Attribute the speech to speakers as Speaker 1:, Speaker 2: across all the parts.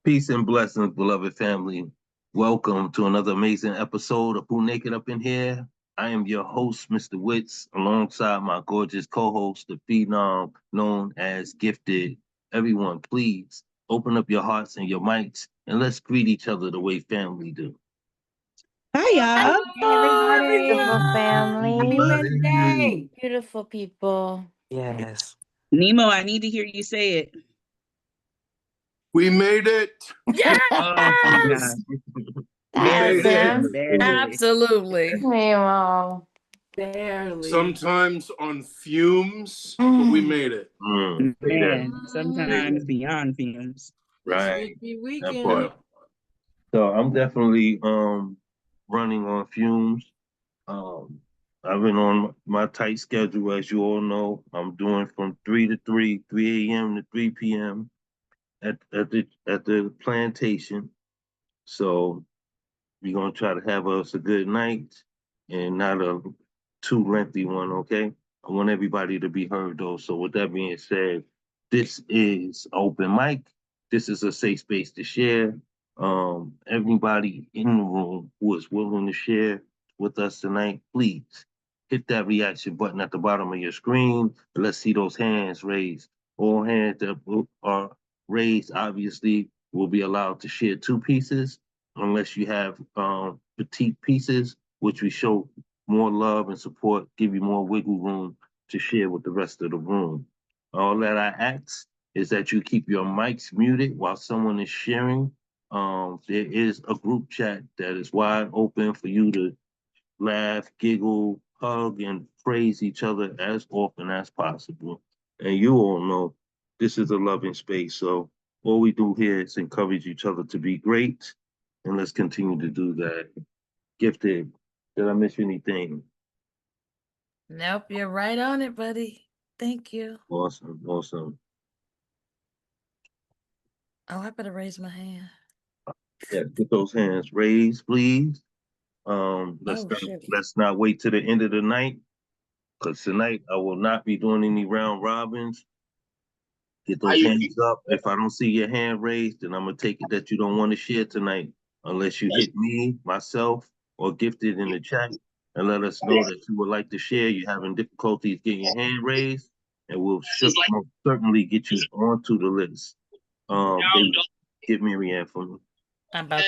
Speaker 1: Peace and blessings, beloved family. Welcome to another amazing episode of Who Naked Up in Here. I am your host, Mr. Witz, alongside my gorgeous co-host, the phenom known as Gifted. Everyone, please open up your hearts and your mics, and let's greet each other the way family do.
Speaker 2: Hi, y'all.
Speaker 3: Hello,
Speaker 4: Beautiful
Speaker 3: everyone.
Speaker 4: family.
Speaker 3: Happy Wednesday.
Speaker 4: Beautiful people.
Speaker 2: Yes.
Speaker 5: Nemo, I need to hear you say it.
Speaker 6: We made it.
Speaker 3: Yes.
Speaker 5: Oh my God.
Speaker 4: Awesome.
Speaker 5: Barely.
Speaker 3: Absolutely.
Speaker 4: Hey, Mom.
Speaker 3: Barely.
Speaker 6: Sometimes on fumes, but we made it.
Speaker 1: Say that.
Speaker 5: Man, sometimes beyond fumes.
Speaker 1: Right.
Speaker 3: This would be
Speaker 1: That
Speaker 3: weekend.
Speaker 1: part. So I'm definitely running on fumes. I've been on my tight schedule, as you all know. I'm doing from 3 to 3 a.m. to 3 p.m. at the plantation. So we're gonna try to have us a good night and not a too lengthy one, okay? I want everybody to be heard though. So with that being said, this is open mic. This is a safe space to share. Everybody in the room who is willing to share with us tonight, please hit that reaction button at the bottom of your screen. Let's see those hands raised. All hands that are raised, obviously, will be allowed to share two pieces, unless you have petite pieces, which we show more love and support, give you more wiggle room to share with the rest of the room. All that I ask is that you keep your mics muted while someone is sharing. There is a group chat that is wide open for you to laugh, giggle, hug, and praise each other as often as possible. And you all know this is a loving space. So all we do here is encourage each other to be great. And let's continue to do that. Gifted, did I miss anything?
Speaker 3: Nope, you're right on it, buddy. Thank you.
Speaker 1: Awesome, awesome.
Speaker 3: Oh, I better raise my hand.
Speaker 1: Yeah, get those hands raised, please.
Speaker 3: Oh, shit.
Speaker 1: Let's not wait till the end of the night, because tonight I will not be doing any round robins. Get those hands up. If I don't see your hand raised, then I'm gonna take it that you don't want to share tonight, unless you hit me, myself, or Gifted in the chat and let us know that you would like to share. You're having difficulties getting your hand raised, and we'll most certainly get you onto the list. Give me Rianne for me.
Speaker 3: I'm about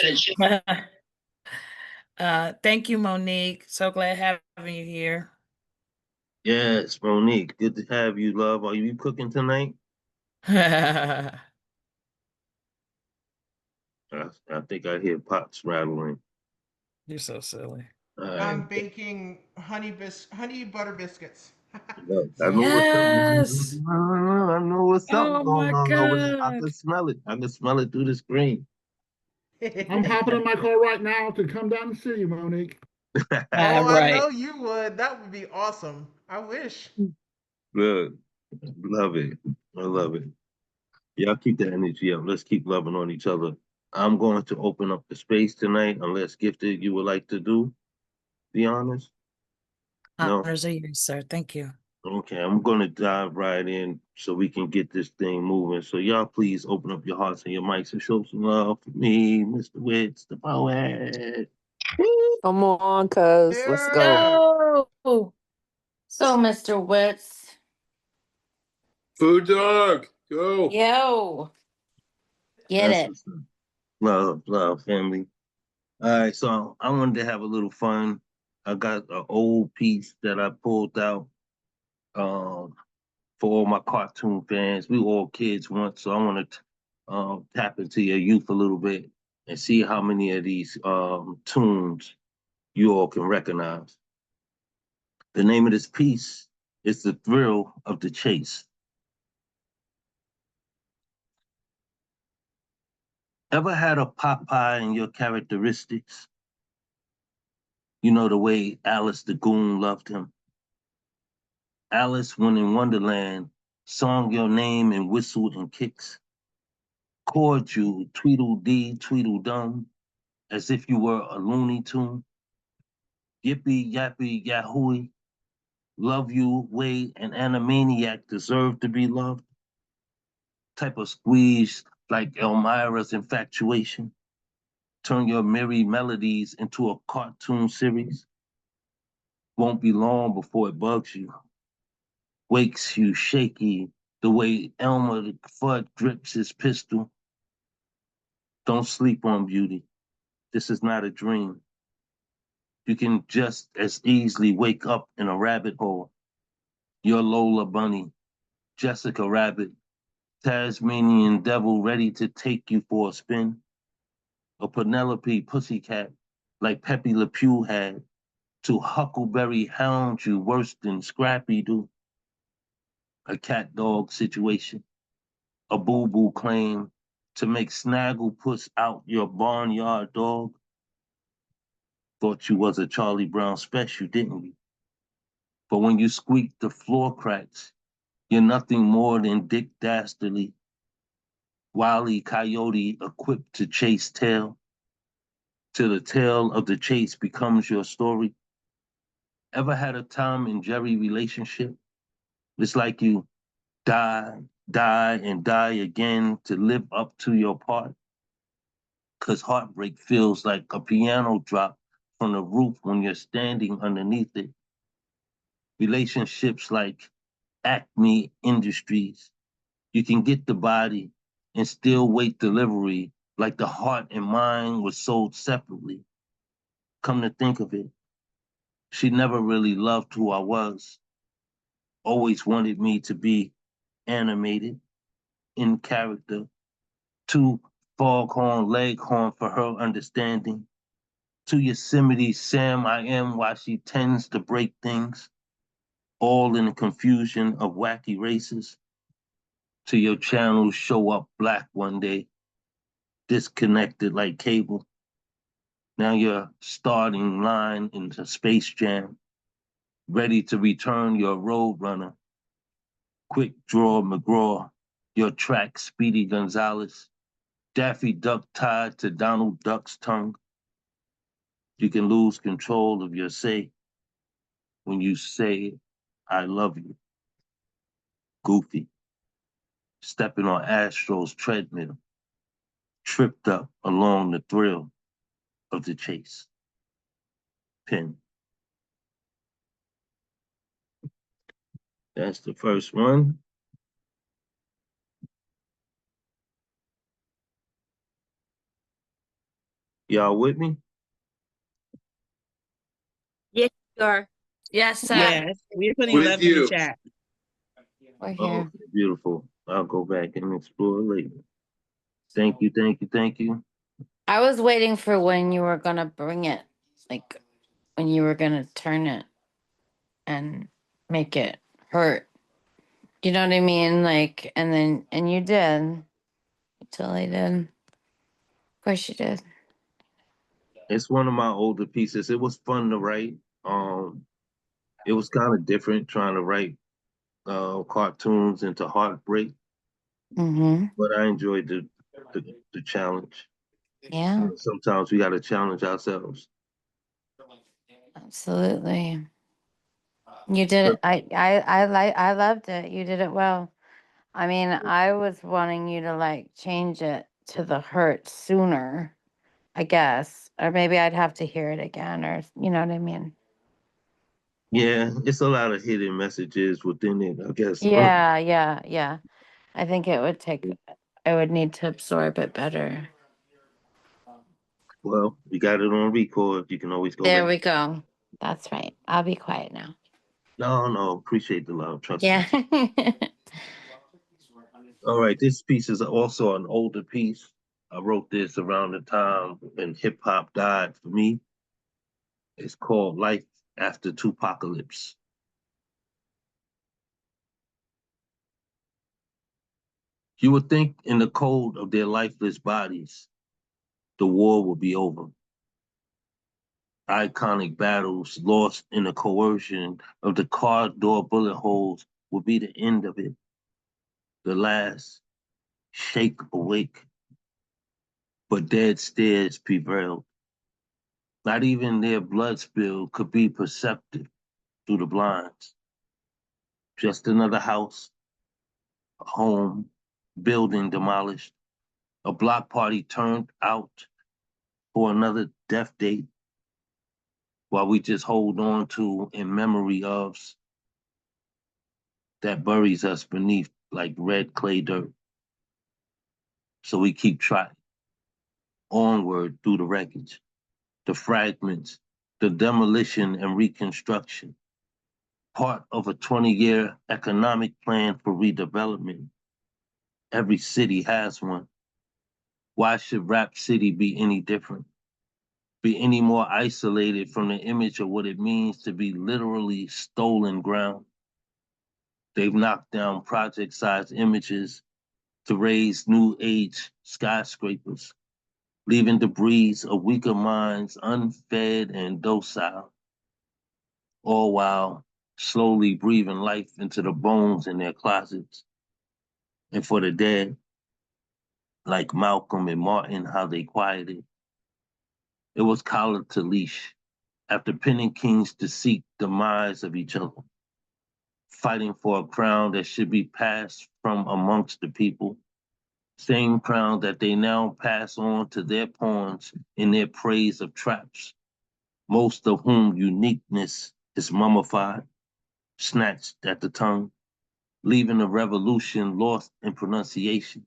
Speaker 3: to. Thank you, Monique. So glad having you here.
Speaker 1: Yes, Monique, good to have you, love. Are you cooking tonight? I think I hear pots rattling.
Speaker 3: You're so silly.
Speaker 7: I'm baking honey butter biscuits.
Speaker 1: Look, I know what's up.
Speaker 3: Yes.
Speaker 1: I know what's up
Speaker 3: Oh
Speaker 1: going
Speaker 3: my
Speaker 1: on over there. I
Speaker 3: God.
Speaker 1: can smell it. I can smell it through the screen.
Speaker 8: I'm hopping in my car right now to come down and see you, Monique.
Speaker 7: Oh, I know you would. That would be awesome. I wish.
Speaker 1: Good. Love it. I love it. Y'all keep the energy up. Let's keep loving on each other. I'm going to open up the space tonight, unless Gifted you would like to do. Be honest. No.
Speaker 3: Honors are yours, sir. Thank you.
Speaker 1: Okay, I'm going to dive right in so we can get this thing moving. So y'all please open up your hearts and your mics and show some love for me, Mr. Witz, the poet.
Speaker 2: Come on, cuz. Let's go.
Speaker 3: Oh.
Speaker 4: So, Mr. Witz.
Speaker 6: Food dog, go.
Speaker 4: Yo. Get
Speaker 1: That's
Speaker 4: it.
Speaker 1: what's up. Love, family. All right, so I wanted to have a little fun. I got an old piece that I pulled out for all my cartoon fans. We were all kids once, so I want to tap into your youth a little bit and see how many of these tunes you all can recognize. The name of this piece is The Thrill of the Chase. Ever had a Popeye in your characteristics? You know, the way Alice the Goon loved him. Alice, when in Wonderland, sung your name and whistled and kicks. Chord you Tweedledee, Tweedledum, as if you were a Looney Tune. Yippee, yappy, yahooey, love you, way an animaniac deserved to be loved. type of squeeze like Elmira's infatuation. Turn your merry melodies into a cartoon series. Won't be long before it bugs you, wakes you shaky the way Elmer Fudd grips his pistol. Don't sleep on beauty. This is not a dream. You can just as easily wake up in a rabbit hole. You're Lola Bunny, Jessica Rabbit, Tasmanian Devil ready to take you for a spin. A Penelope Pussycat like Pepe Le Pew had to Huckleberry hound you worse than Scrappy do. A cat dog situation, a boo boo claim to make Snagglepuss out your barnyard dog. Thought you was a Charlie Brown special, didn't you? But when you squeak the floor cracks, you're nothing more than Dick Dastardly, Wile E. Coyote equipped to chase tail, till the tale of the chase becomes your story. Ever had a Tom and Jerry relationship? It's like you die, die, and die again to live up to your part. Because heartbreak feels like a piano drop from the roof when you're standing underneath it. Relationships like Acme Industries. You can get the body and still wait delivery like the heart and mind was sold separately. Come to think of it, she never really loved who I was. Always wanted me to be animated, in character, too foghorn leghorn for her understanding. To Yosemite Sam I am while she tends to break things, all in the confusion of wacky races. To your channel show up black one day, disconnected like cable. Now you're starting line into Space Jam, ready to return your Roadrunner. Quick Draw McGraw, your track Speedy Gonzalez, Daffy Duck tied to Donald Duck's tongue. You can lose control of your say when you say, I love you. Goofy, stepping on Astro's treadmill, tripped up along the thrill of the chase. Pin. That's the first one. Y'all with me?
Speaker 3: Yes, you are. Yes, sir.
Speaker 5: Yes, we're putting
Speaker 6: With
Speaker 5: love in the
Speaker 6: you.
Speaker 5: chat.
Speaker 4: We're
Speaker 1: Oh,
Speaker 4: here.
Speaker 1: beautiful. I'll go back and explore later. Thank you, thank you, thank you.
Speaker 4: I was waiting for when you were gonna bring it, like when you were gonna turn it and make it hurt. You know what I mean? Like, and you did. You totally did. Of course you did.
Speaker 1: It's one of my older pieces. It was fun to write. It was kind of different trying to write cartoons into heartbreak,
Speaker 4: Mm-hmm.
Speaker 1: but I enjoyed the challenge.
Speaker 4: Yeah,
Speaker 1: Sometimes we got to challenge ourselves.
Speaker 4: absolutely. You did it. I loved it. You did it well. I mean, I was wanting you to like change it to the hurt sooner, I guess. Or maybe I'd have to hear it again, or you know what I mean?
Speaker 1: Yeah, it's a lot of hidden messages within it, I guess.
Speaker 4: Yeah. I think it would take, I would need to absorb it better.
Speaker 1: Well, we got it on record. You can always go
Speaker 4: There
Speaker 1: back.
Speaker 4: we go. That's right. I'll be quiet now.
Speaker 1: No, appreciate the love. Trust me.
Speaker 4: Yeah.
Speaker 1: All right, this piece is also an older piece. I wrote this around the time when hip hop died for me. It's called Life After Tupacalypse. You would think in the cold of their lifeless bodies, the war would be over. Iconic battles lost in the coercion of the car door bullet holes would be the end of it. The last shake awake, but dead stares prevailed. Not even their blood spill could be perceptive through the blinds. Just another house, a home, building demolished, a block party turned out for another death date, while we just hold on to in memory of that buries us beneath like red clay dirt. So we keep trotting onward through the wreckage, the fragments, the demolition and reconstruction, part of a 20-year economic plan for redevelopment. Every city has one. Why should Rap City be any different? Be any more isolated from the image of what it means to be literally stolen ground? They've knocked down project-sized images to raise new age skyscrapers, leaving debris of weaker minds unfed and docile, all while slowly breathing life into the bones in their closets. And for the dead, like Malcolm and Martin, how they quieted. It was collar to leash, after pinning kings to seek demise of each other, fighting for a crown that should be passed from amongst the people, same crown that they now pass on to their pawns in their praise of traps, most of whom uniqueness is mummified, snatched at the tongue, leaving the revolution lost in pronunciation,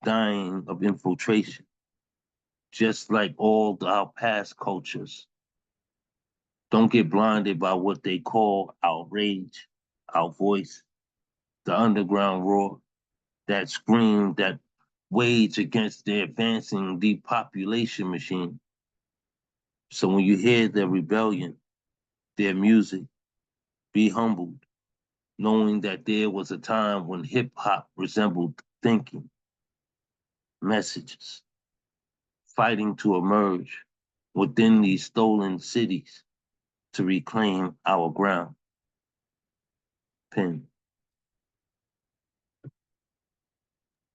Speaker 1: dying of infiltration, just like all our past cultures. Don't get blinded by what they call outrage, our voice, the underground roar, that scream that wage against the advancing depopulation machine. So when you hear their rebellion, their music, be humbled, knowing that there was a time when hip hop resembled thinking, messages, fighting to emerge within these stolen cities to reclaim our ground. Pen.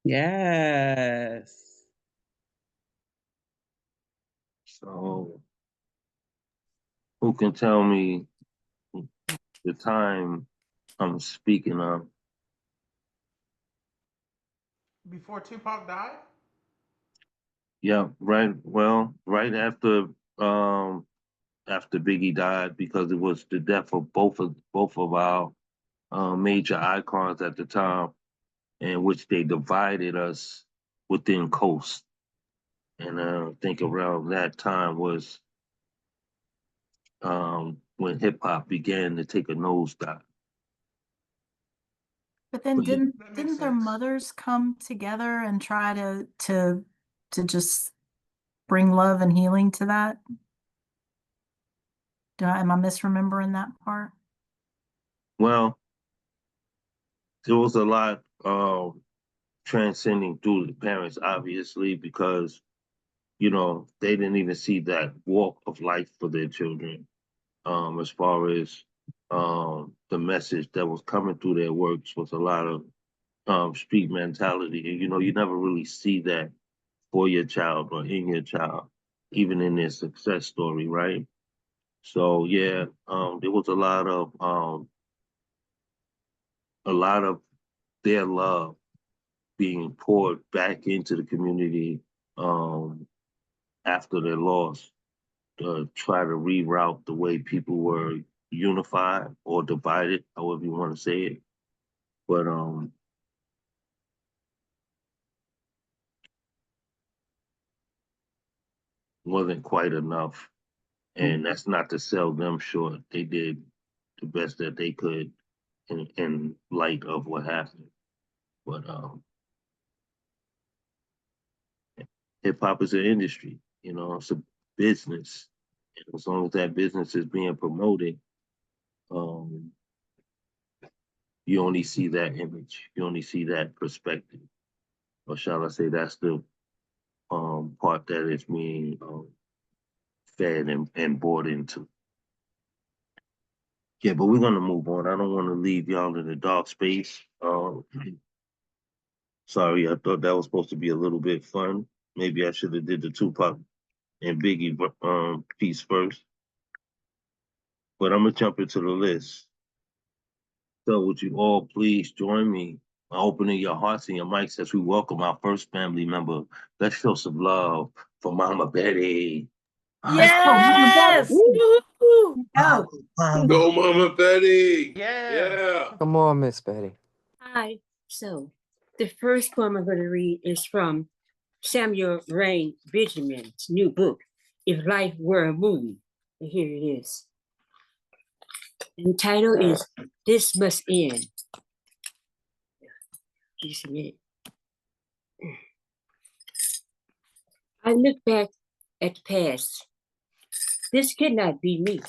Speaker 5: Yes.
Speaker 1: So who can tell me the time I'm speaking of?
Speaker 7: Before Tupac died?
Speaker 1: Yeah, right. Well, right after Biggie died, because it was the death of both of our major icons at the time, in which they divided us within coast. And I think around that time was when hip hop began to take a nosedive.
Speaker 9: But then
Speaker 1: But yeah,
Speaker 9: didn't their mothers come together and try to just bring love and healing to that? Am I misremembering that part?
Speaker 1: well, there was a lot transcending through the parents, obviously, because they didn't even see that walk of life for their children, as far as the message that was coming through their works was a lot of street mentality. And you never really see that for your child or in your child, even in their success story, right? So yeah, there was a lot of their love being poured back into the community um, after their loss to try to reroute the way people were unified or divided, however you want to say it. But wasn't quite enough. And that's not to sell them short. They did the best that they could in light of what happened. But hip hop is an industry, it's a business. And as long as that business is being promoted, um, you only see that image, you only see that perspective. Or shall I say, that's the part that is being fed and bought into. Yeah, but we're gonna move on. I don't want to leave y'all in a dark space. Sorry, I thought that was supposed to be a little bit fun. Maybe I should have did the Tupac and Biggie piece first. But I'm gonna jump into the list. So would you all please join me opening your hearts and your mics as we welcome our first family member. Let's show some love for Mama Betty.
Speaker 3: Yes. Woo-hoo.
Speaker 9: Go.
Speaker 6: Go, Mama Betty.
Speaker 7: Yes.
Speaker 6: Yeah.
Speaker 2: Come on, Miss Betty.
Speaker 10: Hi. So, the first poem I'm going to read is from Samuel Rain Benjamin's new book, If Life Were a Movie. And here it is. And the title is This Must End. Just a minute. I look back at the past. This could not be me.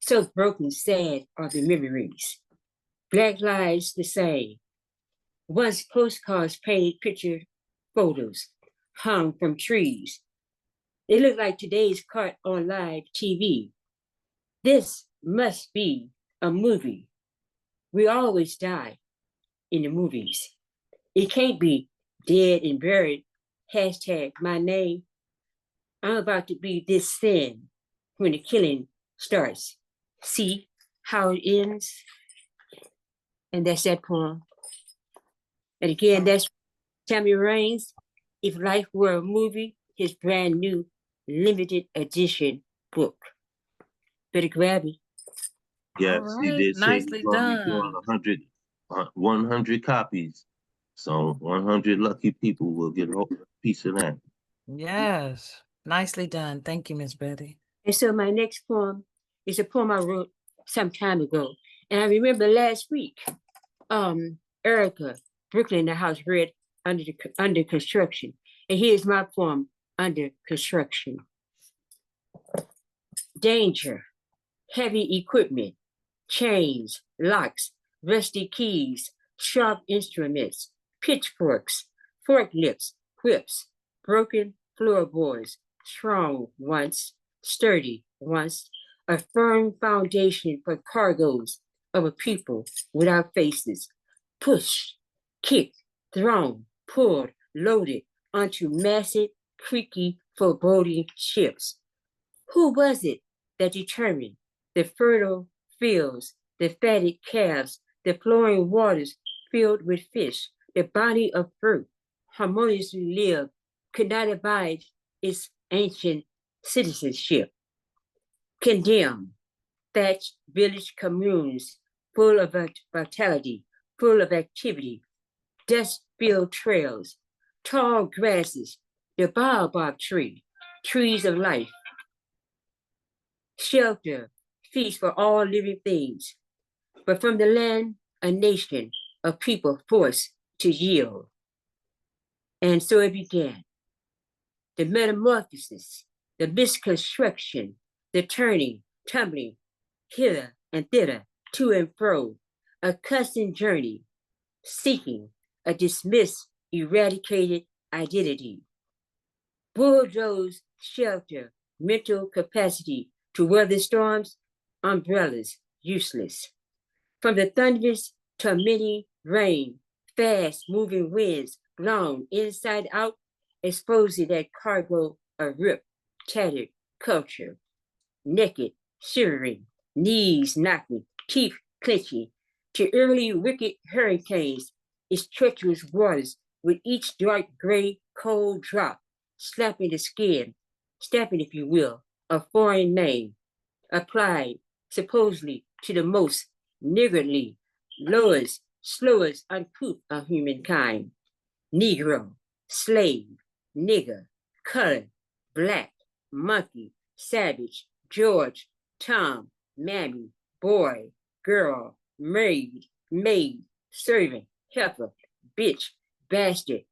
Speaker 10: So broken, sad are the memories. Black lives the same. Once postcards painted picture photos hung from trees. They look like today's caught on live TV. This must be a movie. We always die in the movies. It can't be dead and buried. Hashtag my name. I'm about to be this thin when the killing starts. See how it ends? And that's that poem. And again, that's Tammy Raines, If Life Were a Movie, his brand new limited edition book. Better grab it.
Speaker 1: Yes,
Speaker 3: All
Speaker 1: he
Speaker 3: right,
Speaker 1: did say he's
Speaker 3: nicely
Speaker 1: going to be
Speaker 3: done.
Speaker 1: doing 100 copies. So 100 lucky people will get a piece of that.
Speaker 3: Yes. Nicely done. Thank you, Miss Betty.
Speaker 10: And so my next poem is a poem I wrote some time ago. And I remember last week, Erica, Brooklyn in the house, read under construction. And here's my poem, Under Construction. Danger, heavy equipment, chains, locks, rusty keys, sharp instruments, pitchforks, forklifts, whips, broken floorboards, strong once, sturdy once, a firm foundation for cargoes of a people without faces, pushed, kicked, thrown, pulled, loaded onto massive, creaky, foreboding ships. Who was it that determined the fertile fields, the fatted calves, the flowing waters filled with fish, the body of fruit, harmoniously lived, could not abide its ancient citizenship? Condemned, thatched village communes full of vitality, full of activity, dust-filled trails, tall grasses, the baobab tree, trees of life, shelter, feast for all living things, but from the land, a nation of people forced to yield. And so it began. The metamorphosis, the misconstruction, the turning, tumbling, hither and thither, to and fro, a constant journey, seeking a dismissed, eradicated identity. Bulldoze shelter, mental capacity to weather storms, umbrellas useless. From the thunderous, tormenting rain, fast moving winds blown inside out, exposing that cargo of ripped, tattered culture. Naked, shivering, knees knocking, teeth clenching, to early wicked hurricanes, its treacherous waters with each dark gray cold drop slapping the skin, stamping, if you will, a foreign name, applied supposedly to the most niggardly, lowest, slowest, uncouth of humankind. Negro, slave, nigger, colored, black, monkey, savage, George, Tom, mammy, boy, girl, maid, servant, heifer, bitch, bastard.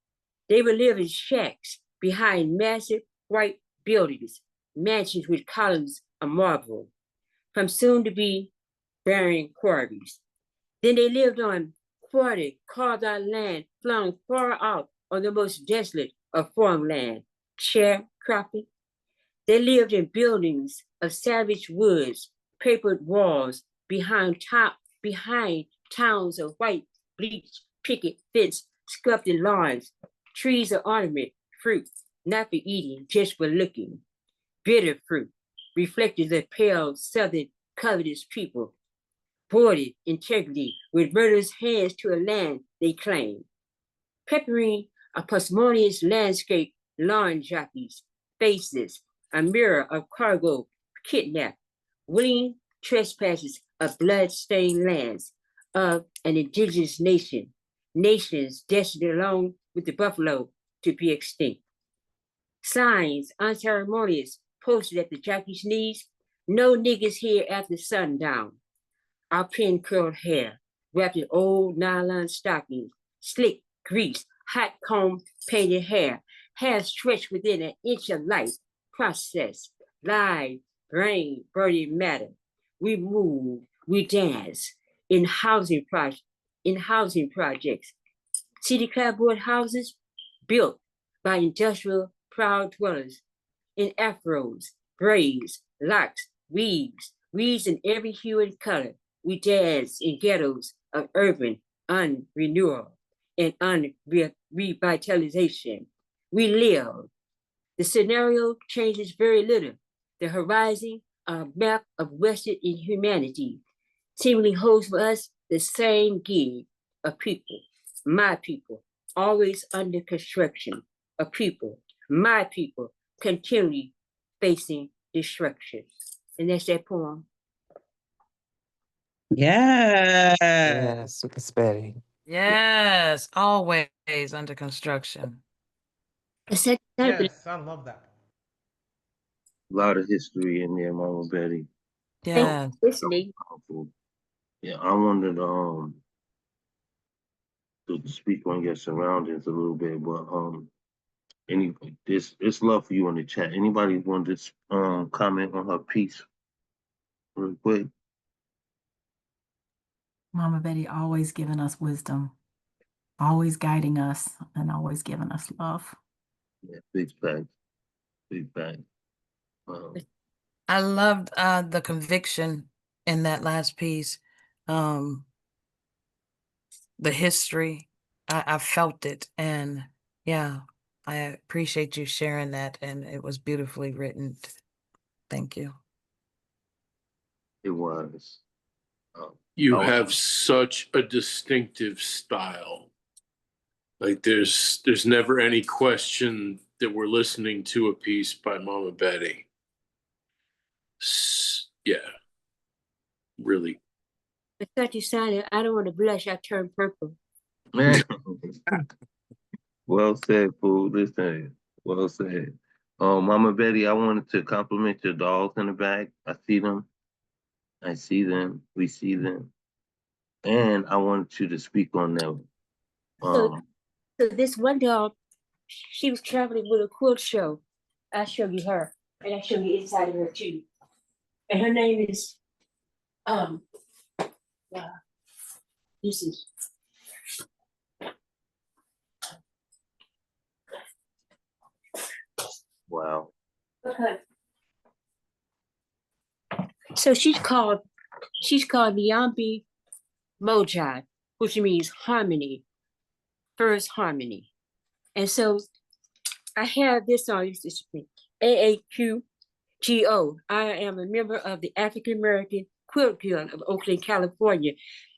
Speaker 10: They would live in shacks behind massive white buildings, mansions with columns of marble, from soon-to-be barren quarries. Then they lived on quartered, carved-out land flung far out on the most desolate of farmland, sharecropping. They lived in buildings of savage woods, papered walls, behind towns of white bleached picket fence, sculpted lawns, trees of ornament, fruit, not for eating, just for looking. Bitter fruit, reflected the pale southern covetous people. bordered integrity with murderous hands to a land they claim. Peppering a parsimonious landscape, lawn jockeys, faces, a mirror of cargo kidnapped, willing trespassers of blood-stained lands of an indigenous nation, nations destined along with the buffalo to be extinct. Signs unceremonious posted at the jockey's knees, no niggas here after sundown. Our pin-curled hair, wrapped in old nylon stockings, slick grease, hot comb painted hair stretched within an inch of light, process, live, brain, burning matter. We move, we dance in housing projects. City clapboard houses built by industrial proud dwellers in afros, braids, locks, weaves in every hue and color. We dance in ghettos of urban unrenewal and unrevitalization. We live. The scenario changes very little. The horizon, a map of Western inhumanity, seemingly holds for us the same gig of people, my people, always under construction, a people, my people, continually facing destruction. And that's that poem.
Speaker 5: Yeah.
Speaker 2: Yes, Miss Betty.
Speaker 3: Yes, always under construction.
Speaker 10: Yes,
Speaker 7: Yes, I love that.
Speaker 1: A lot of history in there, Mama Betty.
Speaker 3: Yeah.
Speaker 10: listening.
Speaker 1: Powerful. Yeah, I wanted to speak on your surroundings a little bit, but this love for you in the chat. Anybody want to comment on her piece real quick?
Speaker 9: Mama Betty always giving us wisdom, always guiding us, and always giving us love.
Speaker 1: Yeah, big facts. Big facts.
Speaker 3: I loved the conviction in that last piece. The history. I felt it, and yeah, I appreciate you sharing that, and it was beautifully written. Thank you.
Speaker 1: It was.
Speaker 6: You have such a distinctive style. Like there's never any question that we're listening to a piece by Mama Betty. Yeah, really.
Speaker 10: I thought you sounded, I don't want to blush, I turned purple.
Speaker 1: Well said, fool. Listen, well said. Mama Betty, I wanted to compliment your dolls in the back. I see them. I see them. We see them. And I wanted you to speak on them.
Speaker 10: So this one dog, she was traveling with a quilt show. I'll show you her, and I'll show you inside of her too. And her name is this is
Speaker 1: wow.
Speaker 10: okay. So she's called Niambi Mojad, which means harmony, first harmony. And so I have this on this AAQGO. I am a member of the African American Quilt Guild of Oakland, California,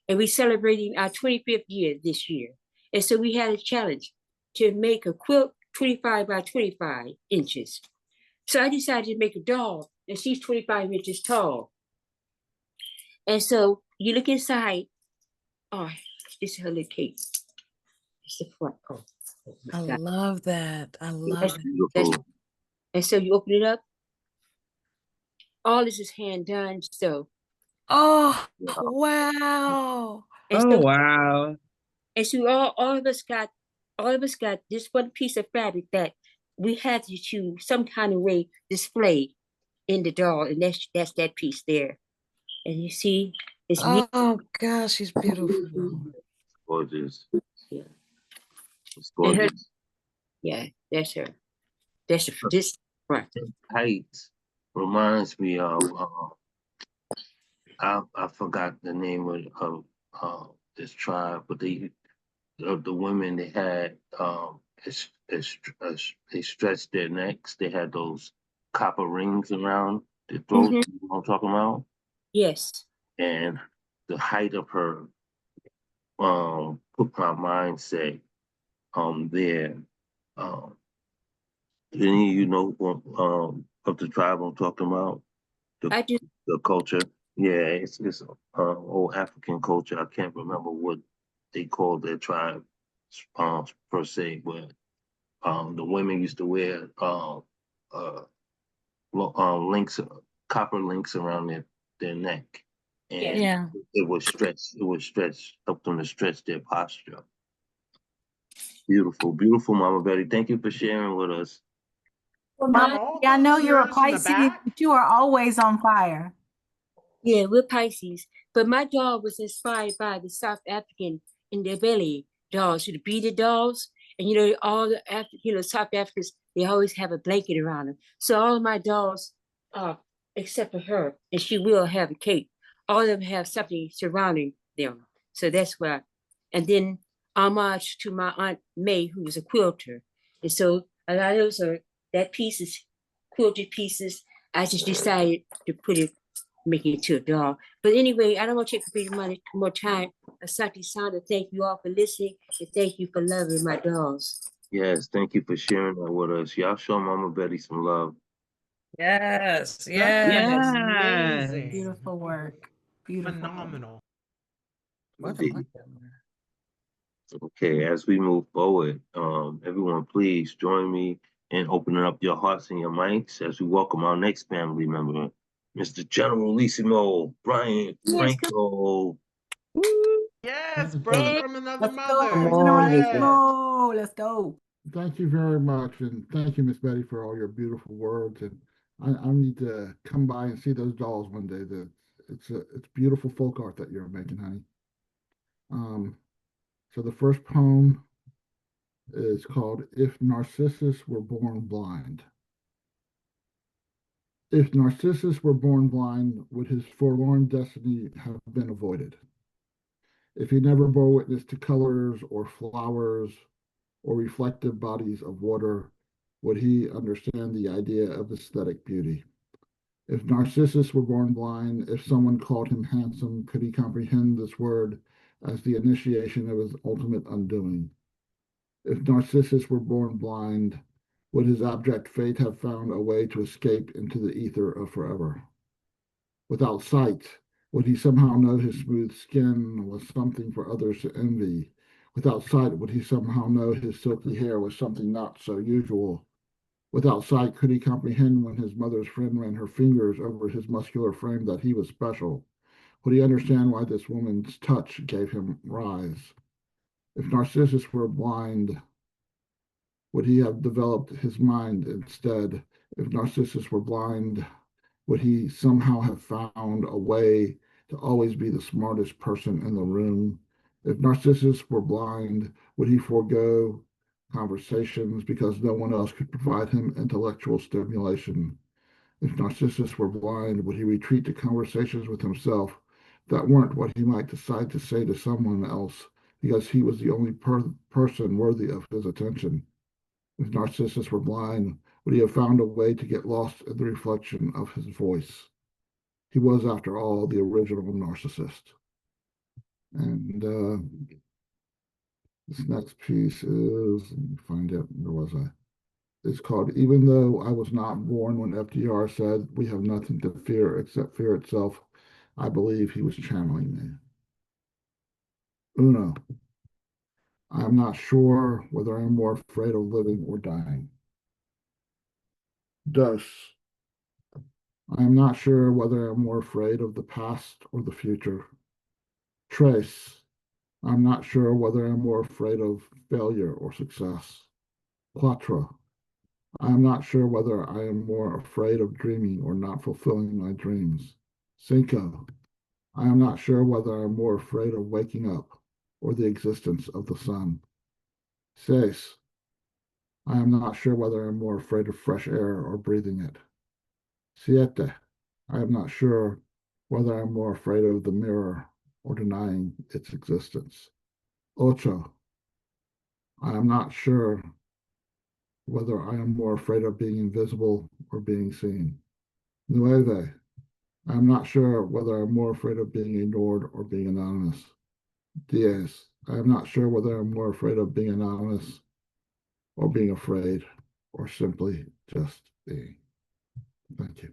Speaker 10: and we're celebrating our 25th year this year. And so we had a challenge to make a quilt 25 by 25 inches. So I decided to make a doll, and she's 25 inches tall. And so you look inside. Oh, this is her little case. It's the front. Oh,
Speaker 3: I love that. I love
Speaker 10: it. And so you open it up. All this is hand done. So.
Speaker 3: Oh, wow.
Speaker 10: And so,
Speaker 5: wow.
Speaker 10: And so all of us got this one piece of fabric that we had to some kind of way display in the doll, and that's that piece there. And you see, it's
Speaker 3: oh gosh, she's beautiful.
Speaker 1: Gorgeous.
Speaker 10: Yeah.
Speaker 1: It's gorgeous.
Speaker 10: Yeah, that's her. That's this front.
Speaker 1: Heights reminds me of I forgot the name of this tribe, but the women they had they stretched their necks. They had those copper rings around their throats. You know what I'm talking about?
Speaker 10: Yes.
Speaker 1: And the height of her put my mindset there. Um, any you know of the tribe I'm talking about?
Speaker 10: I do.
Speaker 1: The culture. Yeah, it's old African culture. I can't remember what they called their tribe per se, but the women used to wear uh, links, copper links around their neck,
Speaker 10: Yes.
Speaker 1: and
Speaker 3: Yeah.
Speaker 1: it would stretch. It would stretch, help them to stretch their posture. Beautiful, beautiful, Mama Betty. Thank you for sharing with us.
Speaker 9: Well,
Speaker 7: For
Speaker 9: Mama,
Speaker 7: all
Speaker 9: I
Speaker 7: the
Speaker 9: know you're a
Speaker 7: listeners in the
Speaker 9: Pisces,
Speaker 7: back,
Speaker 9: but you are always on fire.
Speaker 10: Yeah, we're Pisces. But my dog was inspired by the South African in their belly dolls, the beaded dolls. And all the South Africans, they always have a blanket around them. So all of my dolls, except for her, and she will have a cape, all of them have something surrounding them. So that's why. And then homage to my Aunt May, who was a quilter. And so a lot of those are that pieces, quilted pieces. I just decided to make it to a doll. But anyway, I don't want to take more time. Asante Sanda, thank you all for listening, and thank you for loving my dolls.
Speaker 1: Yes, thank you for sharing that with us. Y'all show Mama Betty some love.
Speaker 3: Yes.
Speaker 7: that
Speaker 3: Yes.
Speaker 7: was
Speaker 5: Yes.
Speaker 7: amazing.
Speaker 9: Beautiful work. Beautiful.
Speaker 7: Phenomenal.
Speaker 3: What am I
Speaker 1: Indeed.
Speaker 3: doing?
Speaker 1: Okay, as we move forward, everyone please join me in opening up your hearts and your mics as we welcome our next family member, Mr. Generalissimo Brian
Speaker 10: Yes,
Speaker 1: Franco.
Speaker 7: Yes, brother from another
Speaker 9: Let's go,
Speaker 7: mother. Yes.
Speaker 9: Generalissimo. Let's go.
Speaker 8: Thank you very much, and thank you, Miss Betty, for all your beautiful words. And I need to come by and see those dolls one day. It's beautiful folk art that you're making, honey. So the first poem is called "If Narcissus Were Born Blind." If Narcissus were born blind, would his forlorn destiny have been avoided? If he never bore witness to colors or flowers or reflective bodies of water, would he understand the idea of aesthetic beauty? If Narcissus were born blind, if someone called him handsome, could he comprehend this word as the initiation of his ultimate undoing? If Narcissus were born blind, would his abject fate have found a way to escape into the ether of forever? Without sight, would he somehow know his smooth skin was something for others to envy? Without sight, would he somehow know his silky hair was something not so usual? Without sight, could he comprehend when his mother's friend ran her fingers over his muscular frame that he was special? Would he understand why this woman's touch gave him rise? If Narcissus were blind, would he have developed his mind instead? If Narcissus were blind, would he somehow have found a way to always be the smartest person in the room? If Narcissus were blind, would he forego conversations because no one else could provide him intellectual stimulation? If Narcissus were blind, would he retreat to conversations with himself that weren't what he might decide to say to someone else because he was the only person worthy of his attention? If Narcissus were blind, would he have found a way to get lost in the reflection of his voice? He was, after all, the original narcissist. And this next piece is, let me find it, where was I? It's called "Even Though I Was Not Born When FDR Said We Have Nothing to Fear Except Fear Itself." I believe he was channeling me. Uno, I am not sure whether I am more afraid of living or dying. Dos, I am not sure whether I'm more afraid of the past or the future. Tres, I'm not sure whether I'm more afraid of failure or success. Quattro, I am not sure whether I am more afraid of dreaming or not fulfilling my dreams. Cinco, I am not sure whether I'm more afraid of waking up or the existence of the sun. Seis, I am not sure whether I'm more afraid of fresh air or breathing it. Siete, I am not sure whether I'm more afraid of the mirror or denying its existence. Ocho, I am not sure whether I am more afraid of being invisible or being seen. Nueve, I'm not sure whether I'm more afraid of being ignored or being anonymous. DS, I'm not sure whether I'm more afraid of being anonymous or being afraid or simply just being. Thank you.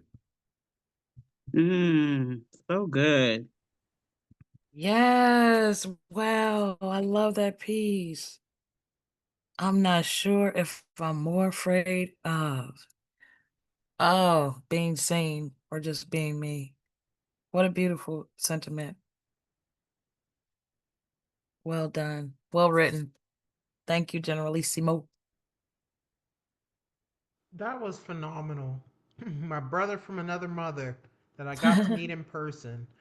Speaker 5: So good.
Speaker 3: Yes. Wow. I love that piece. I'm not sure if I'm more afraid of, being seen or just being me. What a beautiful sentiment. Well done. Well written. Thank you, Generalissimo.
Speaker 7: That was phenomenal. My brother from another mother that I got to meet in person. I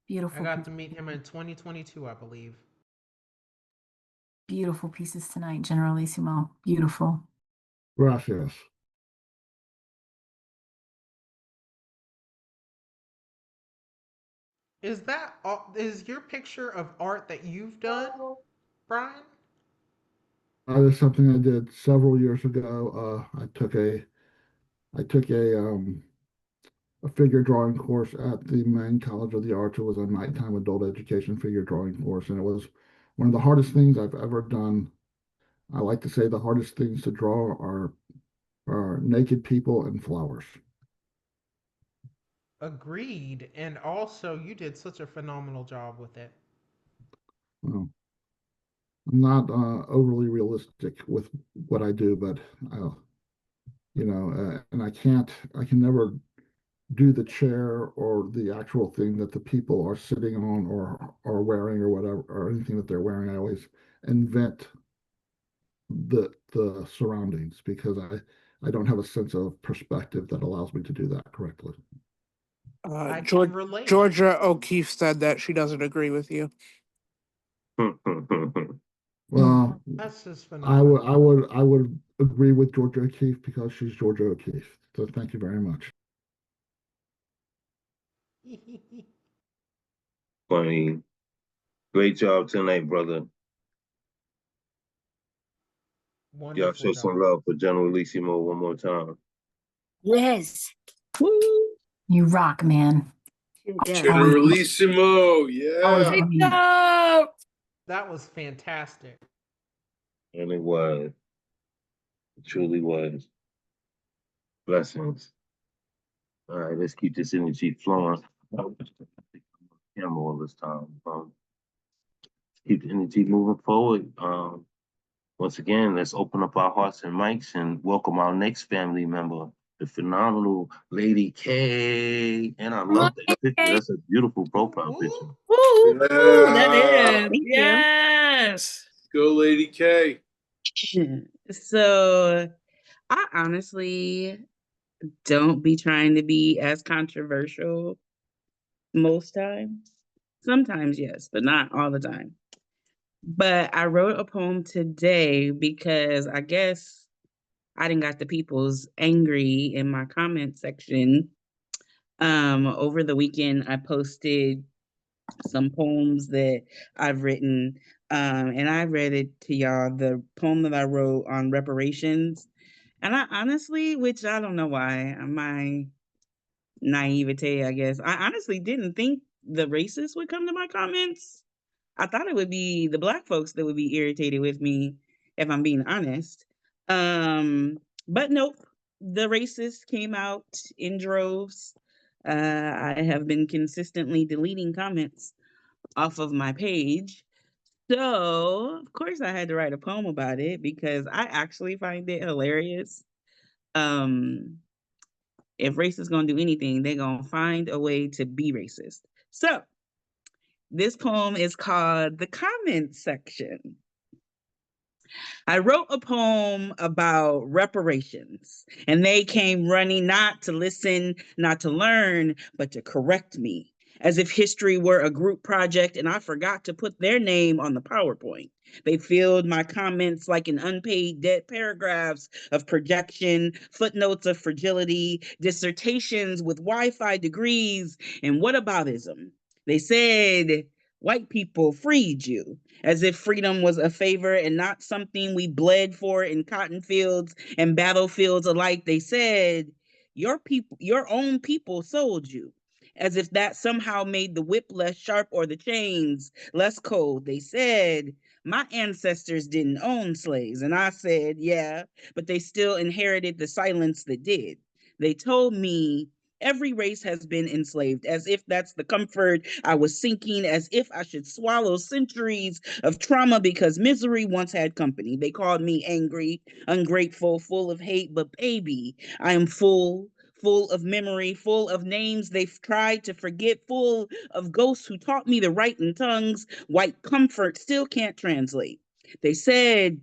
Speaker 9: Beautiful,
Speaker 7: got to meet him in 2022, I believe.
Speaker 9: beautiful pieces tonight, Generalissimo. Beautiful.
Speaker 8: Gracias.
Speaker 7: Is your picture of art that you've done, Brian?
Speaker 8: That is something I did several years ago. I took a figure drawing course at the Maine College of the Arts. It was a nighttime adult education figure drawing course, and it was one of the hardest things I've ever done. I like to say the hardest things to draw are naked people and flowers.
Speaker 7: Agreed. And also, you did such a phenomenal job with it.
Speaker 8: Well, I'm not overly realistic with what I do, but and I can never do the chair or the actual thing that the people are sitting on or are wearing or whatever, or anything that they're wearing. I always invent the surroundings because I don't have a sense of perspective that allows me to do that correctly.
Speaker 7: I can relate.
Speaker 11: Georgia O'Keeffe said that she doesn't agree with you.
Speaker 8: Well,
Speaker 7: That's just phenomenal.
Speaker 8: I would agree with Georgia O'Keeffe because she's Georgia O'Keeffe. So thank you very much.
Speaker 1: Funny. Great job tonight, brother. Y'all
Speaker 7: Wonderful
Speaker 1: show some
Speaker 7: job.
Speaker 1: love for Generalissimo one more time.
Speaker 10: Yes.
Speaker 5: Woo!
Speaker 9: You rock, man.
Speaker 6: Generalissimo,
Speaker 9: Always
Speaker 6: yeah.
Speaker 9: believe.
Speaker 7: That was fantastic.
Speaker 1: And it was. It truly was. Blessings. All right, let's keep this energy flowing. Camera all this time. Keep the energy moving forward. Once again, let's open up our hearts and mics and welcome our next family member, the phenomenal Lady K. And I love that picture. That's a beautiful profile picture.
Speaker 3: Woo, that
Speaker 6: Yeah.
Speaker 3: is.
Speaker 5: Thank you.
Speaker 3: Yes.
Speaker 6: Go, Lady K.
Speaker 5: So I honestly don't be trying to be as controversial most times. Sometimes, yes, but not all the time. But I wrote a poem today because I guess I didn't got the people's angry in my comment section. Over the weekend, I posted some poems that I've written, and I read it to y'all, the poem that I wrote on reparations. And I honestly, which I don't know why, my naivete, I guess, I honestly didn't think the racists would come to my comments. I thought it would be the Black folks that would be irritated with me, if I'm being honest. But nope, the racists came out in droves. I have been consistently deleting comments off of my page. So, of course, I had to write a poem about it because I actually find it hilarious. Um, if racists gonna do anything, they're gonna find a way to be racist. So, this poem is called The Comment Section. I wrote a poem about reparations, and they came running not to listen, not to learn, but to correct me, as if history were a group project and I forgot to put their name on the PowerPoint. They filled my comments like an unpaid debt paragraphs of projection, footnotes of fragility, dissertations with Wi-Fi degrees, and whataboutism. They said, white people freed you, as if freedom was a favor and not something we bled for in cotton fields and battlefields alike. They said, your own people sold you, as if that somehow made the whip less sharp or the chains less cold. They said, my ancestors didn't own slaves. And I said, yeah, but they still inherited the silence that did. They told me every race has been enslaved, as if that's the comfort I was sinking, as if I should swallow centuries of trauma because misery once had company. They called me angry, ungrateful, full of hate, but baby, I am full of memory, full of names they've tried to forget, full of ghosts who taught me to write in tongues white comfort still can't translate. They said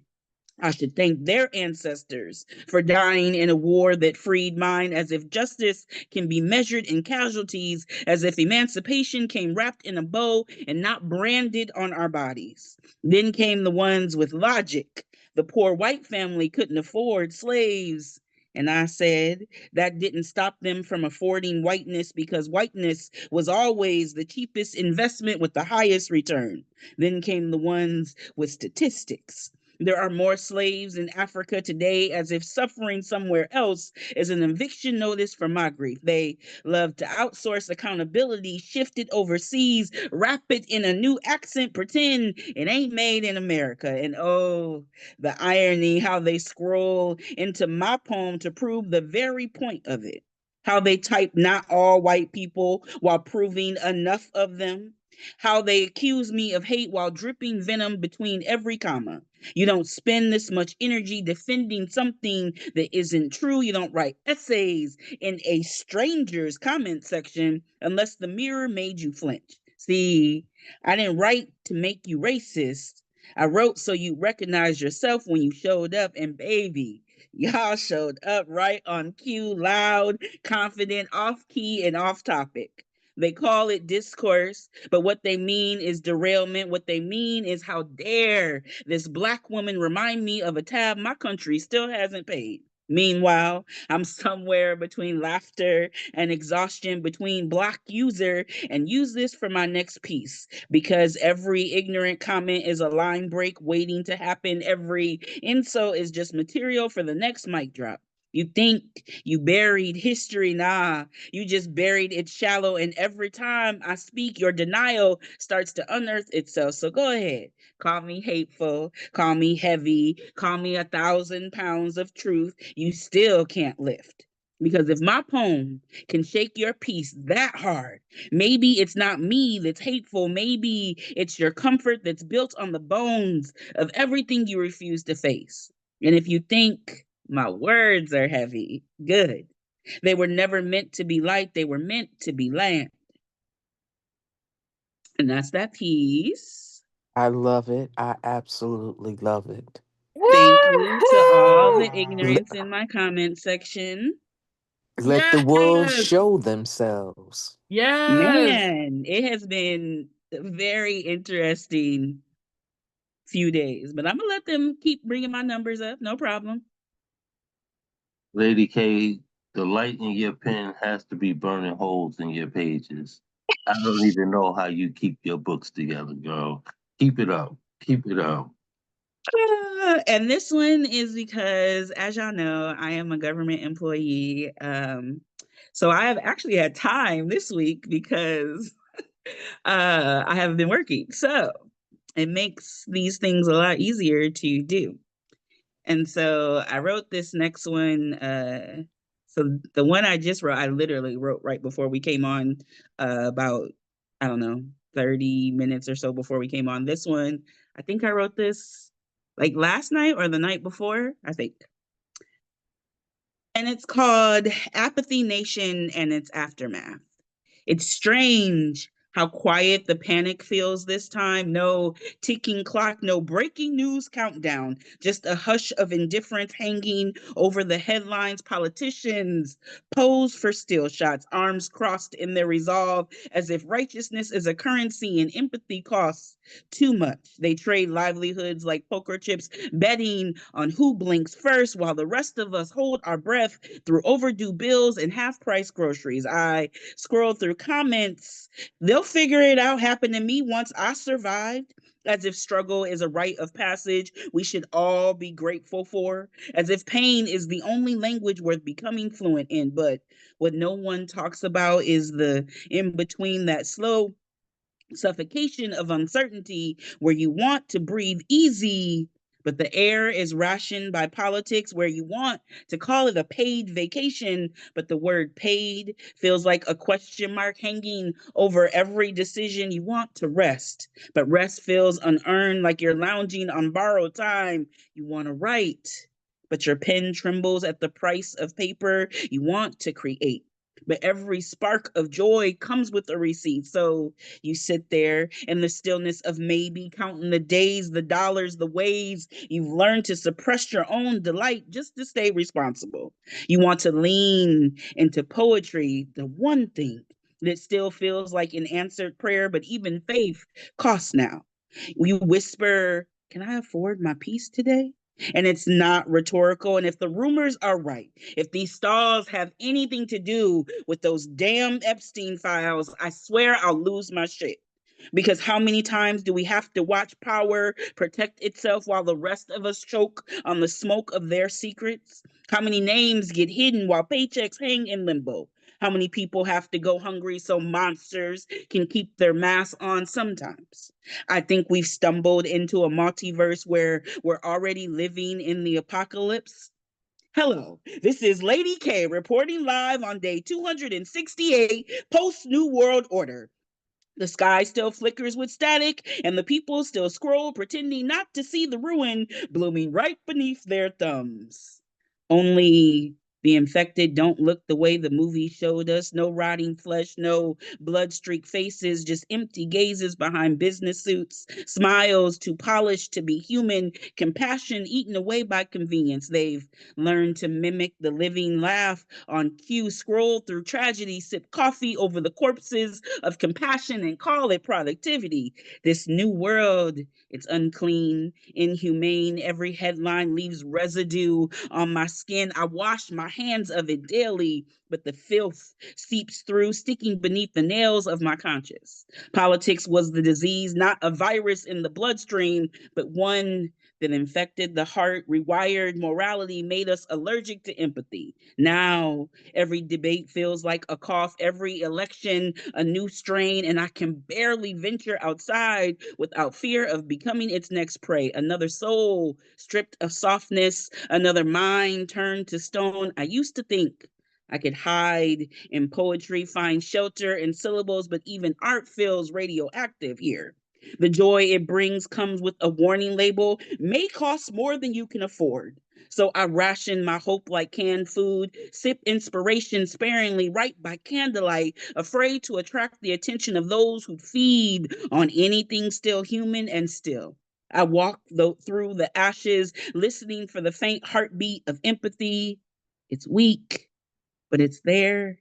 Speaker 5: I should thank their ancestors for dying in a war that freed mine, as if justice can be measured in casualties, as if emancipation came wrapped in a bow and not branded on our bodies. Then came the ones with logic. The poor white family couldn't afford slaves. And I said that didn't stop them from affording whiteness because whiteness was always the cheapest investment with the highest return. Then came the ones with statistics. There are more slaves in Africa today, as if suffering somewhere else is an eviction notice for my grief. They love to outsource accountability, shift it overseas, wrap it in a new accent, pretend it ain't made in America. And oh, the irony, how they scroll into my poem to prove the very point of it. How they type not all white people while proving enough of them. How they accuse me of hate while dripping venom between every comma. You don't spend this much energy defending something that isn't true. You don't write essays in a stranger's comment section unless the mirror made you flinch. See, I didn't write to make you racist. I wrote so you recognize yourself when you showed up, and baby, y'all showed up right on cue, loud, confident, off key, and off topic. They call it discourse, but what they mean is derailment. What they mean is how dare this Black woman remind me of a tab my country still hasn't paid. Meanwhile, I'm somewhere between laughter and exhaustion, between block user and use this for my next piece, because every ignorant comment is a line break waiting to happen. Every insult is just material for the next mic drop. You think you buried history. Nah, you just buried it shallow. And every time I speak, your denial starts to unearth itself. So go ahead. Call me hateful. Call me heavy. Call me 1,000 pounds of truth. You still can't lift. Because if my poem can shake your peace that hard, maybe it's not me that's hateful. Maybe it's your comfort that's built on the bones of everything you refuse to face. And if you think my words are heavy, good. They were never meant to be light, they were meant to be land. And that's that piece.
Speaker 2: I love it. I absolutely love it.
Speaker 5: Thank you to all the
Speaker 2: Le-
Speaker 5: ignorance in my comment section.
Speaker 2: Let the wolves
Speaker 3: Yes.
Speaker 2: show themselves.
Speaker 3: Yes.
Speaker 5: Man, it has been a very interesting few days, but I'm gonna let them keep bringing my numbers up. No problem.
Speaker 1: Lady K, the light in your pen has to be burning holes in your pages. I don't even know how you keep your books together, girl. Keep it up. Keep it up.
Speaker 5: And this one is because, as y'all know, I am a government employee. So I have actually had time this week because I haven't been working. So it makes these things a lot easier to do. And so I wrote this next one. So the one I just wrote, I literally wrote right before we came on, about, I don't know, 30 minutes or so before we came on. This one, I think I wrote this like last night or the night before, I think. And it's called Apathy Nation and Its Aftermath. It's strange how quiet the panic feels this time. No ticking clock, no breaking news countdown, just a hush of indifference hanging over the headlines. Politicians pose for still shots, arms crossed in their resolve, as if righteousness is a currency and empathy costs Too much. They trade livelihoods like poker chips, betting on who blinks first while the rest of us hold our breath through overdue bills and half price groceries. I scroll through comments. They'll figure it out. Happened to me once I survived. As if struggle is a rite of passage we should all be grateful for. As if pain is the only language worth becoming fluent in. But what no one talks about is the in between, that slow suffocation of uncertainty where you want to breathe easy, but the air is rationed by politics, where you want to call it a paid vacation, but the word paid feels like a question mark hanging over every decision. You want to rest, but rest feels unearned, like you're lounging on borrowed time. You want to write, but your pen trembles at the price of paper. You want to create, but every spark of joy comes with a receipt. So you sit there in the stillness of maybe, counting the days, the dollars, the ways you've learned to suppress your own delight just to stay responsible. You want to lean into poetry, the one thing that still feels like an answered prayer, but even faith costs now. You whisper, "Can I afford my peace today?" And it's not rhetorical. And if the rumors are right, if these stalls have anything to do with those damn Epstein files, I swear I'll lose my shit. Because how many times do we have to watch power protect itself while the rest of us choke on the smoke of their secrets? How many names get hidden while paychecks hang in limbo? How many people have to go hungry so monsters can keep their masks on sometimes? I think we've stumbled into a multiverse where we're already living in the apocalypse. Hello, this is Lady K reporting live on day 268 post New World Order. The sky still flickers with static, and the people still scroll, pretending not to see the ruin blooming right beneath their thumbs. Only the infected don't look the way the movie showed us. No rotting flesh, no blood-streaked faces, just empty gazes behind business suits, smiles too polished to be human, compassion eaten away by convenience. They've learned to mimic the living laugh on cue, scroll through tragedy, sip coffee over the corpses of compassion, and call it productivity. This new world, it's unclean, inhumane. Every headline leaves residue on my skin. I wash my hands of it daily, but the filth seeps through, sticking beneath the nails of my conscience. Politics was the disease, not a virus in the bloodstream, but one that infected the heart, rewired morality, made us allergic to empathy. Now, every debate feels like a cough, every election a new strain, and I can barely venture outside without fear of becoming its next prey. Another soul stripped of softness, another mind turned to stone. I used to think I could hide in poetry, find shelter in syllables, but even art feels radioactive here. The joy it brings comes with a warning label, may cost more than you can afford. So I ration my hope like canned food, sip inspiration sparingly, write by candlelight, afraid to attract the attention of those who feed on anything still human. And still, I walk through the ashes, listening for the faint heartbeat of empathy. It's weak, but it's there,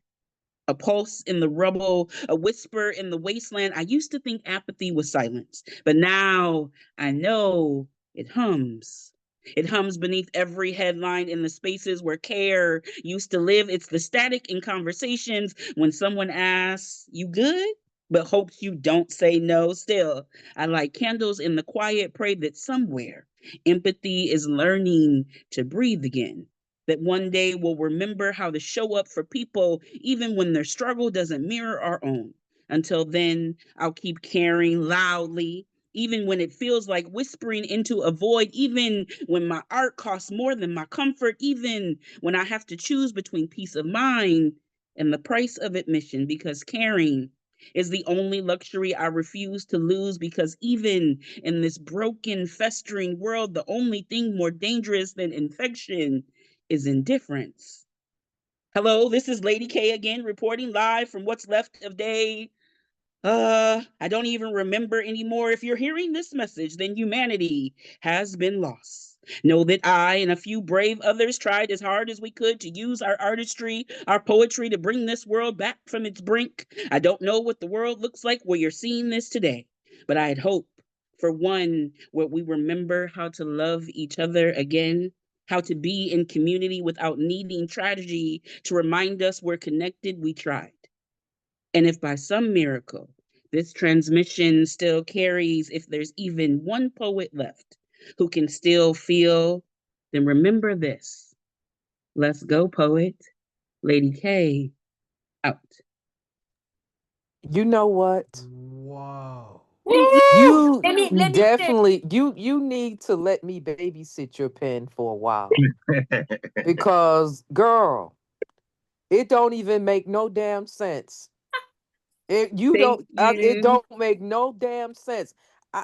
Speaker 5: a pulse in the rubble, a whisper in the wasteland. I used to think apathy was silence, but now I know it hums. It hums beneath every headline, in the spaces where care used to live. It's the static in conversations when someone asks, "You good?" but hopes you don't say no. Still, I light candles in the quiet, pray that somewhere empathy is learning to breathe again, that one day we'll remember how to show up for people even when their struggle doesn't mirror our own. Until then, I'll keep caring loudly, even when it feels like whispering into a void, even when my art costs more than my comfort, even when I have to choose between peace of mind and the price of admission, because caring is the only luxury I refuse to lose. Because even in this broken, festering world, the only thing more dangerous than infection is indifference. Hello, this is Lady K again, reporting live from what's left of day. I don't even remember anymore. If you're hearing this message, then humanity has been lost. Know that I and a few brave others tried as hard as we could to use our artistry, our poetry to bring this world back from its brink. I don't know what the world looks like where you're seeing this today, but I'd hope For one, where we remember how to love each other again, how to be in community without needing tragedy to remind us we're connected, we tried. And if by some miracle this transmission still carries, if there's even one poet left who can still feel, then remember this. Let's go, poet. Lady K, out.
Speaker 2: You know what?
Speaker 7: Whoa.
Speaker 2: You
Speaker 10: Let me finish.
Speaker 2: definitely you need to let me babysit your pen for a while. Because girl, it don't even make no damn sense. It
Speaker 5: Thank
Speaker 2: it
Speaker 5: you.
Speaker 2: don't make no damn sense.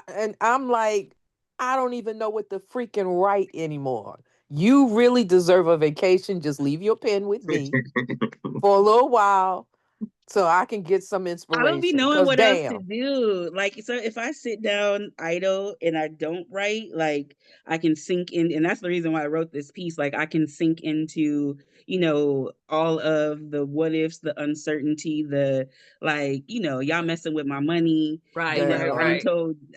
Speaker 2: And I'm like, I don't even know what to freaking write anymore. You really deserve a vacation. Just leave your pen with me for a little while so I can get some
Speaker 5: I don't be
Speaker 2: inspiration.
Speaker 5: knowing
Speaker 2: Cause
Speaker 5: what else to
Speaker 2: damn,
Speaker 5: do. Like, so if I sit down idle and I don't write, like I can sink in, and that's the reason why I wrote this piece. Like I can sink into, all of the what ifs, the uncertainty, the like, y'all messing with my money.
Speaker 3: Right,
Speaker 2: damn
Speaker 3: right,
Speaker 2: right.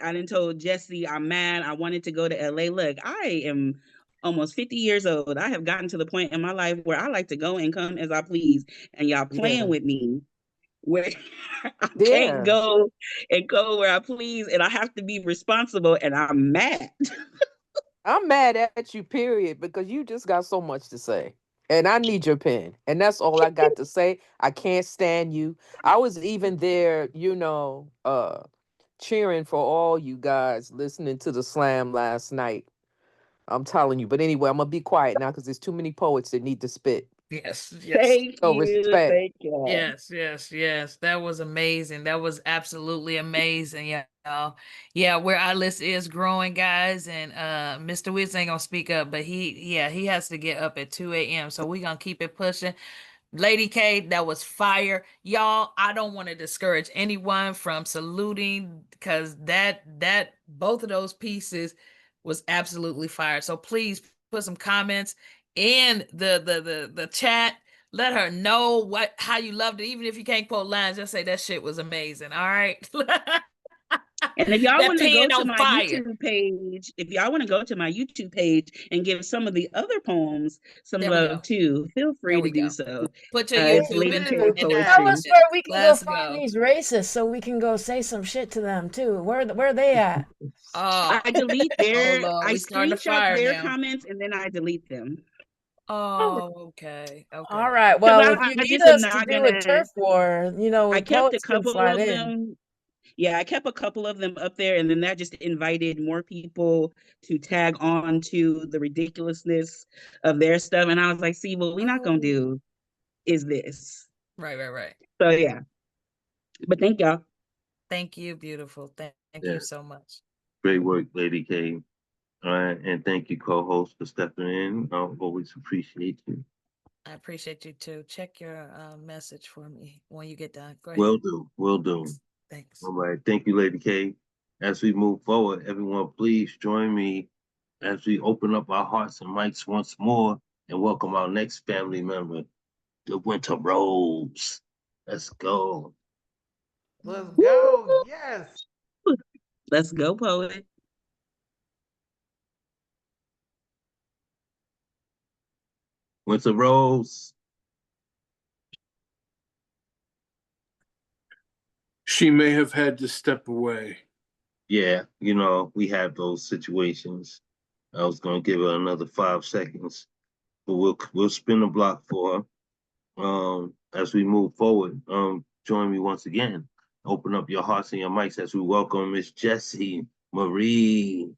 Speaker 5: I didn't told Jesse I'm mad. I wanted to go to LA. Look, I am almost 50 years old. I have gotten to the point in my life where I like to go and come as I please, and y'all
Speaker 2: Yeah.
Speaker 5: playing with me where I can't
Speaker 2: Yeah.
Speaker 5: go and go where I please, and I have to be responsible, and I'm mad.
Speaker 2: I'm mad at you, period, because you just got so much to say. And I need your pen. And that's all I got to say. I can't stand you. I was even there, cheering for all you guys listening to the slam last night. I'm telling you. But anyway, I'm gonna be quiet now because there's too many poets that need to spit.
Speaker 3: Yes, yes.
Speaker 5: Thank
Speaker 2: So
Speaker 5: you,
Speaker 2: respect.
Speaker 5: thank you.
Speaker 3: Yes, yes, yes. That was amazing. That was absolutely amazing. Yeah. Yeah, where our list is growing, guys. And Mr. Witz ain't gonna speak up, but he has to get up at 2 a.m. So we're gonna keep it pushing. Lady K, that was fire. Y'all, I don't want to discourage anyone from saluting because that both of those pieces was absolutely fire. So please put some comments in the chat. Let her know how you loved it. Even if you can't quote lines, just say that shit was amazing. All right.
Speaker 5: And if y'all
Speaker 3: That
Speaker 5: want to go
Speaker 3: pen
Speaker 5: to
Speaker 3: on
Speaker 5: my
Speaker 3: fire.
Speaker 5: YouTube page, and give some of the other poems some
Speaker 3: There we
Speaker 5: love
Speaker 3: go.
Speaker 5: too, feel
Speaker 3: There
Speaker 5: free to
Speaker 3: we
Speaker 5: do
Speaker 3: go.
Speaker 5: so.
Speaker 3: Put your
Speaker 5: It's
Speaker 3: YouTube
Speaker 5: Lady
Speaker 7: Amen
Speaker 5: K
Speaker 7: to
Speaker 3: in the
Speaker 7: that.
Speaker 10: Tell
Speaker 5: Poetry.
Speaker 10: us
Speaker 3: description.
Speaker 10: where we can go
Speaker 3: Let's
Speaker 10: find
Speaker 3: go.
Speaker 10: these racists so we can go say some shit to them too. Where they at?
Speaker 3: Oh,
Speaker 5: I delete
Speaker 3: oh
Speaker 5: their,
Speaker 3: Lord,
Speaker 5: I
Speaker 3: we starting a
Speaker 5: screenshot
Speaker 3: fire
Speaker 5: their
Speaker 3: now.
Speaker 5: comments and then I delete them.
Speaker 3: Oh, okay.
Speaker 10: All
Speaker 3: Okay.
Speaker 10: right.
Speaker 5: Because
Speaker 10: Well, if you
Speaker 5: I
Speaker 10: need
Speaker 5: just am
Speaker 10: us to
Speaker 5: not
Speaker 10: do a
Speaker 5: gonna,
Speaker 10: turf war,
Speaker 5: I kept a
Speaker 10: poets can
Speaker 5: couple
Speaker 10: slide
Speaker 5: of
Speaker 10: in.
Speaker 5: them. Yeah, I kept a couple of them up there, and then that just invited more people to tag on to the ridiculousness of their stuff. And I was like, see, what we're not gonna
Speaker 3: Oh.
Speaker 5: do is this.
Speaker 3: Right, right, right.
Speaker 5: So yeah. But thank y'all.
Speaker 3: Thank you, beautiful. Thank
Speaker 1: Yeah,
Speaker 3: you so much.
Speaker 1: great work, Lady K. All right, and thank you, co-host, for stepping in. I always appreciate you.
Speaker 3: I appreciate you too. Check your message for me when you get done. Go
Speaker 1: Will
Speaker 3: ahead.
Speaker 1: do, will do.
Speaker 3: Thanks. Thanks.
Speaker 1: All right, thank you, Lady K. As we move forward, everyone, please join me as we open up our hearts and mics once more and welcome our next family member, the Winter Rose. Let's go.
Speaker 7: Let's
Speaker 5: Woo!
Speaker 7: go. Yes.
Speaker 5: Let's go, poet.
Speaker 1: Winter Rose.
Speaker 6: She may have had to step away.
Speaker 1: Yeah, we have those situations. I was gonna give her another 5 seconds, but we'll spin the block for her. As we move forward, join me once again. Open up your hearts and your mics as we welcome Miss Jessie Marie.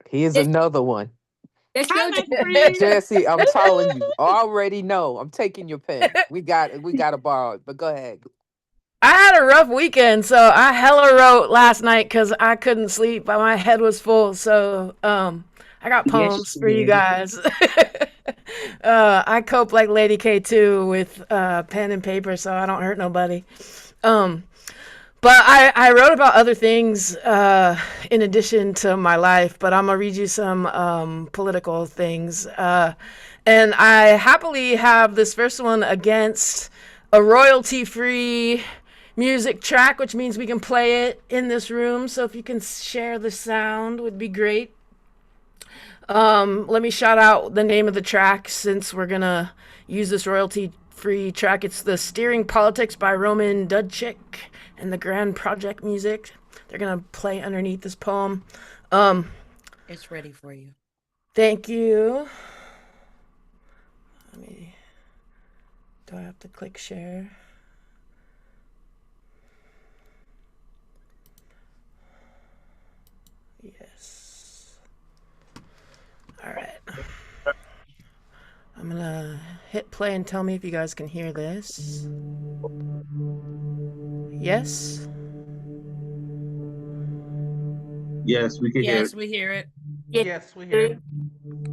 Speaker 2: Here's
Speaker 10: It's,
Speaker 2: another one.
Speaker 10: it's
Speaker 5: Hi,
Speaker 10: your
Speaker 5: my friend.
Speaker 2: Jesse, I'm telling you, already know. I'm taking your pen. We got to borrow it, but go ahead.
Speaker 10: I had a rough weekend, so I hella wrote last night because I couldn't sleep, but my head was full. So I got
Speaker 5: Yes,
Speaker 10: poems
Speaker 5: you
Speaker 10: for you
Speaker 5: did.
Speaker 10: guys. I cope like Lady K too with pen and paper, so I don't hurt nobody. But I wrote about other things in addition to my life, but I'm going to read you some political things. And I happily have this first one against a royalty-free
Speaker 12: music track, which means we can play it in this room. So if you can share the sound, would be great. Let me shout out the name of the track since we're gonna use this royalty-free track. It's The Steering Politics by Roman Dudchik and the Grand Project Music. They're gonna play underneath this poem.
Speaker 3: It's ready for you.
Speaker 12: Thank you. Do I have to click share? Yes. All right. I'm gonna hit play and tell me if you guys can hear this. Yes?
Speaker 1: Yes, we can hear
Speaker 3: Yes,
Speaker 1: it.
Speaker 3: we hear it.
Speaker 7: Yes, we hear it.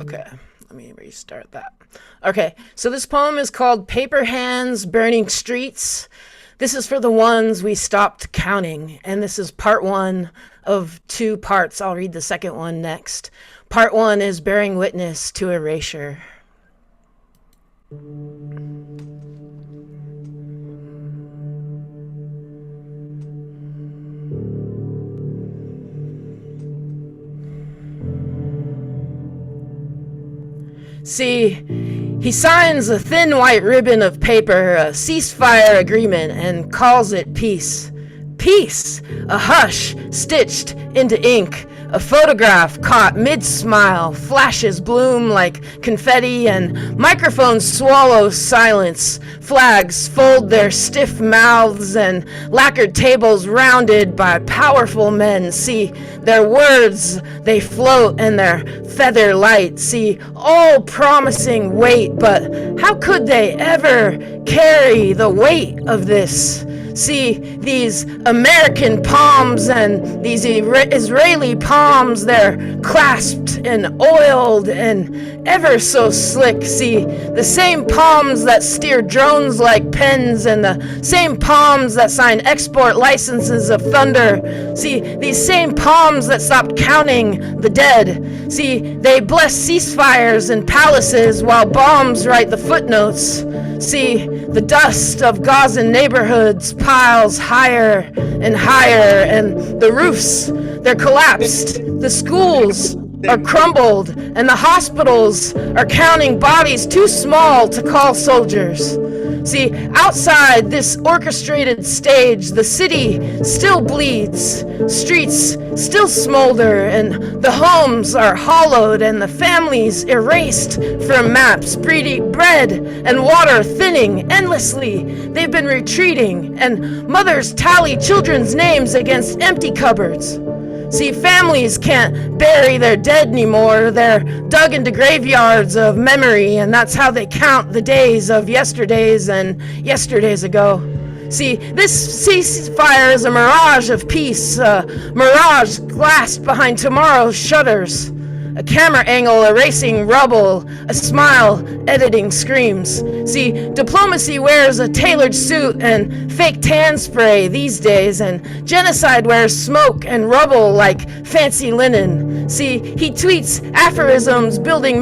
Speaker 12: Okay, let me restart that. Okay, so this poem is called Paper Hands Burning Streets. This is for the ones we stopped counting, and this is part 1 of 2 parts. I'll read the second one next. Part 1 is bearing witness to erasure. See, he signs a thin white ribbon of paper, a ceasefire agreement, and calls it peace. Peace! A hush stitched into ink. A photograph caught mid-smile. Flashes bloom like confetti, and microphones swallow silence. Flags fold their stiff mouths, and lacquered tables rounded by powerful men. See, their words, they float in their feather light. See, all promising weight, but how could they ever carry the weight of this? See, these American palms and these Israeli palms, they're clasped and oiled and ever so slick. See, the same palms that steer drones like pens and the same palms that sign export licenses of thunder. See, these same palms that stopped counting the dead. See, they bless ceasefires and palaces while bombs write the footnotes. See, the dust of Gazan neighborhoods piles higher and higher, and the roofs, they're collapsed. The schools are crumbled, and the hospitals are counting bodies too small to call soldiers. See, outside this orchestrated stage, the city still bleeds, streets still smolder, and the homes are hollowed and the families erased from maps, bread and water thinning endlessly. They've been retreating, and mothers tally children's names against empty cupboards. See, families can't bury their dead anymore. They're dug into graveyards of memory, and that's how they count the days of yesterdays and yesterdays ago. See, this ceasefire is a mirage of peace, a mirage glassed behind tomorrow's shutters. A camera angle erasing rubble, a smile editing screams. See, diplomacy wears a tailored suit and fake tan spray these days, and genocide wears smoke and rubble like fancy linen. See, he tweets aphorisms, buildings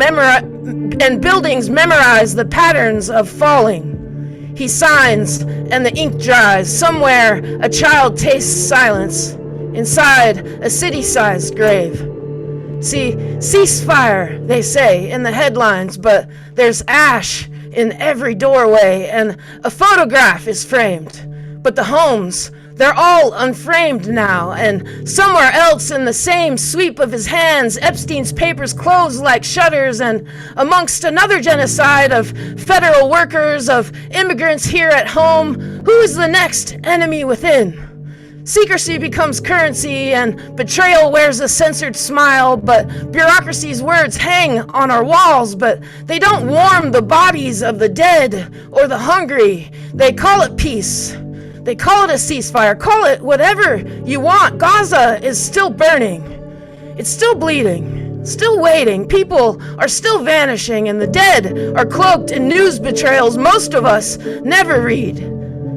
Speaker 12: memorize the patterns of falling. He signs, and the ink dries. Somewhere, a child tastes silence inside a city-sized grave. See, ceasefire, they say in the headlines, but there's ash in every doorway, and a photograph is framed. But the homes, they're all unframed now, and somewhere else in the same sweep of his hands, Epstein's papers close like shutters, and amongst another genocide of federal workers, of immigrants here at home, who is the next enemy within? Secrecy becomes currency, and betrayal wears a censored smile, but bureaucracy's words hang on our walls, but they don't warm the bodies of the dead or the hungry. They call it peace. They call it a ceasefire. Call it whatever you want. Gaza is still burning. It's still bleeding, still waiting. People are still vanishing, and the dead are cloaked in news betrayals most of us never read.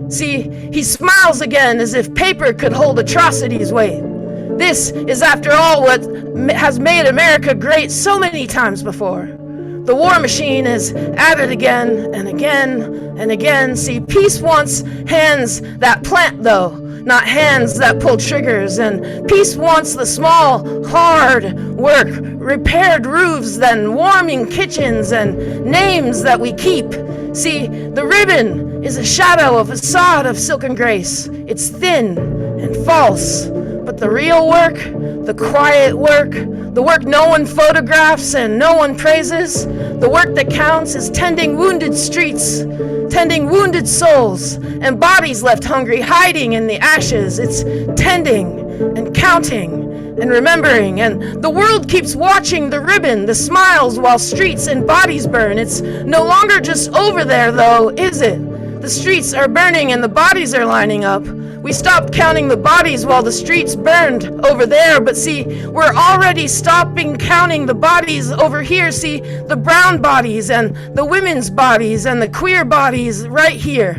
Speaker 12: See, he smiles again as if paper could hold atrocities' weight. This is, after all, what has made America great so many times before. the war machine is at it again and again and again. See, peace wants hands that plant, though, not hands that pull triggers. And peace wants the small, hard work, repaired roofs, then warming kitchens and names that we keep. See, the ribbon is a shadow, a facade of silken grace. It's thin and false, but the real work, the quiet work, the work no one photographs and no one praises, the work that counts is tending wounded streets, tending wounded souls, and bodies left hungry, hiding in the ashes. It's tending and counting and remembering, and the world keeps watching the ribbon, the smiles while streets and bodies burn. It's no longer just over there, though, is it? The streets are burning and the bodies are lining up. We stopped counting the bodies while the streets burned over there, but see, we're already stopping counting the bodies over here. See, the brown bodies and the women's bodies and the queer bodies right here.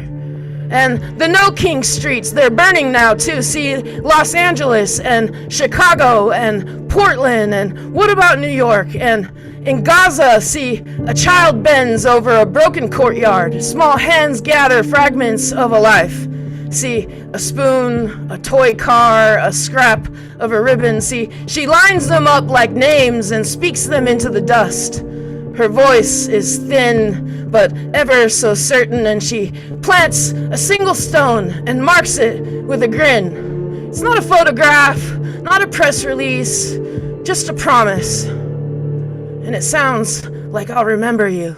Speaker 12: And the No King streets, they're burning now too. See, Los Angeles and Chicago and Portland, and what about New York? And in Gaza, see, a child bends over a broken courtyard. Small hands gather fragments of a life. See, a spoon, a toy car, a scrap of a ribbon. See, she lines them up like names and speaks them into the dust. Her voice is thin, but ever so certain, and she plants a single stone and marks it with a grin. It's not a photograph, not a press release, just a promise. And it sounds like I'll remember you.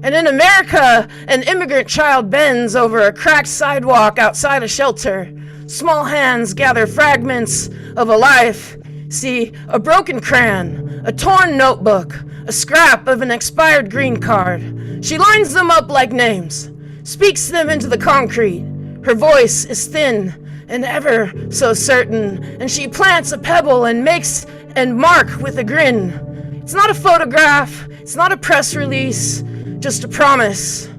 Speaker 12: And in America, an immigrant child bends over a cracked sidewalk outside a shelter. Small hands gather fragments of a life. See, a broken crayon, a torn notebook, a scrap of an expired green card. She lines them up like names, speaks them into the concrete. Her voice is thin and ever so certain, and she plants a pebble and makes and mark with a grin. It's not a photograph, it's not a press release, just a promise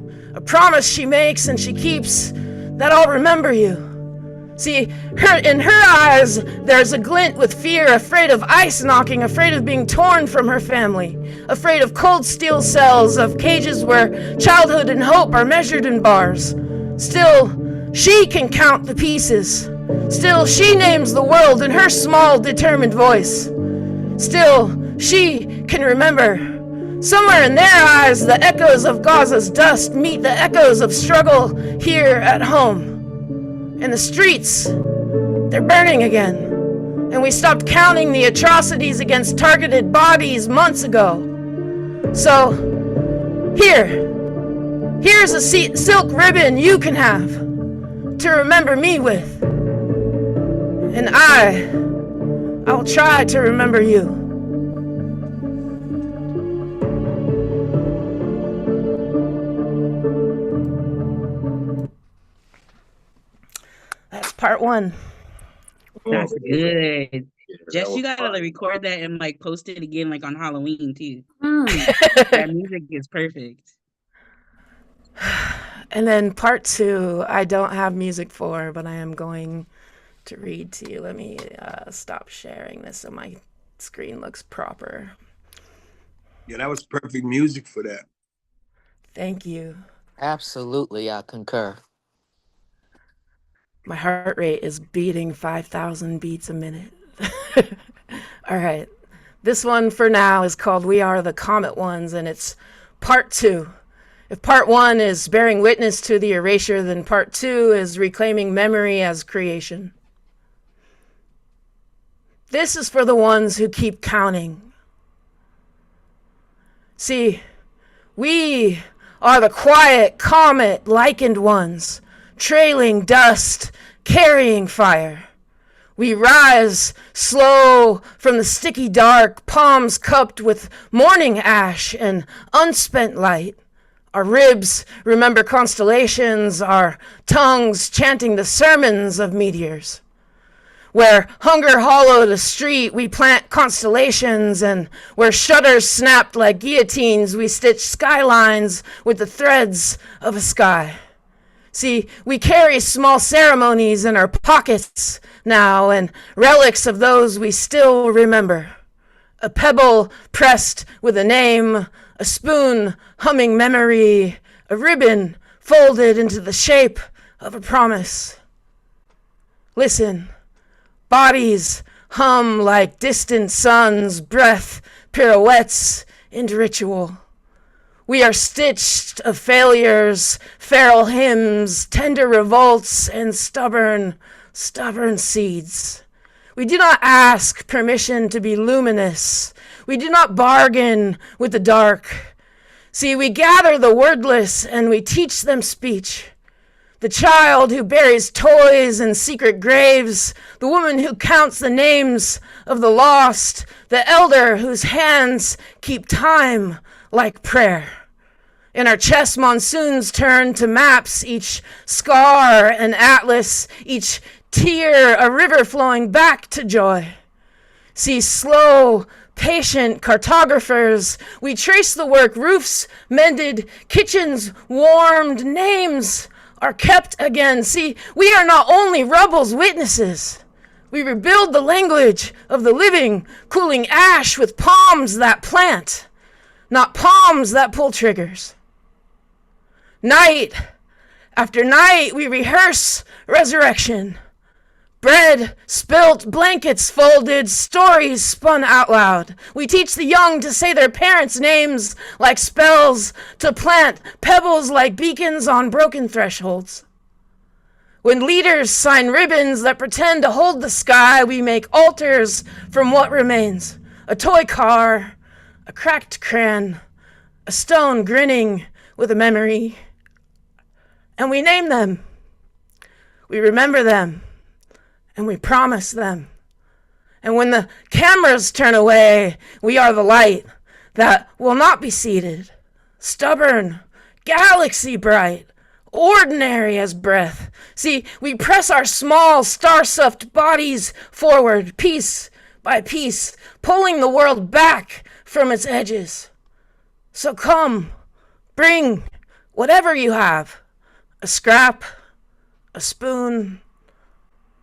Speaker 12: she makes and she keeps, that I'll remember you. See, in her eyes, there's a glint with fear, afraid of ice knocking, afraid of being torn from her family, afraid of cold steel cells, of cages where childhood and hope are measured in bars. Still, she can count the pieces. Still, she names the world in her small, determined voice. Still, she can remember. Somewhere in their eyes, the echoes of Gaza's dust meet the echoes of struggle here at home. And the streets, they're burning again. And we stopped counting the atrocities against targeted bodies months ago. So, here's a silk ribbon you can have to remember me with. And I'll try to remember you. That's part one.
Speaker 5: That's good.
Speaker 1: Yeah,
Speaker 5: Jess, you gotta
Speaker 1: fun.
Speaker 5: record that and like post it again like on Halloween too.
Speaker 10: Mm.
Speaker 5: That music is perfect.
Speaker 12: And then part two, I don't have music for, but I am going to read to you. Let me stop sharing this so my screen looks proper.
Speaker 13: Yeah, that was perfect music for that.
Speaker 12: Thank you.
Speaker 2: Absolutely, I concur.
Speaker 12: My heart rate is beating 5,000 beats a minute. All right. This one for now is called We Are the Comet Ones, and it's part two. If part one is bearing witness to the erasure, then part two is reclaiming memory as creation. This is for the ones who keep counting. See, we are the quiet, comet, lichened ones, trailing dust, carrying fire. We rise slow from the sticky dark, palms cupped with morning ash and unspent light. Our ribs remember constellations, our tongues chanting the sermons of meteors. Where hunger hollowed a street, we plant constellations, and where shutters snapped like guillotines, we stitch skylines with the threads of a sky. See, we carry small ceremonies in our pockets now, and relics of those we still remember. A pebble pressed with a name, a spoon humming memory, a ribbon folded into the shape of a promise. Listen, bodies hum like distant suns, breath pirouettes into ritual. We are stitched of failures, feral hymns, tender revolts, and stubborn seeds. We do not ask permission to be luminous. We do not bargain with the dark. See, we gather the wordless and we teach them speech. The child who buries toys in secret graves, the woman who counts the names of the lost, the elder whose hands keep time like prayer. In our chest, monsoons turn to maps, each scar an atlas, each tear a river flowing back to joy. See, slow, patient cartographers, we trace the work, roofs mended, kitchens warmed, names are kept again. See, we are not only rubbles, witnesses. We rebuild the language of the living, cooling ash with palms that plant, not palms that pull triggers. Night after night, we rehearse resurrection. Bread spilt, blankets folded, stories spun out loud. We teach the young to say their parents' names like spells, to plant pebbles like beacons on broken thresholds. When leaders sign ribbons that pretend to hold the sky, we make altars from what remains. A toy car, a cracked crayon, a stone grinning with a memory. And we name them. We remember them. And we promise them. And when the cameras turn away, we are the light that will not be seated. Stubborn, galaxy bright, ordinary as breath. See, we press our small, star-stuffed bodies forward, piece by piece, pulling the world back from its edges. So come, bring whatever you have. A scrap, a spoon,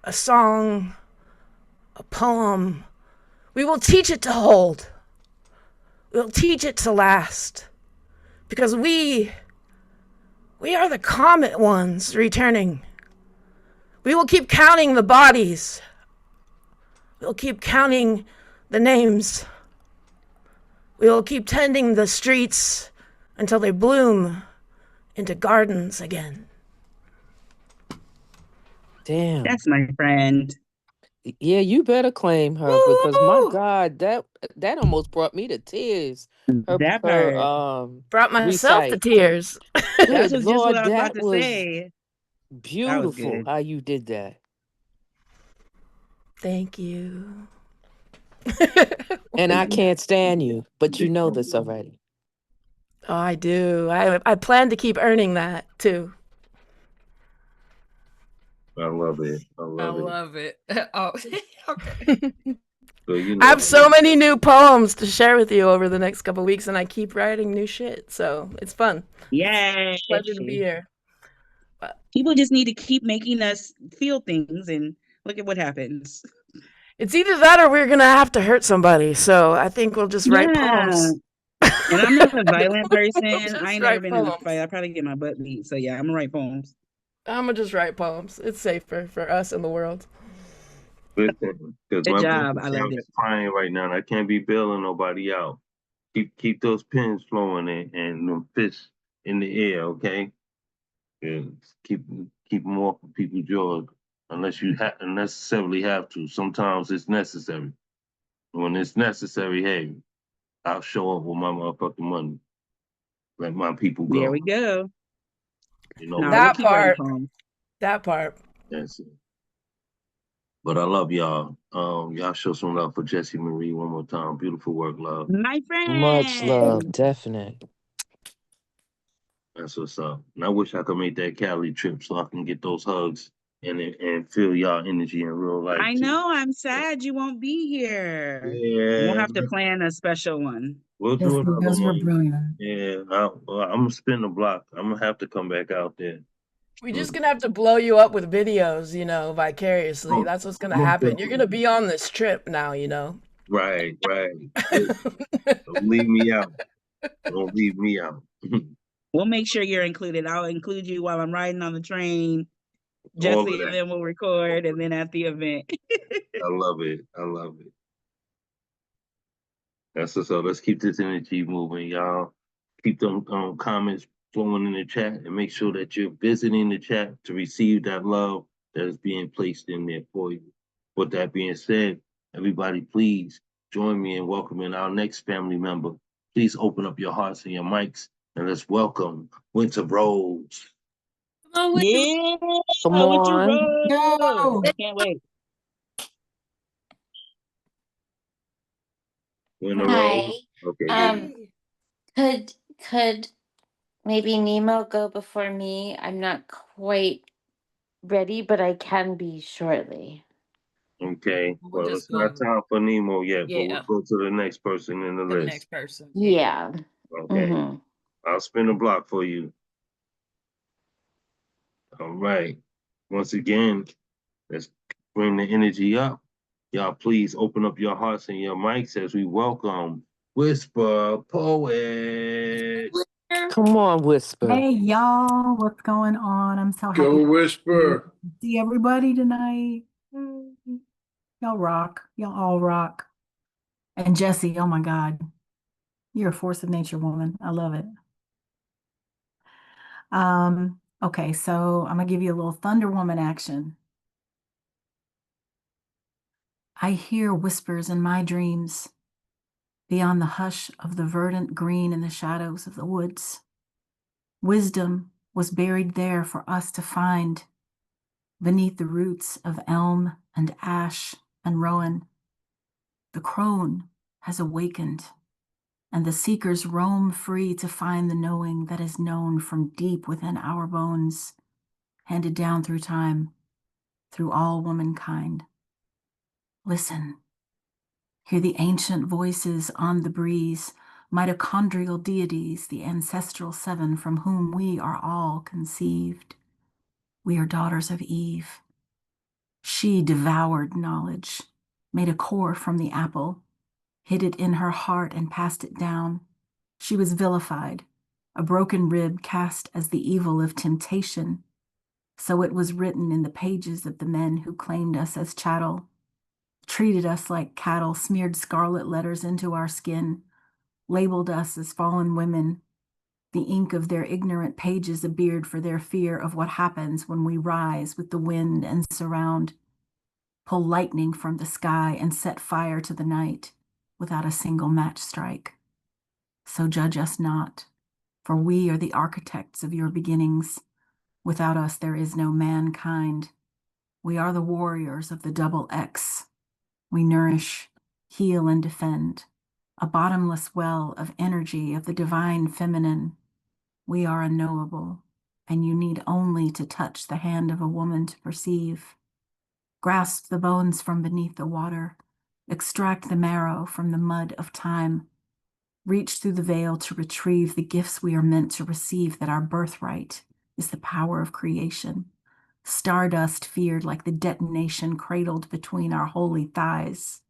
Speaker 12: a song, a poem. We will teach it to hold. We'll teach it to last. Because we are the comet ones returning. We will keep counting the bodies. We'll keep counting the names. We will keep tending the streets until they bloom into gardens again.
Speaker 2: Damn.
Speaker 5: That's my friend.
Speaker 2: Yeah, you better claim her because my God, that almost brought me to tears.
Speaker 5: That part
Speaker 12: brought myself to tears.
Speaker 5: That's just
Speaker 2: Lord,
Speaker 5: what I was about
Speaker 2: that
Speaker 5: to
Speaker 2: was
Speaker 5: say.
Speaker 2: beautiful
Speaker 5: good.
Speaker 2: how you did that.
Speaker 12: Thank you.
Speaker 2: And I can't stand you, but you know this already.
Speaker 12: Oh, I do. I plan to keep earning that too.
Speaker 1: I love it.
Speaker 3: I love it. Oh,
Speaker 1: okay. So, you know,
Speaker 12: I have so many new poems to share with you over the next couple of weeks, and I keep writing new shit. So it's fun.
Speaker 5: Yay.
Speaker 12: Pleasure to be here.
Speaker 5: People just need to keep making us feel things, and look at what happens.
Speaker 12: It's either that or we're going to have to hurt somebody. So I think we'll just write poems.
Speaker 5: And I'm not a violent person. I ain't never been in a fight. I'll probably get my butt beat. So yeah, I'm gonna write poems.
Speaker 12: I'm gonna just write poems. It's safer for us and the world.
Speaker 1: Good
Speaker 5: job. I love it.
Speaker 1: Crying right now. And I can't be bailing nobody out. Keep those pins flowing and them fists in the air, okay? Yeah, keep them off of people's jaws unless you necessarily have to. Sometimes it's necessary. When it's necessary, hey, I'll show up with my motherfucking money. Let my people go.
Speaker 5: There we go.
Speaker 1: You know
Speaker 12: that part. That part.
Speaker 1: That's it. But I love y'all. Y'all show some love for Jessie Marie one more time. Beautiful work, love.
Speaker 5: My friend.
Speaker 2: Much love, definite.
Speaker 1: That's what's up. And I wish I could make that Cali trip so I can get those hugs and feel y'all energy in real life.
Speaker 5: I know. I'm sad you won't be here.
Speaker 1: Yeah.
Speaker 5: We'll have to plan a special one.
Speaker 1: We'll do another
Speaker 9: those were
Speaker 1: one.
Speaker 9: brilliant.
Speaker 1: Yeah, I'm gonna spin the block. I'm gonna have to come back out there.
Speaker 12: We're just gonna have to blow you up with videos, vicariously. That's what's gonna happen. You're gonna be on this trip now,
Speaker 1: Right. Don't leave me out. Don't leave me out.
Speaker 5: We'll make sure you're included. I'll include you while I'm riding on the train.
Speaker 1: All of
Speaker 5: Jesse and
Speaker 1: that.
Speaker 5: then we'll record, and then at the event.
Speaker 1: I love it. I love it. That's what's up. Let's keep this energy moving, y'all. Keep them comments flowing in the chat and make sure that you're visiting the chat to receive that love that is being placed in there for you. With that being said, everybody, please join me in welcoming our next family member. Please open up your hearts and your mics and let's welcome Winter Rose.
Speaker 5: Yeah,
Speaker 2: Come
Speaker 5: Winter
Speaker 2: on.
Speaker 5: Rose. Can't wait.
Speaker 1: Winter
Speaker 4: Hi.
Speaker 1: Rose. Okay.
Speaker 4: Could maybe Nemo go before me? I'm not quite ready, but I can be shortly.
Speaker 1: Okay.
Speaker 3: We'll
Speaker 1: Well,
Speaker 3: just
Speaker 1: it's not
Speaker 3: go.
Speaker 1: time for Nemo yet, but we'll
Speaker 3: Yeah,
Speaker 1: go to the next person in the
Speaker 3: the
Speaker 1: list.
Speaker 3: next person.
Speaker 4: Yeah.
Speaker 1: Okay.
Speaker 4: Mm-hmm.
Speaker 1: I'll spin the block for you. All right. Once again, let's bring the energy up. Y'all, please open up your hearts and your mics as we welcome Whisper Poet.
Speaker 2: Come on, Whisper.
Speaker 9: Hey y'all, what's going on? I'm so happy
Speaker 6: Go
Speaker 9: to
Speaker 6: Whisper.
Speaker 9: see everybody tonight. Y'all rock. Y'all all rock. And Jesse, oh my God, you're a force of nature, woman. I love it. Okay, so I'm gonna give you a little Thunder Woman action. I hear whispers in my dreams beyond the hush of the verdant green in the shadows of the woods. Wisdom was buried there for us to find beneath the roots of elm and ash and rowan. The crone has awakened, and the seekers roam free to find the knowing that is known from deep within our bones, handed down through time, through all womankind. Listen, hear the ancient voices on the breeze, mitochondrial deities, the ancestral seven from whom we are all conceived. We are daughters of Eve. She devoured knowledge, made a core from the apple, hid it in her heart and passed it down. She was vilified, a broken rib cast as the evil of temptation. So it was written in the pages of the men who claimed us as chattel, treated us like cattle, smeared scarlet letters into our skin, labeled us as fallen women. The ink of their ignorant pages abeard for their fear of what happens when we rise with the wind and surround, pull lightning from the sky and set fire to the night without a single match strike. So judge us not, for we are the architects of your beginnings. Without us, there is no mankind. We are the warriors of the double X. We nourish, heal, and defend, a bottomless well of energy of the divine feminine. We are unknowable, and you need only to touch the hand of a woman to perceive. Grasp the bones from beneath the water, extract the marrow from the mud of time, reach through the veil to retrieve the gifts we are meant to receive, that our birthright is the power of creation. Stardust feared like the detonation cradled between our holy thighs.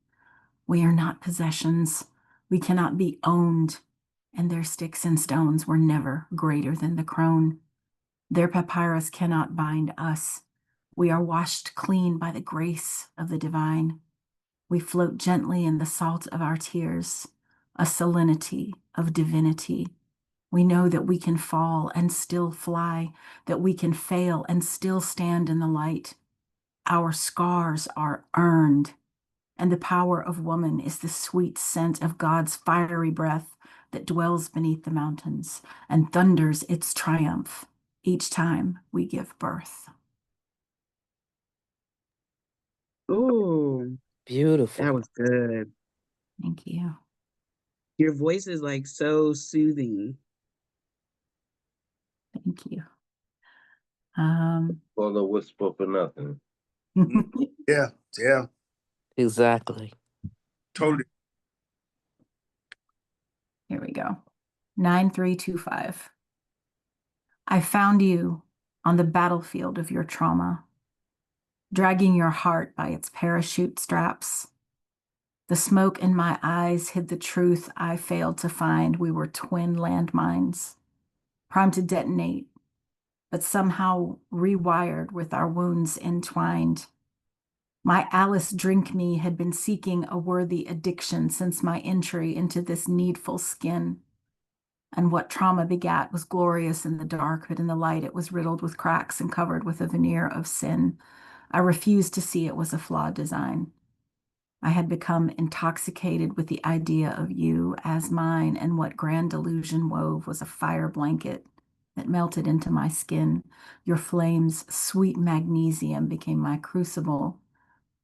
Speaker 9: We are not possessions. We cannot be owned, and their sticks and stones were never greater than the crone. Their papyrus cannot bind us. We are washed clean by the grace of the divine. We float gently in the salt of our tears, a salinity of divinity. We know that we can fall and still fly, that we can fail and still stand in the light. Our scars are earned, and the power of woman is the sweet scent of God's fiery breath that dwells beneath the mountains and thunders its triumph each time we give birth.
Speaker 5: Ooh,
Speaker 2: Beautiful.
Speaker 5: that was good.
Speaker 9: Thank you.
Speaker 5: Your voice is like so soothing.
Speaker 9: Thank you.
Speaker 1: Call the Whisper for nothing.
Speaker 13: Yeah, yeah,
Speaker 2: Exactly.
Speaker 13: totally.
Speaker 9: Here we go. 9325. I found you on the battlefield of your trauma, dragging your heart by its parachute straps. The smoke in my eyes hid the truth I failed to find. We were twin landmines, primed to detonate, but somehow rewired with our wounds entwined. My Alice drink me had been seeking a worthy addiction since my entry into this needful skin. And what trauma begat was glorious in the dark, but in the light it was riddled with cracks and covered with a veneer of sin. I refused to see it was a flawed design. I had become intoxicated with the idea of you as mine, and what grand delusion wove was a fire blanket that melted into my skin. Your flames, sweet magnesium, became my crucible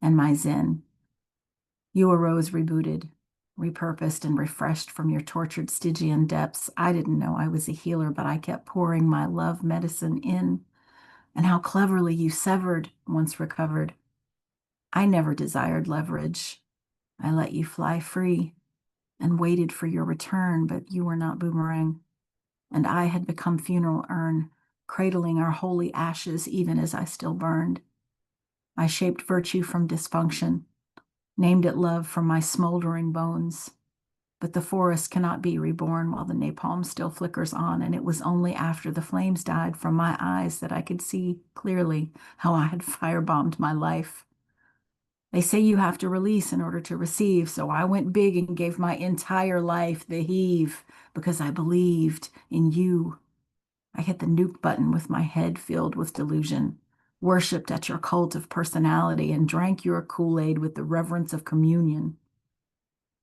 Speaker 9: and my zen. You arose rebooted, repurposed, and refreshed from your tortured Stygian depths. I didn't know I was a healer, but I kept pouring my love medicine in. And how cleverly you severed once recovered. I never desired leverage. I let you fly free and waited for your return, but you were not boomerang. And I had become funeral urn, cradling our holy ashes even as I still burned. I shaped virtue from dysfunction, named it love from my smoldering bones. But the forest cannot be reborn while the napalm still flickers on, and it was only after the flames died from my eyes that I could see clearly how I had firebombed my life. They say you have to release in order to receive, so I went big and gave my entire life the heave because I believed in you. I hit the nuke button with my head filled with delusion, worshipped at your cult of personality, and drank your Kool-Aid with the reverence of communion.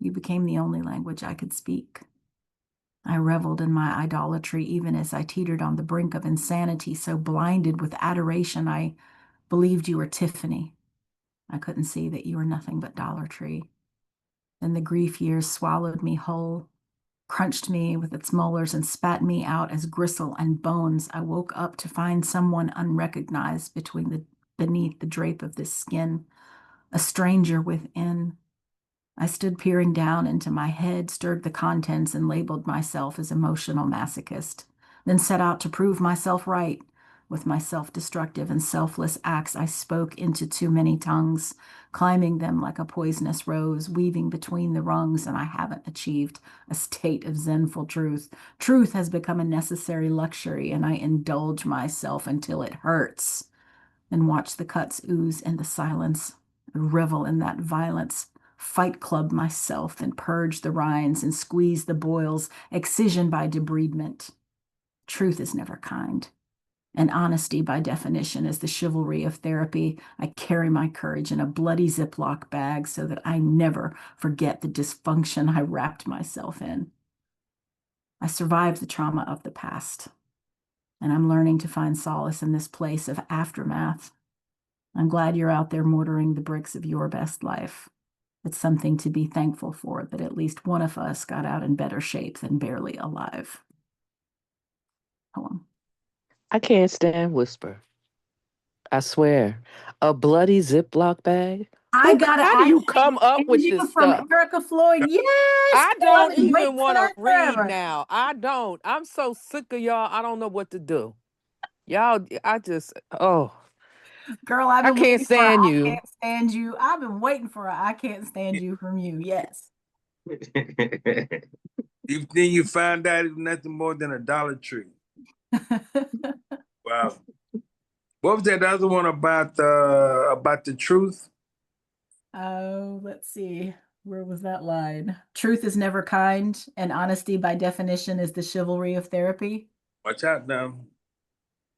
Speaker 9: You became the only language I could speak. I reveled in my idolatry even as I teetered on the brink of insanity, so blinded with adoration I believed you were Tiffany. I couldn't see that you were nothing but Dollar Tree. Then the grief years swallowed me whole, crunched me with its molars, and spat me out as gristle and bones. I woke up to find someone unrecognized beneath the drape of this skin, a stranger within. I stood peering down into my head, stirred the contents, and labeled myself as emotional masochist, then set out to prove myself right. With my self-destructive and selfless acts, I spoke into too many tongues, climbing them like a poisonous rose, weaving between the rungs, and I haven't achieved a state of zenful truth. Truth has become a necessary luxury, and I indulge myself until it hurts, and watch the cuts ooze in the silence, revel in that violence, fight club myself, and purge the rinds and squeeze the boils, excision by debridement. Truth is never kind. And honesty, by definition, is the chivalry of therapy. I carry my courage in a bloody Ziploc bag so that I never forget the dysfunction I wrapped myself in. I survived the trauma of the past, and I'm learning to find solace in this place of aftermath. I'm glad you're out there mortaring the bricks of your best life. It's something to be thankful for that at least one of us got out in better shape than barely alive. Poem.
Speaker 2: I can't stand Whisper. I swear. A bloody Ziploc bag?
Speaker 9: How do
Speaker 2: you come up with this
Speaker 9: from
Speaker 2: stuff?
Speaker 9: Erica Floyd? Yes,
Speaker 2: I
Speaker 9: girl, I've
Speaker 2: don't
Speaker 9: been waiting
Speaker 2: even
Speaker 9: for
Speaker 2: want to
Speaker 9: that
Speaker 2: read
Speaker 9: forever.
Speaker 2: now. I don't. I'm so sick of y'all. I don't know what to do. Y'all, oh.
Speaker 9: Girl, I've
Speaker 2: I
Speaker 9: been
Speaker 2: can't
Speaker 9: waiting for a
Speaker 2: stand
Speaker 9: I
Speaker 2: you.
Speaker 9: can't stand you. I've been waiting for a I can't stand you from you. Yes.
Speaker 13: Then you found out it was nothing more than a Dollar Tree. Wow. What was that other one about the truth?
Speaker 9: Oh, let's see. Where was that line? Truth is never kind, and honesty, by definition, is the chivalry of therapy.
Speaker 13: Watch out now.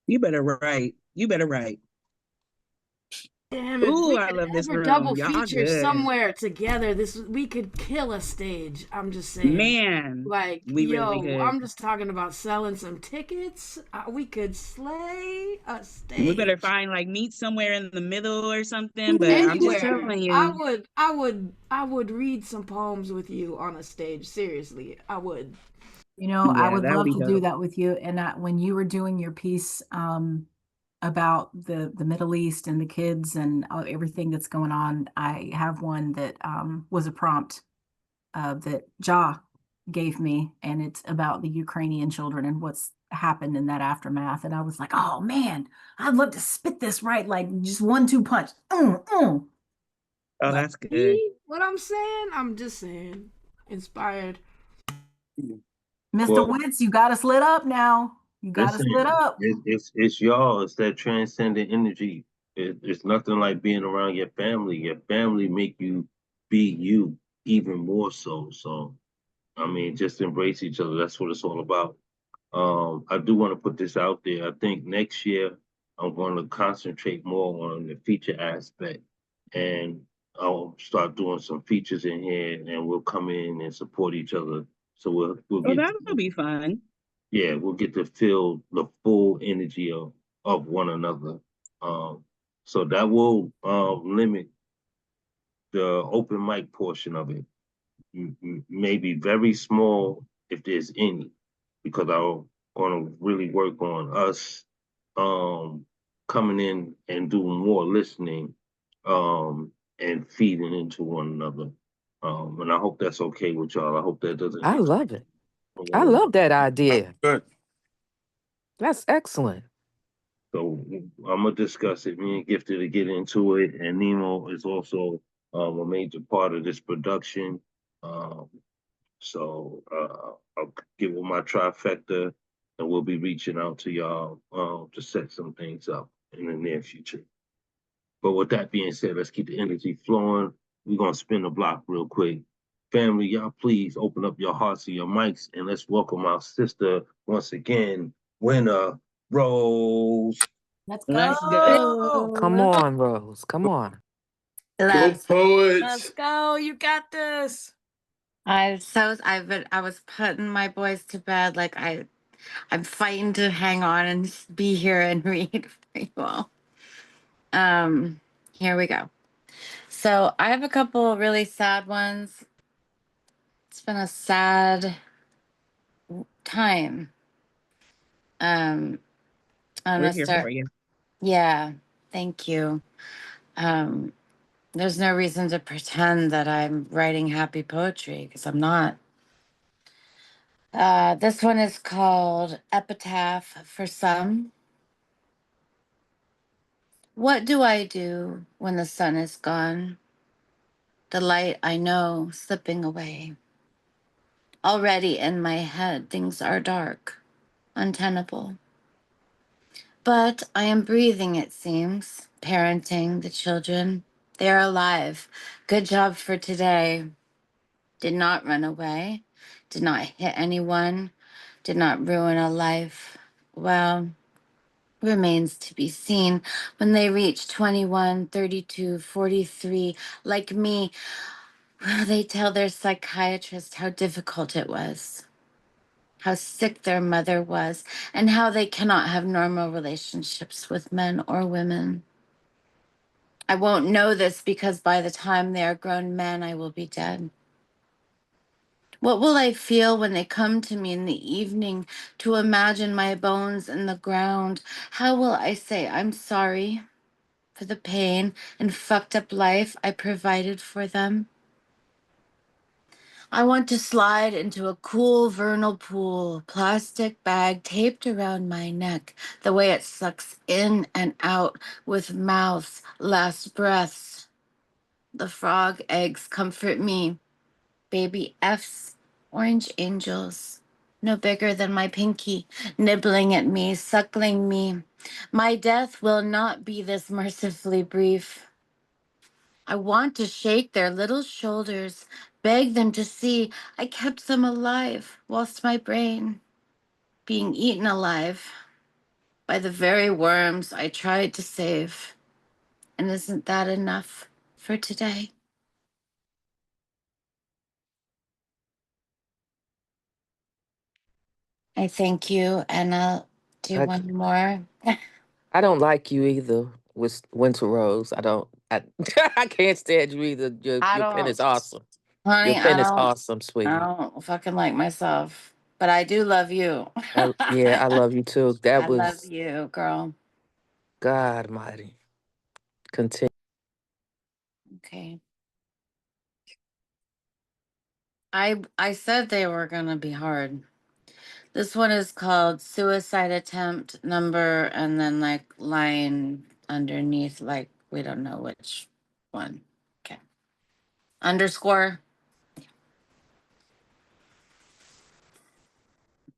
Speaker 5: You better write. You better write.
Speaker 12: Damn, if
Speaker 5: Ooh,
Speaker 12: we
Speaker 5: I
Speaker 12: could
Speaker 5: love this
Speaker 12: ever
Speaker 5: room.
Speaker 12: double
Speaker 5: Y'all
Speaker 12: feature
Speaker 5: good.
Speaker 12: somewhere together, we could kill a stage. I'm just saying.
Speaker 5: Man.
Speaker 12: Like,
Speaker 5: we really could.
Speaker 12: I'm just talking about selling some tickets. We could slay a stage.
Speaker 5: We better find meet somewhere in the middle or something. But anywhere. I'm just telling you.
Speaker 12: I would read some poems with you on a stage. Seriously, I would.
Speaker 9: I would love to do that with you. And when you were doing your piece about the Middle East and the kids and everything that's going on, I have one that was a prompt that Ja gave me, and it's about the Ukrainian children and what's happened in that aftermath. And I was like, oh man, I'd love to spit this right, like just 1-2 punch.
Speaker 5: Oh, that's good.
Speaker 12: What I'm saying? I'm just saying. Inspired.
Speaker 9: Mr.
Speaker 1: Well,
Speaker 9: Wentz, you got us lit up now. You got us lit
Speaker 1: listen,
Speaker 9: up.
Speaker 1: it's y'all. It's that transcendent energy. It's nothing like being around your family. Your family make you be you even more so. So I mean, just embrace each other. That's what it's all about. I do want to put this out there. I think next year I'm going to concentrate more on the feature aspect, and I'll start doing some features in here, and we'll come in and support each other. So we'll
Speaker 5: Oh,
Speaker 1: get
Speaker 5: that'll be fun.
Speaker 1: yeah, we'll get to feel the full energy of one another. So that will limit the open mic portion of it. Maybe very small if there's any, because I'm going to really work on us coming in and doing more listening and feeding into one another. And I hope that's okay with y'all. I hope that doesn't
Speaker 2: I
Speaker 1: get
Speaker 2: love it. I
Speaker 1: too.
Speaker 2: love that idea.
Speaker 13: Good.
Speaker 2: That's excellent.
Speaker 1: So I'm gonna discuss it. Me and Gifted to get into it, and Nemo is also a major part of this production. Um, I'll get with my trifecta, and we'll be reaching out to y'all to set some things up in the near future. But with that being said, let's keep the energy flowing. We're gonna spin the block real quick. Family, y'all please open up your hearts and your mics, and let's welcome our sister once again, Winner Rose.
Speaker 9: Let's
Speaker 5: Let's
Speaker 9: go.
Speaker 2: Come
Speaker 5: go.
Speaker 2: on, Rose. Come on.
Speaker 6: Go
Speaker 4: Let's.
Speaker 3: Let's
Speaker 6: poets.
Speaker 3: go. You got this.
Speaker 4: I was putting my boys to bed. Like I'm fighting to hang on and be here and read for you all. Here we go. So I have a couple really sad ones. It's been a sad time. I'm
Speaker 5: We're
Speaker 4: gonna
Speaker 5: here
Speaker 4: start.
Speaker 5: for you.
Speaker 4: Yeah, thank you. Um, there's no reason to pretend that I'm writing happy poetry because I'm not. This one is called Epitaph for Some. What do I do when the sun is gone? The light I know slipping away. Already in my head, things are dark, untenable. But I am breathing, it seems, parenting the children. They are alive. Good job for today. Did not run away, did not hit anyone, did not ruin a life. Well, remains to be seen when they reach 21, 32, 43, like me. They tell their psychiatrist how difficult it was, how sick their mother was, and how they cannot have normal relationships with men or women. I won't know this because by the time they are grown men, I will be dead. What will I feel when they come to me in the evening to imagine my bones in the ground? How will I say I'm sorry for the pain and fucked up life I provided for them? I want to slide into a cool vernal pool, plastic bag taped around my neck, the way it sucks in and out with mouth's last breaths. The frog eggs comfort me. Baby F's orange angels, no bigger than my pinky, nibbling at me, suckling me. My death will not be this mercifully brief. I want to shake their little shoulders, beg them to see I kept them alive, whilst my brain being eaten alive by the very worms I tried to save. And isn't that enough for today? I thank you, and I'll do
Speaker 2: I,
Speaker 4: one more.
Speaker 2: I don't like you either, with Winter Rose. I don't. I can't stand you either.
Speaker 4: I
Speaker 2: Your pen
Speaker 4: don't,
Speaker 2: is awesome. Your
Speaker 4: honey,
Speaker 2: pen is awesome,
Speaker 4: I
Speaker 2: sweetie.
Speaker 4: don't fucking like myself, but I do love you.
Speaker 2: Yeah, I love you too. That
Speaker 4: I love
Speaker 2: was
Speaker 4: you, girl.
Speaker 2: God Almighty. Continue.
Speaker 4: Okay. I said they were gonna be hard. This one is called Suicide Attempt Number, and then like line underneath, like we don't know which one. Okay. Underscore.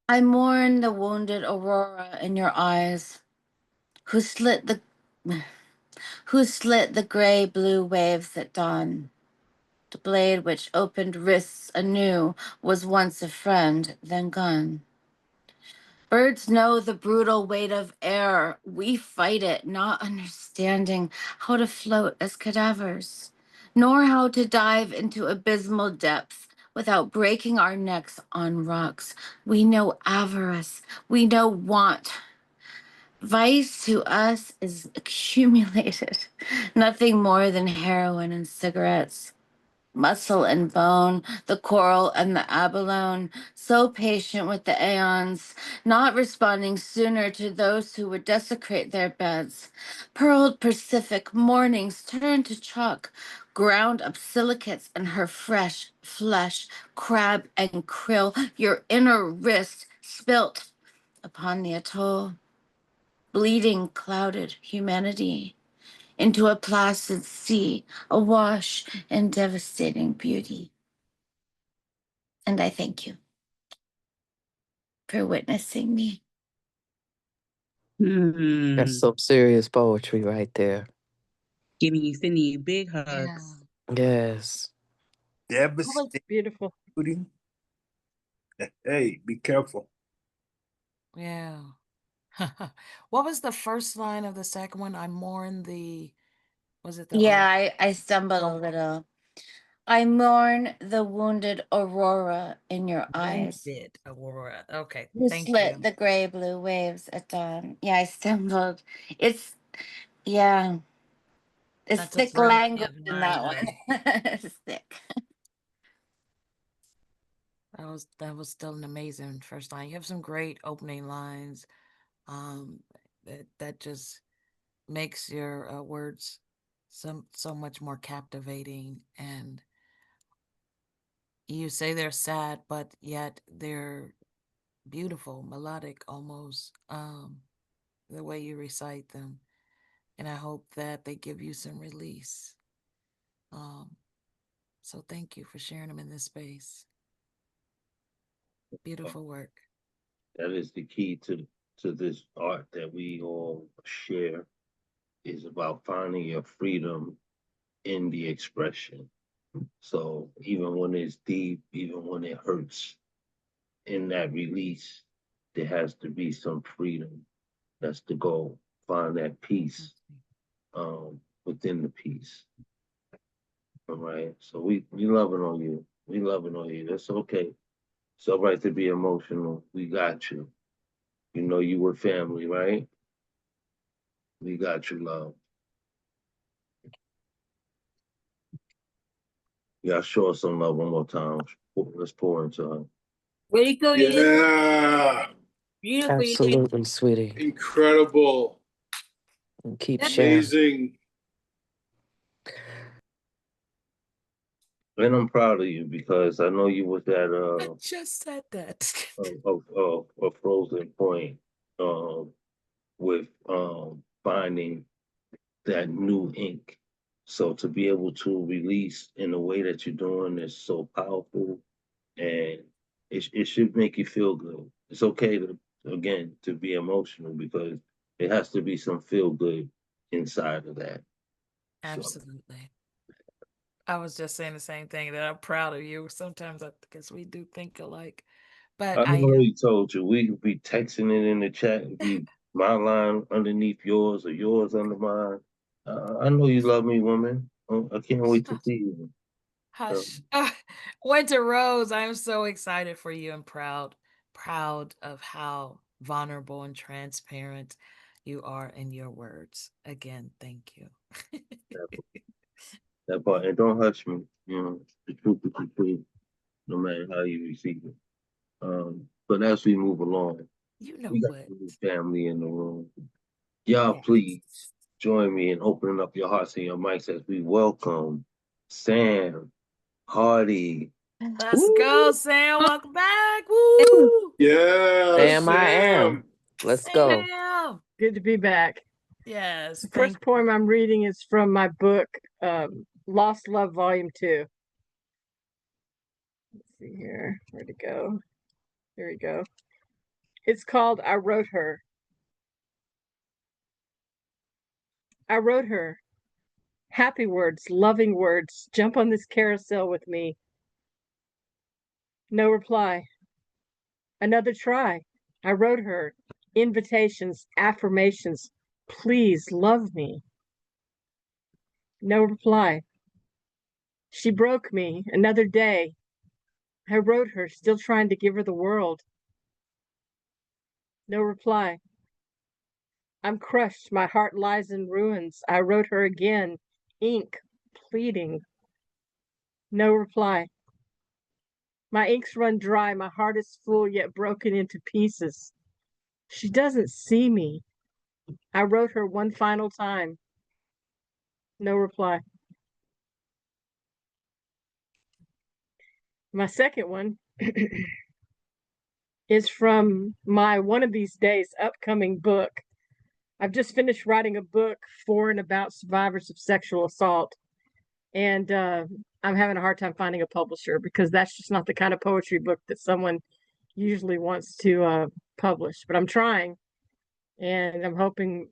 Speaker 4: I mourn the wounded aurora in your eyes, who slit the gray blue waves at dawn. The blade which opened wrists anew was once a friend, then gone. Birds know the brutal weight of air. We fight it, not understanding how to float as cadavers, nor how to dive into abysmal depths without breaking our necks on rocks. We know avarice. We know want. Vice to us is accumulated, nothing more than heroin and cigarettes. Muscle and bone, the coral and the abalone, so patient with the aeons, not responding sooner to those who would desecrate their beds. Pearled Pacific mornings turn to chalk, ground up silicates in her fresh flesh, crab and krill, your inner wrist spilt upon the atoll. Bleeding clouded humanity into a placid sea, awash in devastating beauty. And I thank you for witnessing me.
Speaker 2: That's some serious poetry right there.
Speaker 5: Giving you, sending you big hugs.
Speaker 2: Yes.
Speaker 13: Beautiful. Hey, be careful.
Speaker 3: Yeah. What was the first line of the second one? I mourn the, was it the?
Speaker 4: Yeah, I stumbled a little. I mourn the wounded aurora in your eyes.
Speaker 3: Wounded aurora. Okay,
Speaker 4: You
Speaker 3: thank
Speaker 4: slit
Speaker 3: you.
Speaker 4: the gray blue waves at dawn. Yeah, I stumbled. It's, yeah. It's
Speaker 3: That's a
Speaker 4: thick
Speaker 3: brilliant
Speaker 4: language in that one.
Speaker 3: line.
Speaker 4: It's thick.
Speaker 3: That was still an amazing first line. You have some great opening lines. That just makes your words so much more captivating, and you say they're sad, but yet they're beautiful, melodic almost. The way you recite them, and I hope that they give you some release. So thank you for sharing them in this space. Beautiful work.
Speaker 1: That is the key to this art that we all share, is about finding your freedom in the expression. So even when it's deep, even when it hurts, in that release, there has to be some freedom. That's the goal. Find that peace within the peace. All right. So we loving on you. We loving on you. That's okay. It's all right to be emotional. We got you. You know you were family, right? We got you, love. Yeah, show us some love one more time. Let's pour into her.
Speaker 10: Way to go,
Speaker 6: Yeah.
Speaker 10: Beautiful,
Speaker 2: Absolutely, sweetie.
Speaker 6: Incredible.
Speaker 2: And keep sharing.
Speaker 6: Amazing.
Speaker 1: And I'm proud of you because I know you was at
Speaker 3: I just said that.
Speaker 1: a frozen point with finding that new ink. So to be able to release in the way that you're doing is so powerful, and it should make you feel good. It's okay to be emotional because it has to be some feel good inside of that.
Speaker 3: Absolutely. I was just saying the same thing, that I'm proud of you. Sometimes I guess we do think alike, but
Speaker 1: I
Speaker 3: I
Speaker 1: already told you we could be texting it in the chat and be my line underneath yours or yours under mine. I know you love me, woman. I can't wait to see you.
Speaker 3: Hush. Winter Rose, I'm so excited for you and proud of how vulnerable and transparent you are in your words. Again, thank you.
Speaker 1: That part, and don't hush me. You know, the truth is the truth, no matter how you receive it. But as we move along,
Speaker 3: You know
Speaker 1: we got
Speaker 3: what?
Speaker 1: a little family in the room. Y'all, please join me in opening up your hearts and your mics as we welcome Sam Hardy.
Speaker 3: Let's go, Sam. Welcome back. Woo!
Speaker 6: Yeah,
Speaker 2: Sam, I am. Let's go.
Speaker 3: Sam.
Speaker 12: Good to be back.
Speaker 3: Yes.
Speaker 12: The first poem I'm reading is from my book, Lost Love Volume 2.
Speaker 14: see here. Where'd it go? Here we go. It's called I Wrote Her. I wrote her. Happy words, loving words. Jump on this carousel with me. No reply. Another try. I wrote her. Invitations, affirmations. Please love me. No reply. She broke me. Another day. I wrote her, still trying to give her the world. No reply. I'm crushed. My heart lies in ruins. I wrote her again. Ink, pleading. No reply. My inks run dry. My heart is full, yet broken into pieces. She doesn't see me. I wrote her one final time. No reply. My second one is from my One of These Days upcoming book. I've just finished writing a book for and about survivors of sexual assault. And I'm having a hard time finding a publisher because that's just not the kind of poetry book that someone usually wants to publish. But I'm trying, and I'm hoping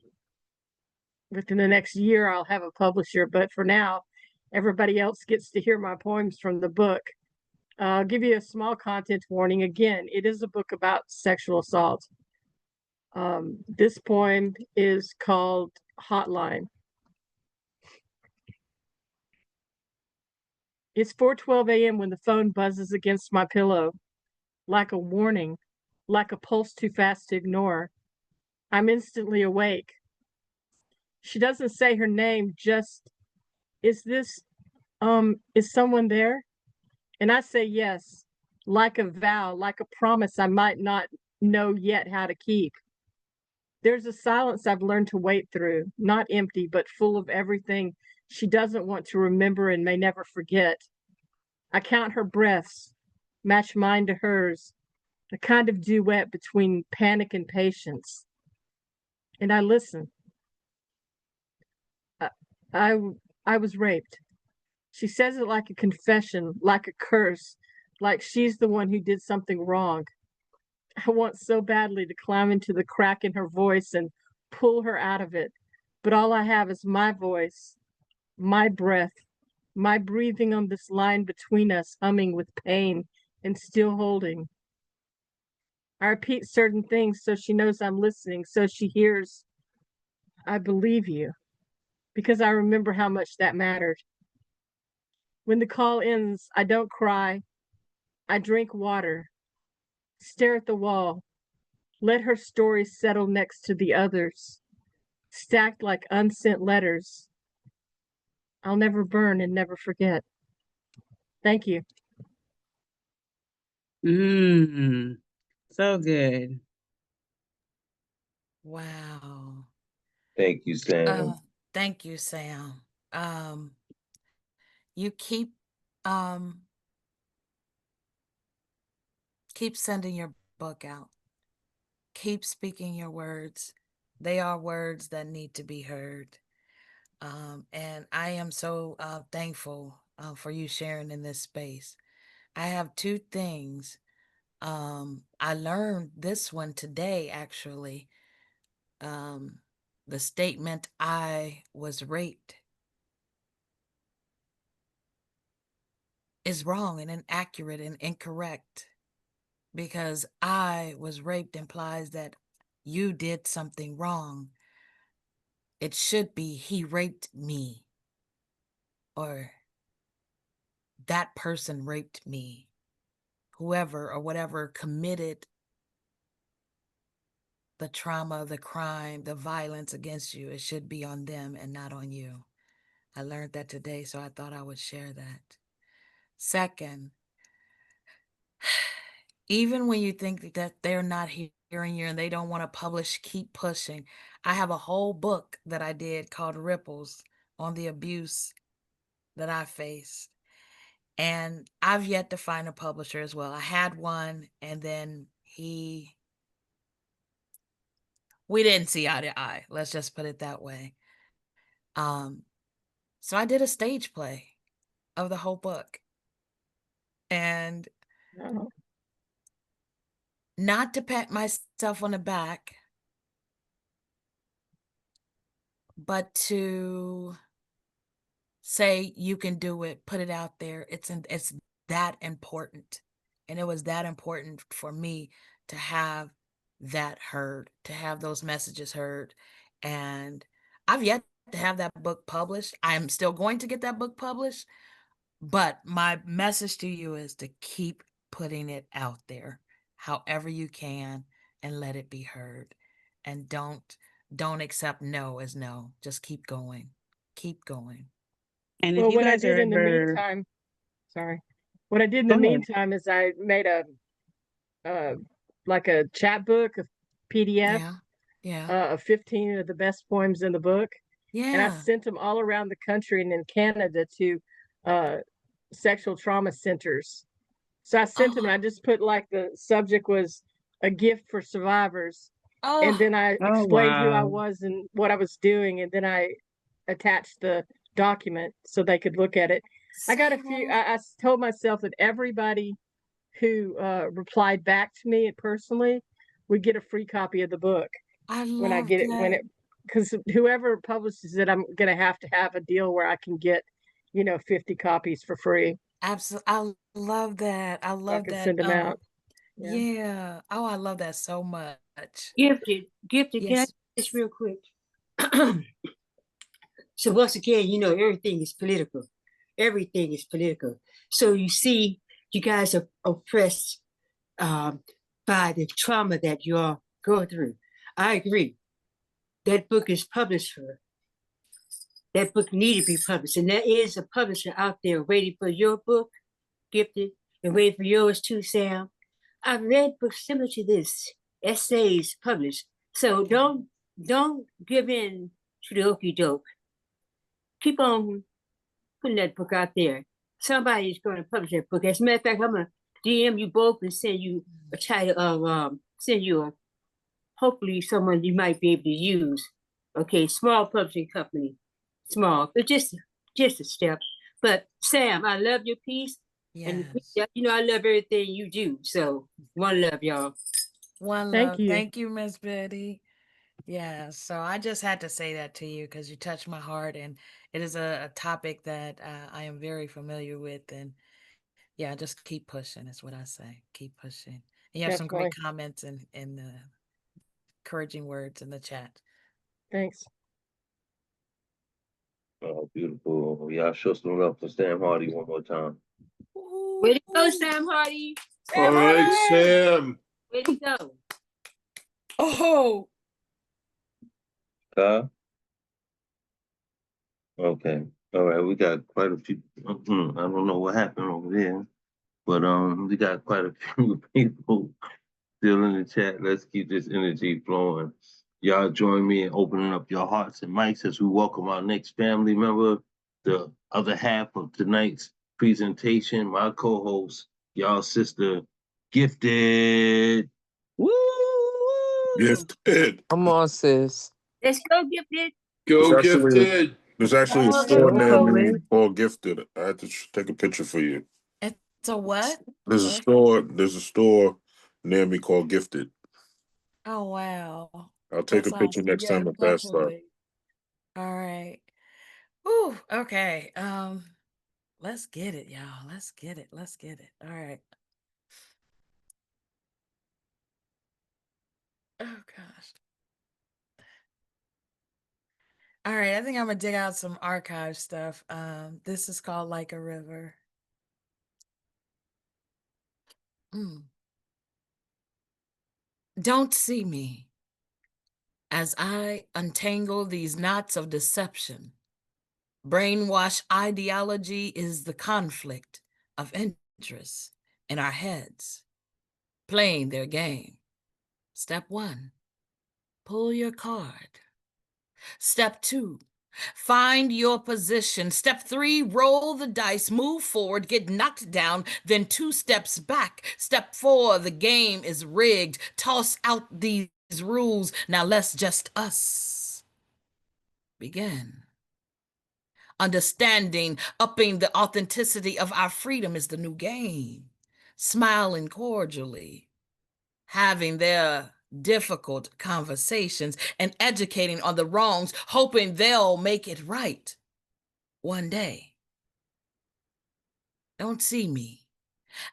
Speaker 14: within the next year I'll have a publisher. But for now, everybody else gets to hear my poems from the book. I'll give you a small content warning. Again, it is a book about sexual assault. This poem is called Hotline. It's 4:12 a.m. when the phone buzzes against my pillow, like a warning, like a pulse too fast to ignore. I'm instantly awake. She doesn't say her name, just, is someone there? And I say yes, like a vow, like a promise I might not know yet how to keep. There's a silence I've learned to wait through, not empty, but full of everything she doesn't want to remember and may never forget. I count her breaths, match mine to hers, a kind of duet between panic and patience. And I listen. I, I was raped. She says it like a confession, like a curse, like she's the one who did something wrong. I want so badly to climb into the crack in her voice and pull her out of it. But all I have is my voice, my breath, my breathing on this line between us, humming with pain and still holding. I repeat certain things so she knows I'm listening, so she hears, I believe you, because I remember how much that mattered. When the call ends, I don't cry. I drink water, stare at the wall, let her story settle next to the others, stacked like unsent letters. I'll never burn and never forget. Thank you.
Speaker 5: So good.
Speaker 3: Wow.
Speaker 1: Thank you, Sam.
Speaker 3: Thank you, Sam. You keep sending your book out. Keep speaking your words. They are words that need to be heard. And I am so thankful for you sharing in this space. I have two things. I learned this one today, actually. The statement, I was raped, is wrong and inaccurate and incorrect, because I was raped implies that you did something wrong. It should be he raped me, or that person raped me. Whoever or whatever committed the trauma, the crime, the violence against you, it should be on them and not on you. I learned that today, so I thought I would share that. Second, even when you think that they're not hearing you and they don't want to publish, keep pushing. I have a whole book that I did called Ripples on the abuse that I faced. And I've yet to find a publisher as well. I had one, and then we didn't see eye to eye. Let's just put it that way. So I did a stage play of the whole book. And Not to pat myself on the back, but to say you can do it, put it out there. It's that important. And it was that important for me to have that heard, to have those messages heard. And I've yet to have that book published. I'm still going to get that book published, but my message to you is to keep putting it out there however you can and let it be heard. And don't accept no as no. Just keep going. Keep going.
Speaker 5: And if
Speaker 14: Well,
Speaker 5: you
Speaker 14: what I
Speaker 5: guys are
Speaker 14: did in the
Speaker 5: ever
Speaker 14: meantime, sorry, what I did in
Speaker 5: go
Speaker 14: the
Speaker 5: ahead.
Speaker 14: meantime is I made a like a chat book, a PDF,
Speaker 3: Yeah.
Speaker 14: of 15 of the best poems in the book, and I
Speaker 3: Yeah.
Speaker 14: sent them all around the country and in Canada to uh, sexual trauma centers. So I sent them, and I just put like the subject was a gift for survivors, and then I
Speaker 5: Oh,
Speaker 14: explained who I
Speaker 5: wow.
Speaker 14: was and what I was doing, and then I attached the document so they could look at it. I got a few. I told myself that everybody who replied back to me personally would get a free copy of the book
Speaker 3: I
Speaker 14: when I
Speaker 3: love
Speaker 14: get it. When
Speaker 3: that.
Speaker 14: it, because whoever publishes it, I'm gonna have a deal where I can get, 50 copies for free.
Speaker 3: Absolutely. I love that. I
Speaker 14: So I
Speaker 3: love
Speaker 14: can
Speaker 3: that.
Speaker 14: send them out. Yeah.
Speaker 3: Yeah. Oh, I love that so much.
Speaker 10: Gifted, can I
Speaker 3: Yes.
Speaker 10: say this real quick? So once again, everything is political. Everything is political. So you see, you guys are oppressed by the trauma that you all go through. I agree. That book is published for. That book needed to be published. And there is a publisher out there waiting for your book, Gifted, and waiting for yours too, Sam. I've read books similar to this, essays published. So don't give in to the okey doke. Keep on putting that book out there. Somebody's going to publish that book. As a matter of fact, I'm gonna DM you both and send you a title of send you a hopefully someone you might be able to use. Okay, small publishing company, small, but just a step. But Sam, I love your piece, and
Speaker 3: Yes.
Speaker 10: I love everything you do. So one love, y'all.
Speaker 3: One
Speaker 14: Thank
Speaker 3: love.
Speaker 14: you.
Speaker 3: Thank you, Miss Betty. Yeah, so I just had to say that to you because you touched my heart, and it is a topic that I am very familiar with. And yeah, just keep pushing is what I say. Keep pushing. And you have some great
Speaker 14: Definitely.
Speaker 3: comments and encouraging words in the chat.
Speaker 14: Thanks.
Speaker 1: Oh, beautiful. Y'all show some love for Sam Hardy one more time.
Speaker 10: Way to go, Sam Hardy.
Speaker 6: All right, Sam.
Speaker 10: Way to go.
Speaker 3: Oh.
Speaker 1: Okay. All right. We got quite a few. I don't know what happened over there, but we got quite a few people still in the chat. Let's keep this energy flowing. Y'all join me in opening up your hearts and mics as we welcome our next family member, the other half of tonight's presentation, my co-host, y'all sister, Gifted. Woo!
Speaker 6: Gifted.
Speaker 2: Come on, sis.
Speaker 10: Let's go, Gifted.
Speaker 6: Go Gifted.
Speaker 13: There's actually a
Speaker 10: Oh,
Speaker 13: store
Speaker 10: let's
Speaker 13: near
Speaker 10: go.
Speaker 13: me called Gifted. I had to take a picture for you.
Speaker 3: It's a what?
Speaker 13: There's a store. There's a store near me called Gifted.
Speaker 3: Oh, wow.
Speaker 13: I'll take a
Speaker 3: That's
Speaker 13: picture
Speaker 3: awesome.
Speaker 13: next
Speaker 3: Yeah,
Speaker 13: time I pass by.
Speaker 3: definitely. All right. Ooh, okay. Let's get it, y'all. Let's get it. Let's get it. All right. Oh gosh. All right, I think I'm gonna dig out some archive stuff. This is called Like a River. Don't see me as I untangle these knots of deception. Brainwash ideology is the conflict of interest in our heads, playing their game. Step 1, pull your card. Step 2, find your position. Step 3, roll the dice, move forward, get knocked down, then 2 steps back. Step 4, the game is rigged. Toss out these rules. Now let's just us begin. Understanding, upping the authenticity of our freedom is the new game. smiling cordially, having their difficult conversations and educating on the wrongs, hoping they'll make it right one day. Don't see me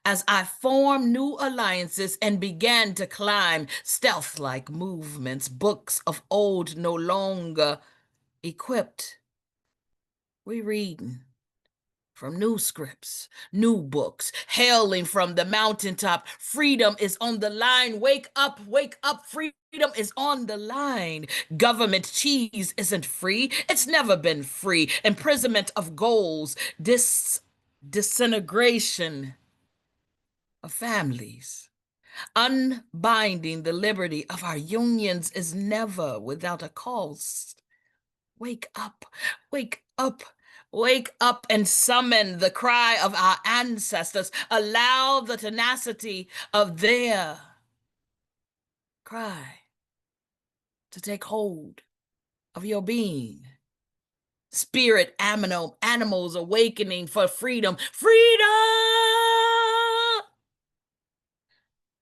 Speaker 3: as I form new alliances and began to climb stealth-like movements, books of old no longer equipped. We reading from new scripts, new books, hailing from the mountaintop. Freedom is on the line. Wake up, freedom is on the line. Government cheese isn't free. It's never been free. Imprisonment of goals, disintegration of families. Unbinding the liberty of our unions is never without a cost. Wake up, wake up, wake up and summon the cry of our ancestors. Allow the tenacity of their cry to take hold of your being. Spirit animals awakening for freedom. Freedom!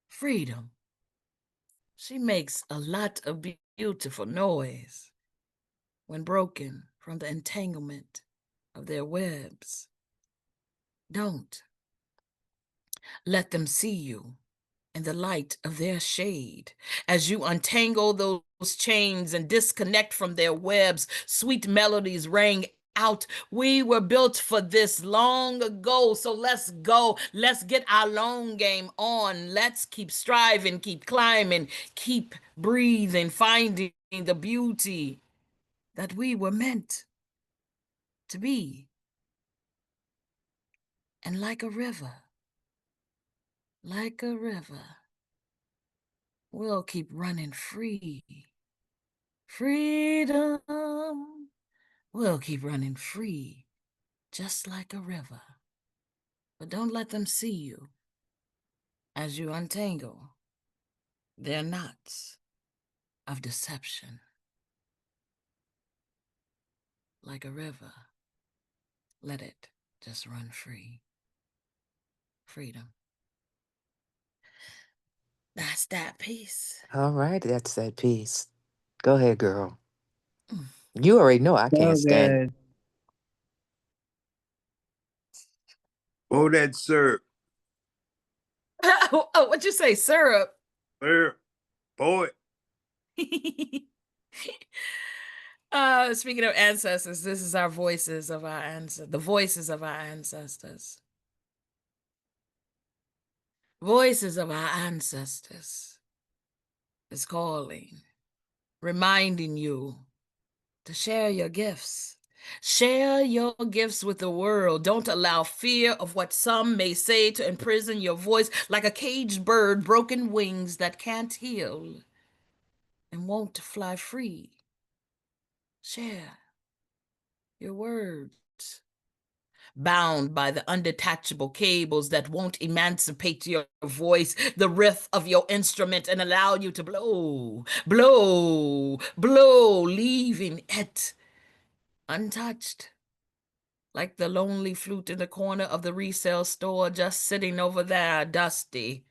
Speaker 3: Freedom. She makes a lot of beautiful noise when broken from the entanglement of their webs. Don't let them see you in the light of their shade as you untangle those chains and disconnect from their webs. Sweet melodies rang out. We were built for this long ago, so let's go. Let's get our long game on. Let's keep striving, keep climbing, keep breathing, finding the beauty that we were meant to be. And like a river, we'll keep running free. Freedom. We'll keep running free, just like a river. But don't let them see you as you untangle their knots of deception. Like a river, let it just run free. Freedom. That's that piece.
Speaker 2: All right, that's that piece. Go ahead, girl. You already know I can't stand it.
Speaker 13: Oh, that syrup.
Speaker 3: Oh, what'd you say, syrup?
Speaker 13: Syrup. Poet.
Speaker 3: Speaking of ancestors, this is our voices of our ancestors, the voices of our ancestors. Voices of our ancestors is calling, reminding you to share your gifts. Share your gifts with the world. Don't allow fear of what some may say to imprison your voice like a caged bird, broken wings that can't heal and won't fly free. Share your words, bound by the undetachable cables that won't emancipate your voice, the riff of your instrument, and allow you to blow, blow, blow, leaving it untouched. Like the lonely flute in the corner of the resale store, just sitting over there, dusty.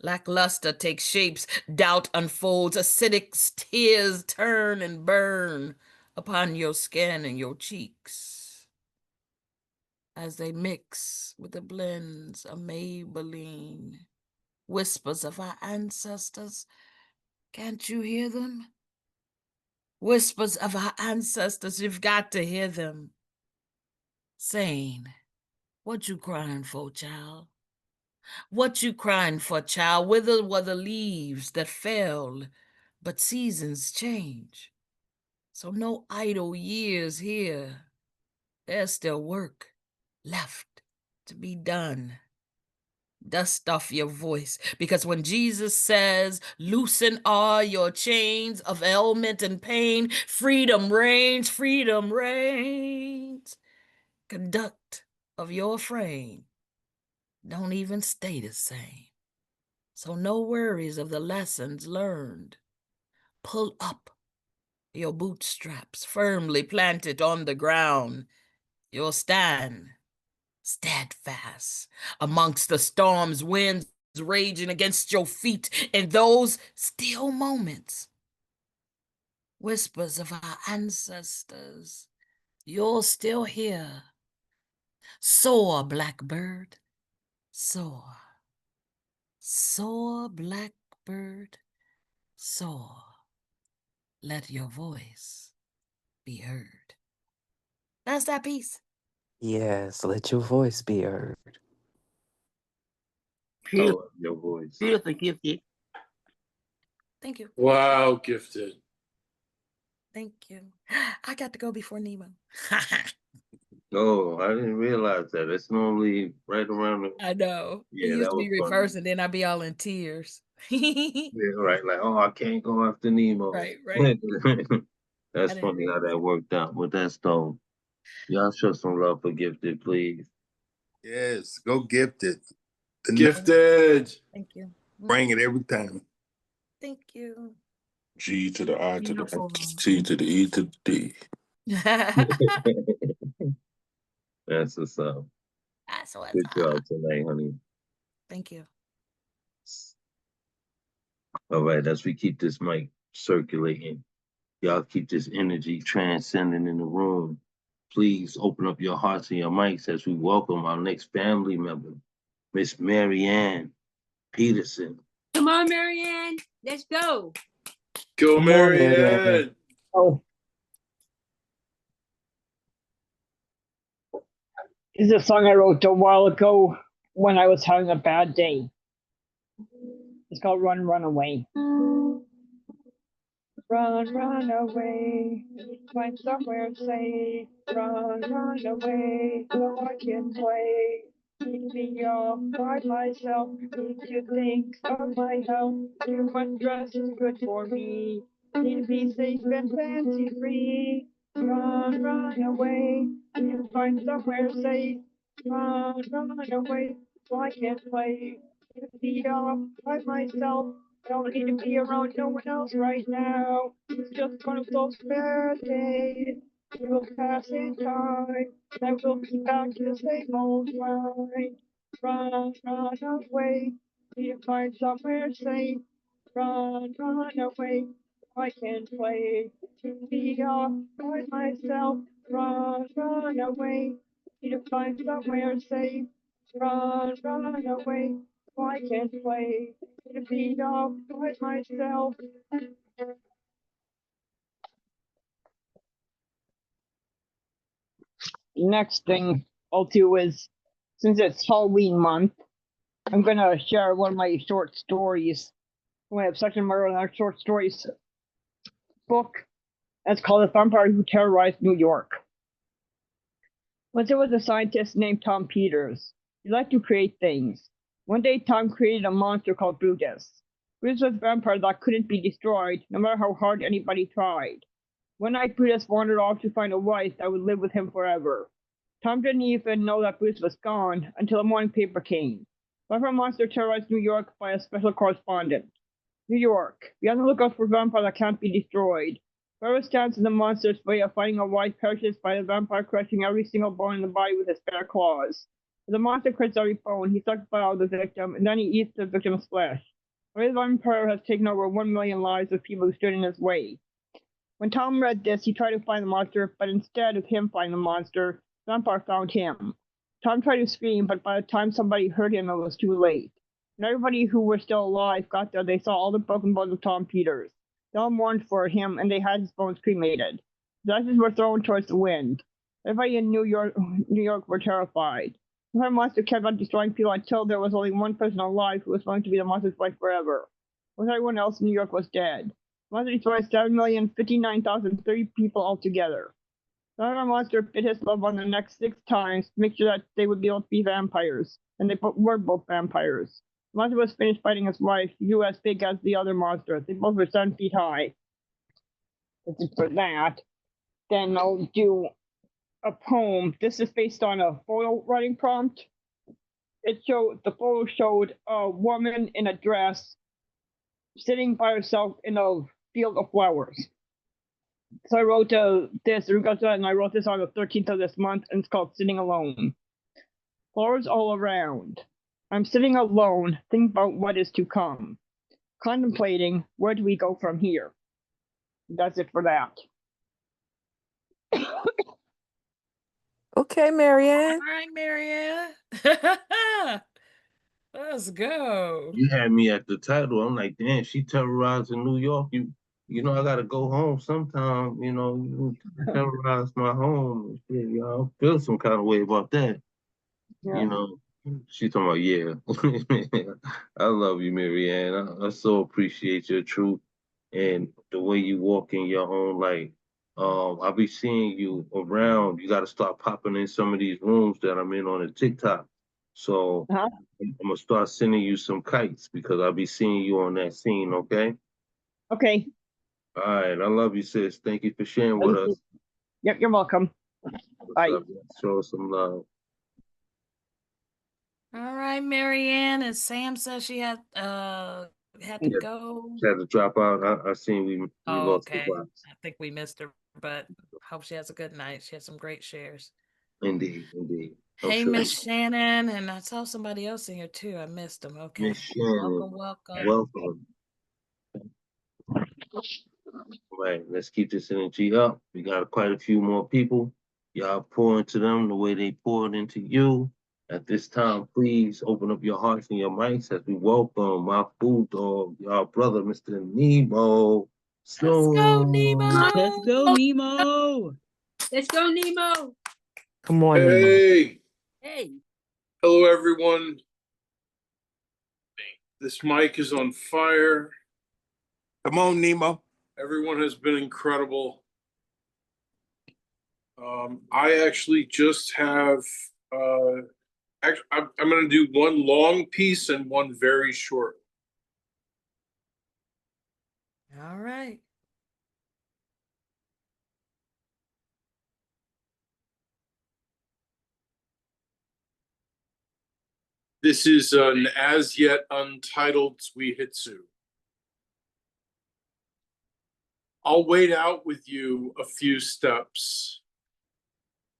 Speaker 3: Lackluster takes shapes, doubt unfolds, acidic tears turn and burn upon your skin and your cheeks as they mix with the blends of Maybelline. Whispers of our ancestors, can't you hear them? Whispers of our ancestors, you've got to hear them. Saying, what you crying for, child? What you crying for, child? Whither were the leaves that fell? But seasons change. So no idle years here. There's still work left to be done. Dust off your voice, because when Jesus says, loosen all your chains of ailment and pain, freedom reigns, freedom reigns. Conduct of your frame don't even stay the same. So no worries of the lessons learned. Pull up your bootstraps firmly planted on the ground. You'll stand steadfast amongst the storm's winds raging against your feet in those still moments. Whispers of our ancestors, you'll still hear. Soar, blackbird, soar. Soar, blackbird, soar. Let your voice be heard. That's that piece.
Speaker 2: Yes, let your voice be heard.
Speaker 1: Oh, your voice.
Speaker 10: Beautiful, Gifted.
Speaker 3: Thank you.
Speaker 6: Wow, Gifted.
Speaker 3: Thank you. I got to go before Nemo.
Speaker 1: Oh, I didn't realize that. It's normally right around the.
Speaker 3: I know. It
Speaker 1: Yeah,
Speaker 3: used
Speaker 1: that
Speaker 3: to be
Speaker 1: was funny.
Speaker 3: reversed, and then I'd be all in tears.
Speaker 1: Yeah, right. Like, oh, I can't go after Nemo.
Speaker 3: Right, right.
Speaker 1: That's
Speaker 3: I didn't
Speaker 1: funny how
Speaker 3: realize.
Speaker 1: that worked out. But that's dope. Y'all show some love for Gifted, please.
Speaker 13: Yes, go Gifted. The
Speaker 6: Gifted.
Speaker 3: Thank you.
Speaker 13: bring it every time.
Speaker 3: Thank you.
Speaker 6: G to the I to the
Speaker 3: Beautiful.
Speaker 6: T to the E to the D.
Speaker 1: That's what's up.
Speaker 3: That's what's
Speaker 1: Good
Speaker 3: up.
Speaker 1: job tonight, honey.
Speaker 3: Thank you.
Speaker 1: All right, as we keep this mic circulating, y'all keep this energy transcending in the room. Please open up your hearts and your mics as we welcome our next family member, Miss Marianne Peterson.
Speaker 10: Come on, Marianne. Let's go.
Speaker 6: Go,
Speaker 2: Come on,
Speaker 6: Marianne.
Speaker 15: Oh. This is a song I wrote a while ago when I was having a bad day. It's called Run, Run Away. Run, run away, find somewhere safe. Run, run away, so I can play. Keep me off by myself, need to think of my health. Too much dress is good for me. Need to be safe and fancy free. Run, run away, need to find somewhere safe. Run, run away, so I can play. Keep me off by myself. Don't need to be around no one else right now. It's just one of those bad days. It will pass in time. I will be back to the same old grind. Run, run away. Need to find somewhere safe. Run, run away. I can play. To be off by myself. Run, run away. Need to find somewhere safe. Run, run away. I can play. To be off by myself. Next thing I'll do is, since it's Halloween month, I'm gonna share one of my short stories. We have section of our short stories book. That's called The Vampire Who Terrorized New York. Once there was a scientist named Tom Peters. He liked to create things. One day Tom created a monster called Brutus. Brutus was a vampire that couldn't be destroyed, no matter how hard anybody tried. One night Brutus wandered off to find a wife that would live with him forever. Tom didn't even know that Brutus was gone until a morning paper came. Vampire monster terrorized New York by a special correspondent. New York, be on the lookout for vampire that can't be destroyed. Whoever stands in the monster's way of finding a wife perishes by the vampire crushing every single bone in the body with his bare claws. When the monster crushes every bone, he sucks blood out of the victim, and then he eats the victim's flesh. The vampire has taken over 1 million lives of people who stood in his way. When Tom read this, he tried to find the monster, but instead of him finding the monster, the vampire found him. Tom tried to scream, but by the time somebody heard him, it was too late. When everybody who were still alive got there, they saw all the broken bones of Tom Peters. They all mourned for him, and they had his bones cremated. His ashes were thrown towards the wind. Everybody in New York were terrified. The monster kept on destroying people until there was only one person alive who was going to be the monster's wife forever. Most everyone else in New York was dead. The monster destroyed 7,059,030 people altogether. The other monster bit his love on the neck 6 times to make sure that they would be able to be vampires, and they were both vampires. The monster was finished fighting his wife, who was as big as the other monster. They both were 7 feet high. That's it for that. Then I'll do a poem. This is based on a photo writing prompt. The photo showed a woman in a dress sitting by herself in a field of flowers. So I wrote this, and I wrote this on the 13th of this month, and it's called Sitting Alone. flowers all around. I'm sitting alone, thinking about what is to come, contemplating where do we go from here. That's it for that.
Speaker 2: Okay, Marianne.
Speaker 3: All right, Marianne. Let's go.
Speaker 1: You had me at the title. I'm like, damn, she terrorizing New York. You know, I gotta go home sometime. You terrorize my home. Yeah, I feel some kind of way about that.
Speaker 15: Yeah.
Speaker 1: You know, she talking about, yeah. I love you, Marianne. I so appreciate your truth and the way you walk in your own light. I'll be seeing you around. You got to start popping in some of these rooms that I'm in on the TikTok. So
Speaker 15: Uh-huh.
Speaker 1: I'm gonna start sending you some kites because I'll be seeing you on that scene. Okay.
Speaker 15: Okay.
Speaker 1: All right. I love you, sis. Thank you for sharing with us.
Speaker 15: Yep, you're welcome.
Speaker 1: What's
Speaker 15: Bye.
Speaker 1: up? Show us some love.
Speaker 3: All right, Marianne. And Sam says she had to
Speaker 1: Yeah,
Speaker 3: go.
Speaker 1: she had to drop out. I seen we
Speaker 3: Oh,
Speaker 1: lost the
Speaker 3: okay.
Speaker 1: box.
Speaker 3: I think we missed her, but hope she has a good night. She had some great shares.
Speaker 1: Indeed, indeed. I'm
Speaker 3: Hey,
Speaker 1: sure.
Speaker 3: Miss Shannon, and I saw somebody else in here too. I missed them. Okay.
Speaker 1: Miss Shannon,
Speaker 3: Welcome.
Speaker 1: welcome. All right, let's keep this energy up. We got quite a few more people. Y'all pour into them the way they poured into you. At this time, please open up your hearts and your mics as we welcome my food dog, y'all brother, Mr. Nemo.
Speaker 3: Let's go, Nemo.
Speaker 5: Let's go, Nemo.
Speaker 10: Let's go, Nemo.
Speaker 2: Come on, Nemo.
Speaker 6: Hey,
Speaker 10: Hey.
Speaker 6: hello everyone. This mic is on fire.
Speaker 13: Come on, Nemo.
Speaker 6: Everyone has been incredible. I actually just have. I'm going to do one long piece and one very short.
Speaker 3: All right.
Speaker 6: This is an as yet untitled Suihitsu. I'll wait out with you a few steps,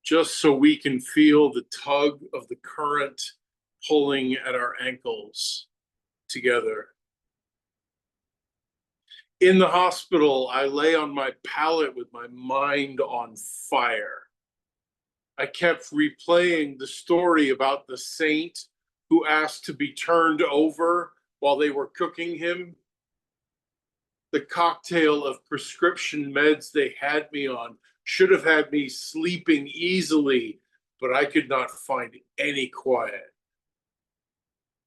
Speaker 6: just so we can feel the tug of the current pulling at our ankles together. In the hospital, I lay on my pallet with my mind on fire. I kept replaying the story about the saint who asked to be turned over while they were cooking him. The cocktail of prescription meds they had me on should have had me sleeping easily, but I could not find any quiet.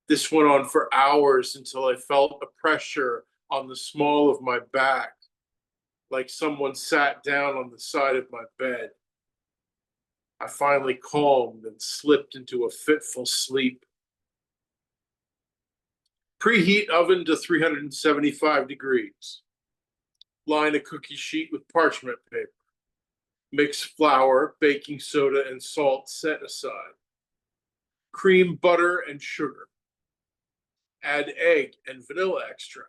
Speaker 6: This went on for hours until I felt a pressure on the small of my back, like someone sat down on the side of my bed. I finally calmed and slipped into a fitful sleep. Preheat oven to 375 degrees. Line a cookie sheet with parchment paper. Mix flour, baking soda, and salt set aside. Cream, butter, and sugar. Add egg and vanilla extract.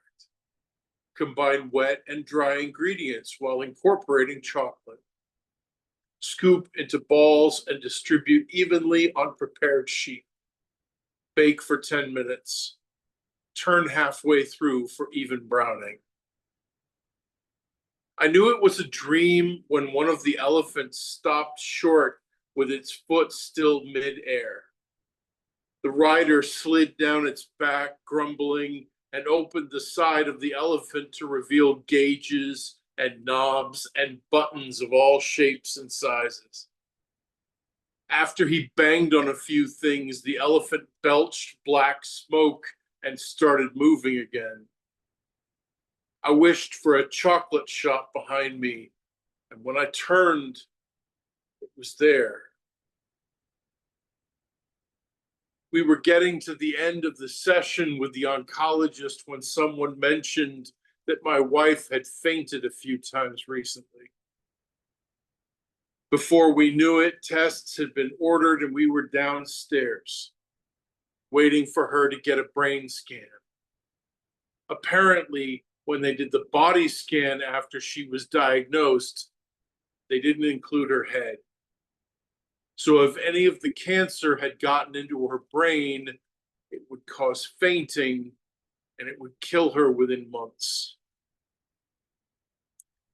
Speaker 6: Combine wet and dry ingredients while incorporating chocolate. Scoop into balls and distribute evenly on prepared sheet. Bake for 10 minutes. Turn halfway through for even browning. I knew it was a dream when one of the elephants stopped short with its foot still mid-air. The rider slid down its back, grumbling, and opened the side of the elephant to reveal gauges and knobs and buttons of all shapes and sizes. After he banged on a few things, the elephant belched black smoke and started moving again. I wished for a chocolate shop behind me, and when I turned, it was there. We were getting to the end of the session with the oncologist when someone mentioned that my wife had fainted a few times recently. Before we knew it, tests had been ordered and we were downstairs, waiting for her to get a brain scan. Apparently, when they did the body scan after she was diagnosed, they didn't include her head. So if any of the cancer had gotten into her brain, it would cause fainting and it would kill her within months.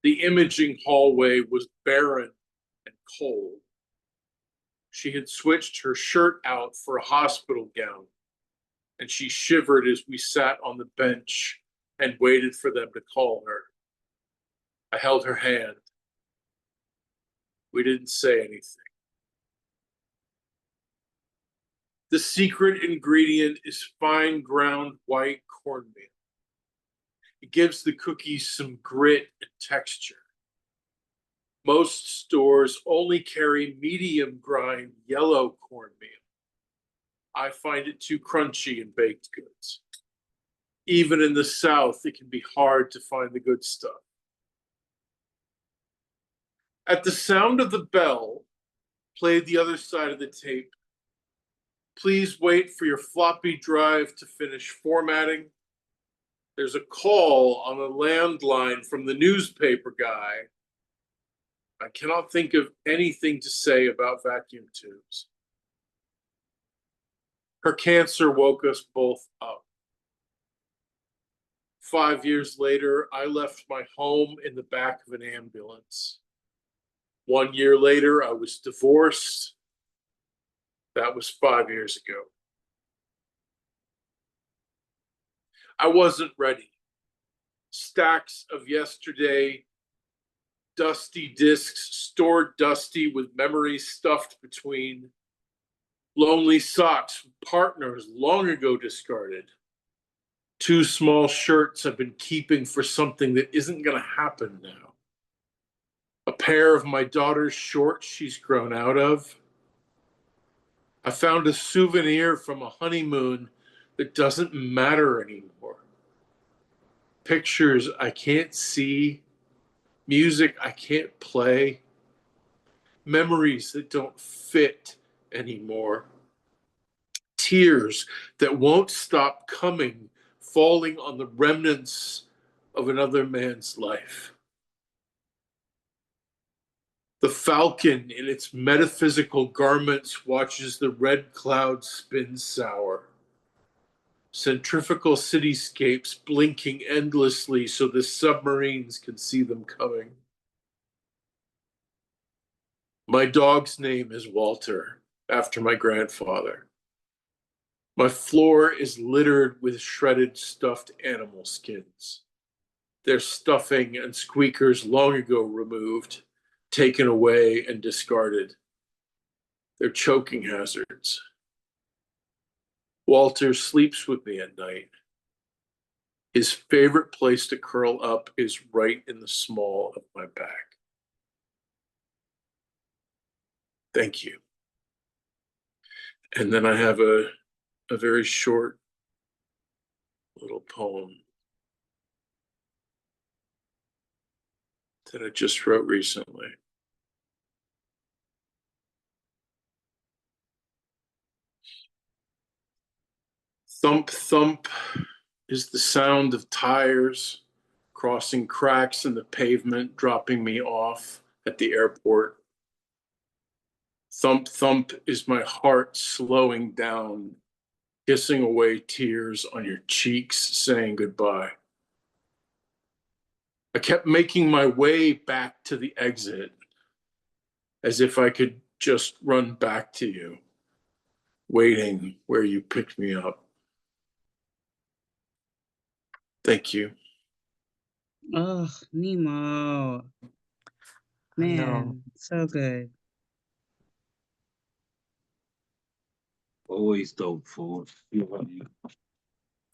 Speaker 6: The imaging hallway was barren and cold. She had switched her shirt out for a hospital gown, and she shivered as we sat on the bench and waited for them to call her. I held her hand. We didn't say anything. The secret ingredient is fine ground white cornmeal. It gives the cookies some grit and texture. Most stores only carry medium grind yellow cornmeal. I find it too crunchy in baked goods. Even in the South, it can be hard to find the good stuff. At the sound of the bell, played the other side of the tape. Please wait for your floppy drive to finish formatting. There's a call on a landline from the newspaper guy. I cannot think of anything to say about vacuum tubes. Her cancer woke us both up. 5 years later, I left my home in the back of an ambulance. 1 year later, I was divorced. That was 5 years ago. I wasn't ready. Stacks of yesterday, dusty discs, stored dusty with memories stuffed between. Lonely socks with partners long ago discarded. 2 small shirts I've been keeping for something that isn't going to happen now. A pair of my daughter's shorts she's grown out of. I found a souvenir from a honeymoon that doesn't matter anymore. Pictures I can't see, music I can't play, memories that don't fit anymore. Tears that won't stop coming, falling on the remnants of another man's life. The falcon in its metaphysical garments watches the red clouds spin sour. Centrifugal cityscapes blinking endlessly so the submarines can see them coming. My dog's name is Walter, after my grandfather. My floor is littered with shredded stuffed animal skins. Their stuffing and squeakers long ago removed, taken away and discarded. They're choking hazards. Walter sleeps with me at night. His favorite place to curl up is right in the small of my back. Thank you. And then I have a very short little poem that I just wrote recently. Thump, thump is the sound of tires crossing cracks in the pavement, dropping me off at the airport. Thump, thump is my heart slowing down, kissing away tears on your cheeks, saying goodbye. I kept making my way back to the exit, as if I could just run back to you, waiting where you picked me up. Thank you.
Speaker 5: Oh, Nemo. Man, so good.
Speaker 1: Always dope, fool.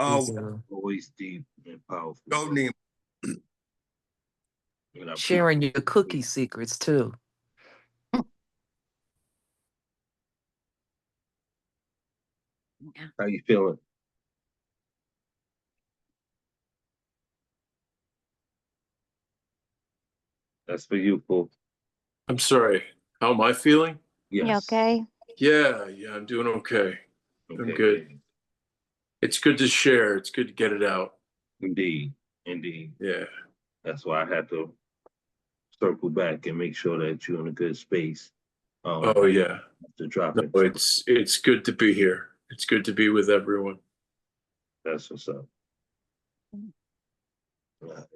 Speaker 13: Oh,
Speaker 1: Always deep and powerful.
Speaker 13: go Nemo.
Speaker 1: And I
Speaker 2: Sharing your
Speaker 1: appreciate
Speaker 2: cookie secrets too.
Speaker 1: how you feeling. That's for you, fool.
Speaker 6: I'm sorry. How am I feeling?
Speaker 4: You
Speaker 1: Yes.
Speaker 4: okay?
Speaker 6: Yeah, I'm doing okay. I'm good. It's good to share. It's good to get it out.
Speaker 1: Indeed. Indeed.
Speaker 6: Yeah.
Speaker 1: That's why I had to circle back and make sure that you're in a good space.
Speaker 6: Oh yeah.
Speaker 1: To drop
Speaker 6: No,
Speaker 1: it.
Speaker 6: it's good to be here. It's good to be with everyone.
Speaker 1: That's what's up.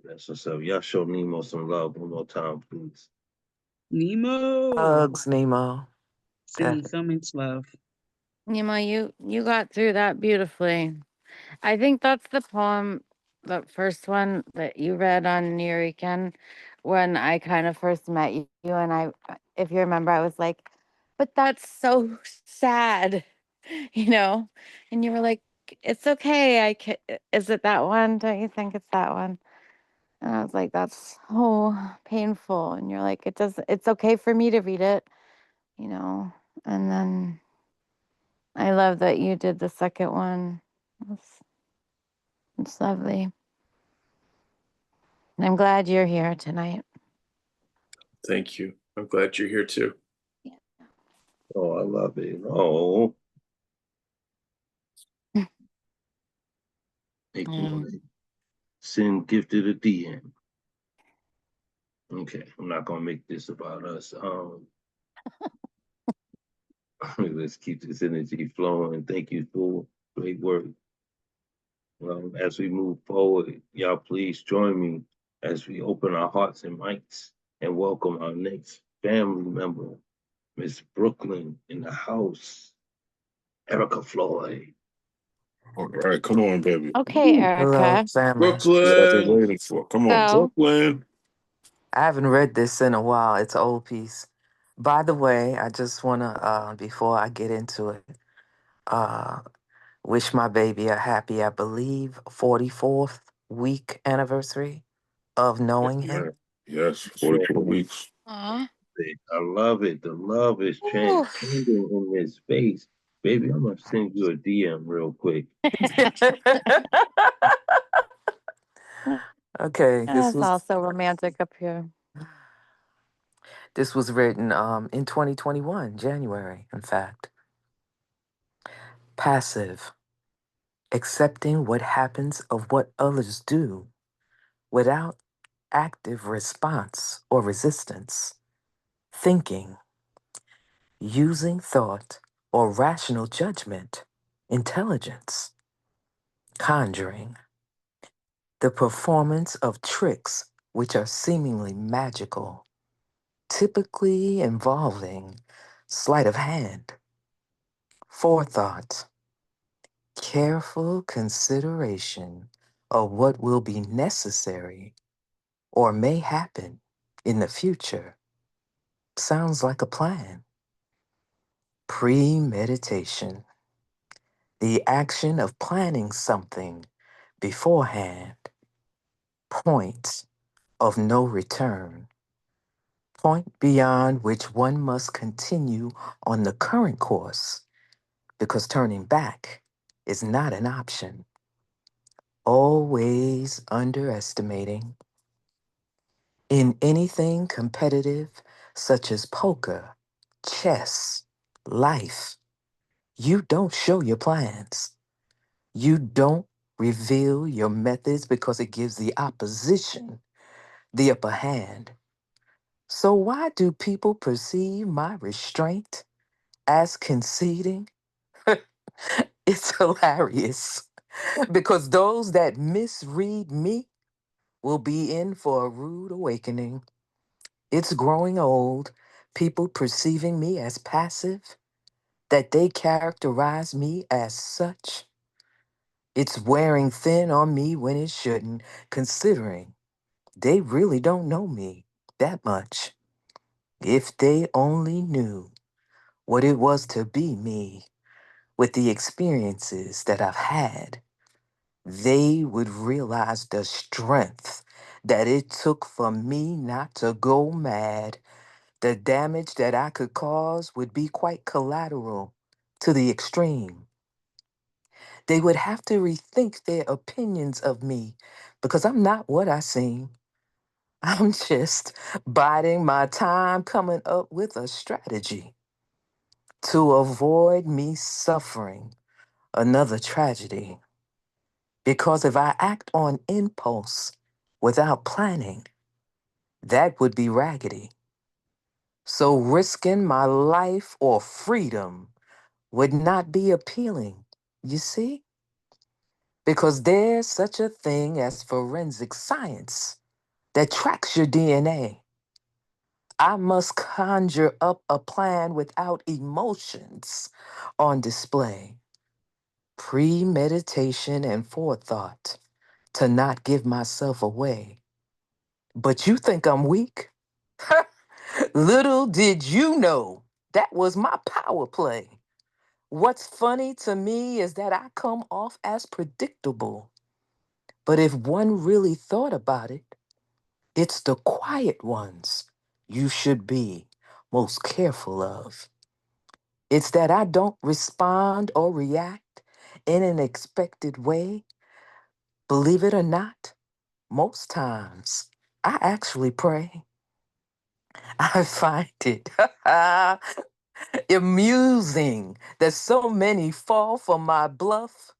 Speaker 1: That's what's up. Y'all show Nemo some love one more time, please.
Speaker 5: Nemo.
Speaker 2: Hugs, Nemo.
Speaker 5: Sending so much love.
Speaker 4: Nima, you got through that beautifully. I think that's the poem, the first one that you read on your weekend when I kind of first met you. And if you remember, I was like, but that's so sad, you know? And you were like, it's okay. Is it that one? Don't you think it's that one? And I was like, that's so painful. And you're like, it's okay for me to read it, you know? And then I love that you did the second one. It's lovely. I'm glad you're here tonight.
Speaker 6: Thank you. I'm glad you're here too.
Speaker 1: Oh, I love it. Oh. Make you want to send gifted a DM. Okay, I'm not gonna make this about us. Let's keep this energy flowing. Thank you for great work. As we move forward, y'all please join me as we open our hearts and mics and welcome our next family member, Miss Brooklyn in the house, Erica Floyd.
Speaker 16: All right, come on, baby.
Speaker 4: Okay, Erica.
Speaker 6: Brooklyn.
Speaker 16: That's what I've been waiting for. Come on,
Speaker 4: Go.
Speaker 16: Brooklyn.
Speaker 2: I haven't read this in a while. It's an old piece. By the way, I just want to, before I get into it, uh, wish my baby a happy, I believe, 44th week anniversary of knowing him.
Speaker 16: Yes, 44 weeks.
Speaker 4: Aw.
Speaker 1: I love it. The love is transcending in this space. Baby, I'm gonna send you a DM real quick.
Speaker 2: Okay, this
Speaker 4: It's
Speaker 2: was
Speaker 4: also romantic up here.
Speaker 2: this was written in 2021, January, in fact. Passive, accepting what happens of what others do without active response or resistance. Thinking, using thought or rational judgment. Intelligence. Conjuring, the performance of tricks which are seemingly magical, typically involving sleight of hand. Forethought, careful consideration of what will be necessary or may happen in the future. Sounds like a plan. Premeditation, the action of planning something beforehand. Point of no return. Point beyond which one must continue on the current course because turning back is not an option. Always underestimating. In anything competitive, such as poker, chess, life, you don't show your plans. You don't reveal your methods because it gives the opposition the upper hand. So why do people perceive my restraint as conceding? It's hilarious because those that misread me will be in for a rude awakening. It's growing old, people perceiving me as passive, that they characterize me as such. It's wearing thin on me when it shouldn't, considering they really don't know me that much. If they only knew what it was to be me with the experiences that I've had, they would realize the strength that it took for me not to go mad. The damage that I could cause would be quite collateral to the extreme. They would have to rethink their opinions of me because I'm not what I seem. I'm just biding my time coming up with a strategy to avoid me suffering another tragedy. Because if I act on impulse without planning, that would be raggedy. So risking my life or freedom would not be appealing, you see? Because there's such a thing as forensic science that tracks your DNA. I must conjure up a plan without emotions on display. Premeditation and forethought to not give myself away. But you think I'm weak? Little did you know that was my power play. What's funny to me is that I come off as predictable. But if one really thought about it, it's the quiet ones you should be most careful of. It's that I don't respond or react in an expected way. Believe it or not, most times I actually pray. I find it amusing that so many fall for my bluff.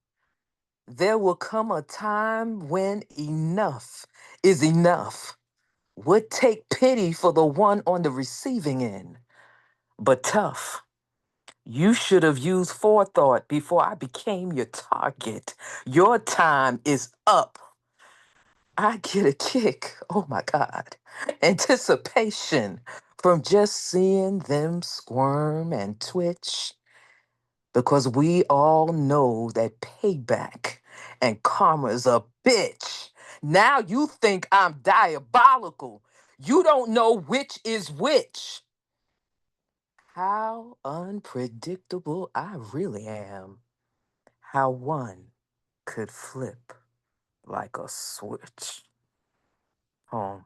Speaker 2: There will come a time when enough is enough. Would take pity for the one on the receiving end. But tough, you should have used forethought before I became your target. Your time is up. I get a kick, oh my God, anticipation from just seeing them squirm and twitch because we all know that payback and karma's a bitch. Now you think I'm diabolical. You don't know which is which. How unpredictable I really am. How one could flip like a switch. Home.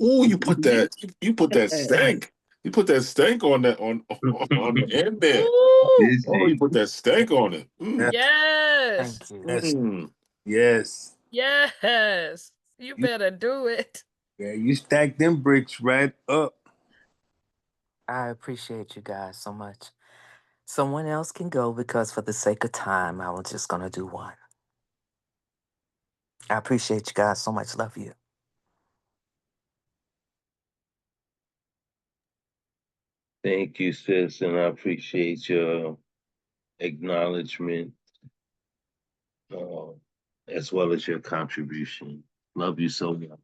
Speaker 16: Ooh, you put that stank. You put that stank on that on the end there.
Speaker 13: Ooh.
Speaker 16: Oh, you put that stank on it. Mm.
Speaker 3: Yes.
Speaker 2: Thank you.
Speaker 13: Yes.
Speaker 16: Mm.
Speaker 13: Yes.
Speaker 3: Yes. You
Speaker 13: You,
Speaker 3: better do it.
Speaker 13: yeah, you stack them bricks right up.
Speaker 2: I appreciate you guys so much. Someone else can go because for the sake of time, I was just gonna do one. I appreciate you guys so much. Love you.
Speaker 1: Thank you, sis, and I appreciate your acknowledgement uh, as well as your contribution. Love you so much.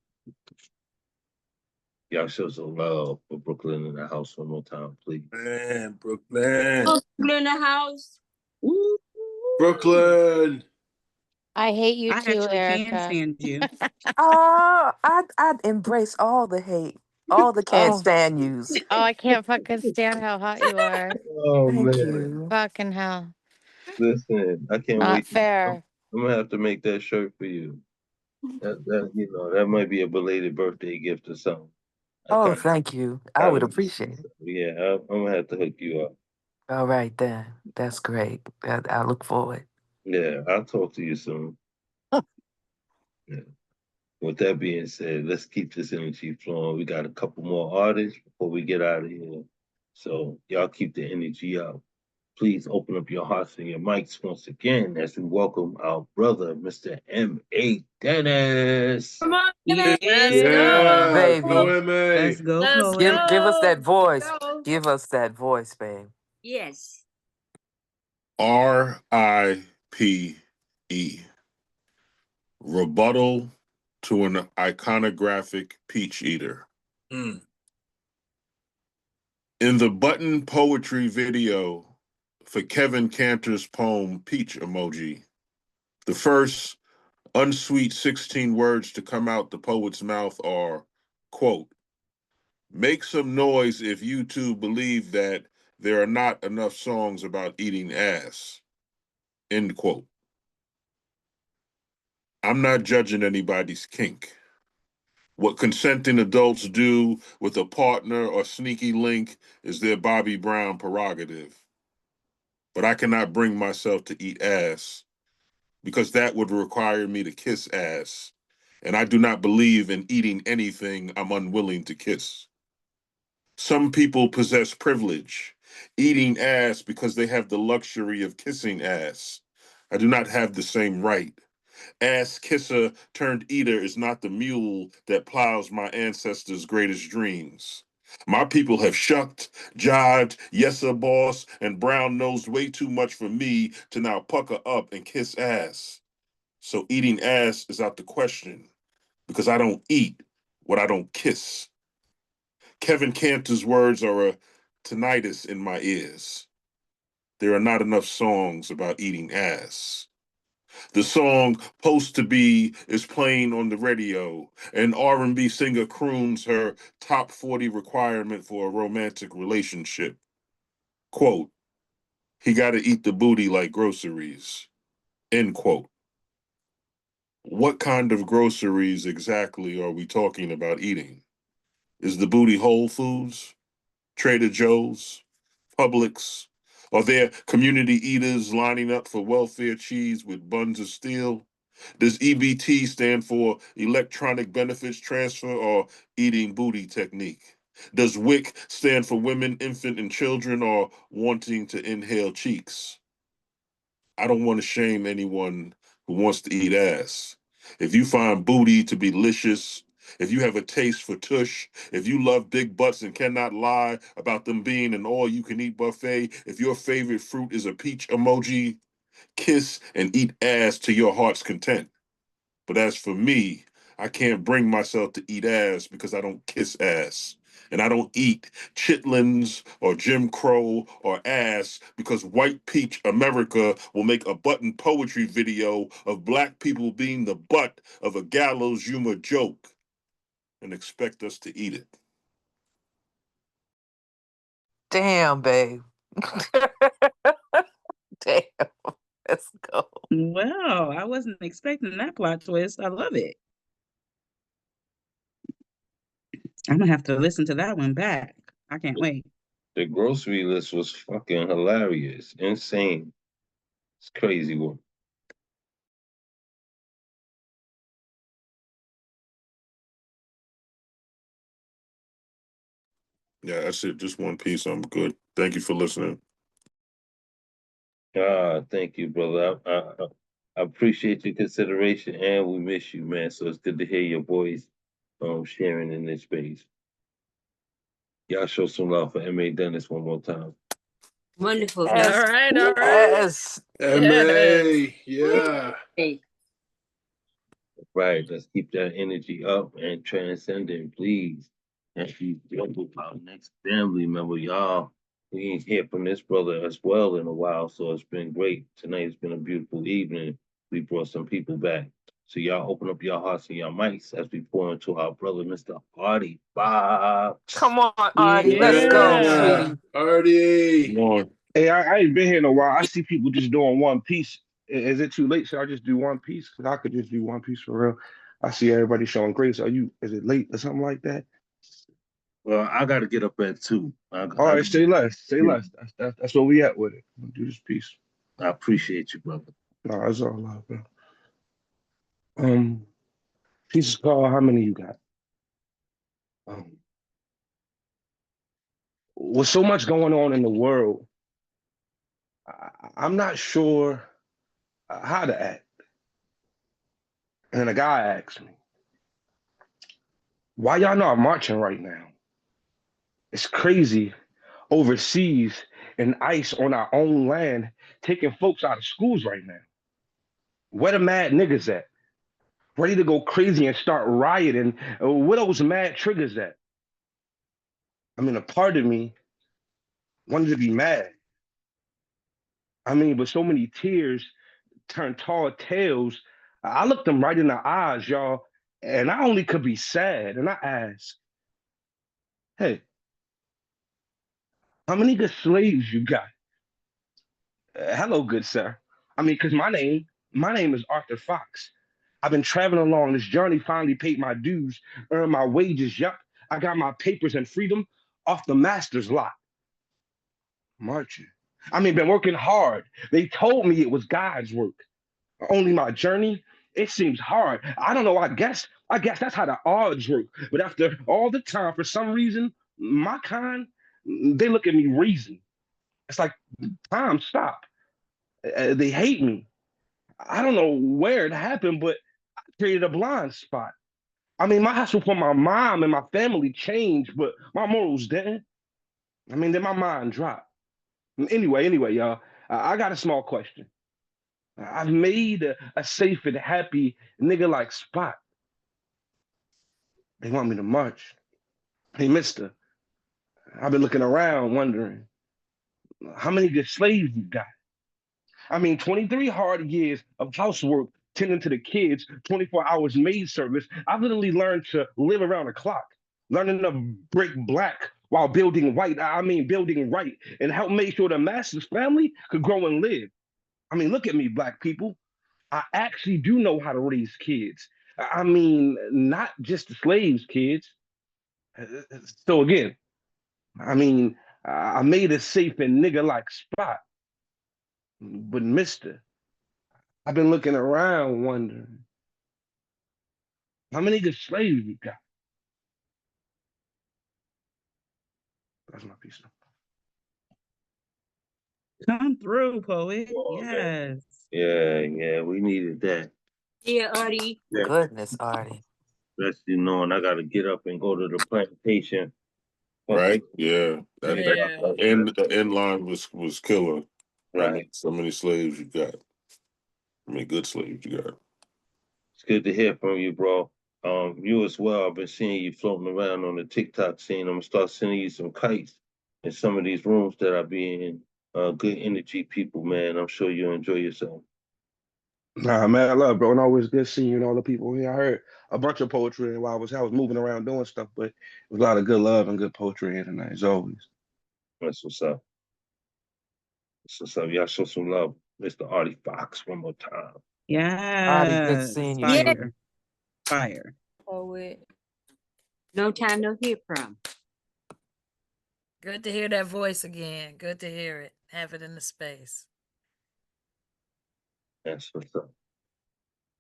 Speaker 1: Y'all show some love for Brooklyn in the house one more time, please.
Speaker 13: Man, Brooklyn.
Speaker 10: Brooklyn in the house.
Speaker 1: Woo.
Speaker 6: Brooklyn.
Speaker 4: I hate you
Speaker 5: I
Speaker 4: too,
Speaker 5: actually can
Speaker 4: Erica.
Speaker 5: stand you.
Speaker 2: Oh, I'd embrace all the hate, all the can't
Speaker 4: Oh,
Speaker 2: stand yous.
Speaker 4: oh, I can't fucking stand how hot you are.
Speaker 1: Oh
Speaker 2: Thank
Speaker 1: man,
Speaker 2: you.
Speaker 4: Fucking hell.
Speaker 1: listen, I can't
Speaker 4: Not
Speaker 1: wait.
Speaker 4: fair.
Speaker 1: I'm gonna have to make that shirt for you. That might be a belated birthday gift or something. I
Speaker 2: Oh,
Speaker 1: kind
Speaker 2: thank you. I
Speaker 1: kind
Speaker 2: would
Speaker 1: of
Speaker 2: appreciate it.
Speaker 1: yeah. I'm gonna have to hook you up.
Speaker 2: All right then. That's great. I look forward.
Speaker 1: Yeah, I'll talk to you soon. Yeah. With that being said, let's keep this energy flowing. We got a couple more artists before we get out of here. So y'all keep the energy up. Please open up your hearts and your mics once again as we welcome our brother, Mr. M.A. Dennis.
Speaker 10: Come on,
Speaker 5: Yeah.
Speaker 10: man.
Speaker 3: Let's
Speaker 2: Yeah,
Speaker 3: go.
Speaker 6: Yeah,
Speaker 2: baby.
Speaker 6: go MA.
Speaker 5: Let's go,
Speaker 3: Let's
Speaker 5: poet.
Speaker 2: Give us that
Speaker 3: go.
Speaker 2: voice.
Speaker 10: Go.
Speaker 2: Give us that voice, babe.
Speaker 10: Yes.
Speaker 16: RIPE. Rebuttal to an iconographic peach eater.
Speaker 13: Mm.
Speaker 16: In the button poetry video for Kevin Cantor's poem Peach Emoji, the first unsweet 16 words to come out the poet's mouth are, quote, make some noise if you two believe that there are not enough songs about eating ass, end quote. I'm not judging anybody's kink. What consenting adults do with a partner or sneaky link is their Bobby Brown prerogative. But I cannot bring myself to eat ass because that would require me to kiss ass. And I do not believe in eating anything I'm unwilling to kiss. Some people possess privilege, eating ass because they have the luxury of kissing ass. I do not have the same right. Ass kisser turned eater is not the mule that plows my ancestors' greatest dreams. My people have shucked, jived, yes sir boss, and brown-nosed way too much for me to now pucker up and kiss ass. So eating ass is out the question because I don't eat what I don't kiss. Kevin Cantor's words are a tinnitus in my ears. There are not enough songs about eating ass. The song "Supposed to Be" is playing on the radio. An R&B singer croons her top 40 requirement for a romantic relationship. Quote, he got to eat the booty like groceries. End quote. What kind of groceries exactly are we talking about eating? Is the booty Whole Foods, Trader Joe's, Publix? Are there community eaters lining up for welfare cheese with buns of steel? Does EBT stand for electronic benefits transfer or eating booty technique? Does WIC stand for women, infant, and children or wanting to inhale cheeks? I don't want to shame anyone who wants to eat ass. If you find booty to be delicious, if you have a taste for tush, if you love big butts and cannot lie about them being an all-you-can-eat buffet, if your favorite fruit is a peach emoji, kiss and eat ass to your heart's content. But as for me, I can't bring myself to eat ass because I don't kiss ass. And I don't eat chitlins or Jim Crow or ass because White Peach America will make a button poetry video of black people being the butt of a gallows humor joke and expect us to eat it.
Speaker 2: Damn, babe. Damn. Let's go.
Speaker 5: Wow, I wasn't expecting that plot twist. I love it. I'm gonna have to listen to that one back. I can't wait.
Speaker 1: The grocery list was fucking hilarious, insane. It's crazy one.
Speaker 16: Yeah, that's it. Just one piece. I'm good. Thank you for listening.
Speaker 1: Thank you, brother. I appreciate your consideration, and we miss you, man. So it's good to hear your voice, sharing in this space. Y'all show some love for M.A. Dennis one more time.
Speaker 10: Wonderful.
Speaker 3: All
Speaker 2: Yes.
Speaker 3: right, all right.
Speaker 2: Yes.
Speaker 6: MA, yeah.
Speaker 10: Hey,
Speaker 1: Right. Let's keep that energy up and transcending, please. And you with our next family member, y'all. We ain't hear from this brother as well in a while, so it's been great. Tonight's been a beautiful evening. We brought some people back. So y'all open up your hearts and your mics as we pour into our brother, Mr. Artie Bob.
Speaker 2: Come on, Artie. Let's go,
Speaker 6: Yeah.
Speaker 2: sweetie.
Speaker 6: Artie.
Speaker 16: Come on.
Speaker 17: Hey, I ain't been here in a while. I see people just doing one piece. Is it too late? Should I just do one piece? Because I could just do one piece for real. I see everybody showing grace. Is it late or something like that?
Speaker 1: Well, I got to get up at 2.
Speaker 17: All right, say less. Say less. That's where we at with it. We'll do this piece.
Speaker 1: I appreciate you, brother.
Speaker 17: No, it's all love, bro. Piece is called How Many You Got? With so much going on in the world, I'm not sure how to act. And a guy asked me, why y'all not marching right now? It's crazy overseas and ICE on our own land taking folks out of schools right now. Where the mad niggas at? Ready to go crazy and start rioting. Where those mad triggers at? I mean, a part of me wanted to be mad. I mean, but so many tears turn tall tales. I looked them right in the eyes, y'all, and I only could be sad. And I asked, hey, how many good slaves you got? Hello, good sir. I mean, because my name is Arthur Fox. I've been traveling along this journey, finally paid my dues, earned my wages. Yup, I got my papers and freedom off the master's lot. Marching. I mean, been working hard. They told me it was God's work. Only my journey, it seems hard. I don't know. I guess that's how the odds work. But after all the time, for some reason, my kind, they look at me reason. It's like, time, stop. They hate me. I don't know where it happened, but I created a blind spot. I mean, my hustle for my mom and my family changed, but my morals didn't. I mean, then my mind dropped. Anyway, y'all, I got a small question. I've made a safe and happy nigga like spot. They want me to march. Hey, mister, I've been looking around wondering how many good slaves you got. I mean, 23 hard years of housework, tending to the kids, 24 hours maid service. I've literally learned to live around the clock, learning to break black while building white. I mean, building right, and help make sure the master's family could grow and live. I mean, look at me, black people. I actually do know how to raise kids. I mean, not just the slaves' kids. So again, I mean, I made a safe and nigga like spot. But mister, I've been looking around wondering how many good slaves you got. That's my piece.
Speaker 5: Come through, poet.
Speaker 1: Oh,
Speaker 5: Yes.
Speaker 1: Yeah, we needed that.
Speaker 10: Yeah, Artie.
Speaker 1: Yeah.
Speaker 2: Goodness, Artie.
Speaker 1: Especially knowing I got to get up and go to the plantation.
Speaker 16: Right? Yeah.
Speaker 3: Yeah.
Speaker 16: The end line was killer.
Speaker 1: Right.
Speaker 16: So many slaves you got. I mean, good slaves you got.
Speaker 1: It's good to hear from you, bro. You as well. I've been seeing you floating around on the TikTok scene. I'm gonna start sending you some kites in some of these rooms that I be in. Good energy people, man. I'm sure you'll enjoy yourself.
Speaker 17: Nah, man, I love, bro, and always good seeing you and all the people here. I heard a bunch of poetry while I was moving around doing stuff, but it was a lot of good love and good poetry here tonight, as always.
Speaker 1: That's what's up. That's what's up. Y'all show some love, Mr. Artie Fox, one more time.
Speaker 2: Artie, good
Speaker 5: Yes.
Speaker 2: seeing you.
Speaker 10: Yeah.
Speaker 5: Fire. Fire.
Speaker 10: Poet. No time no hear from.
Speaker 3: Good to hear that voice again. Good to hear it. Have it in the space.
Speaker 1: That's what's up.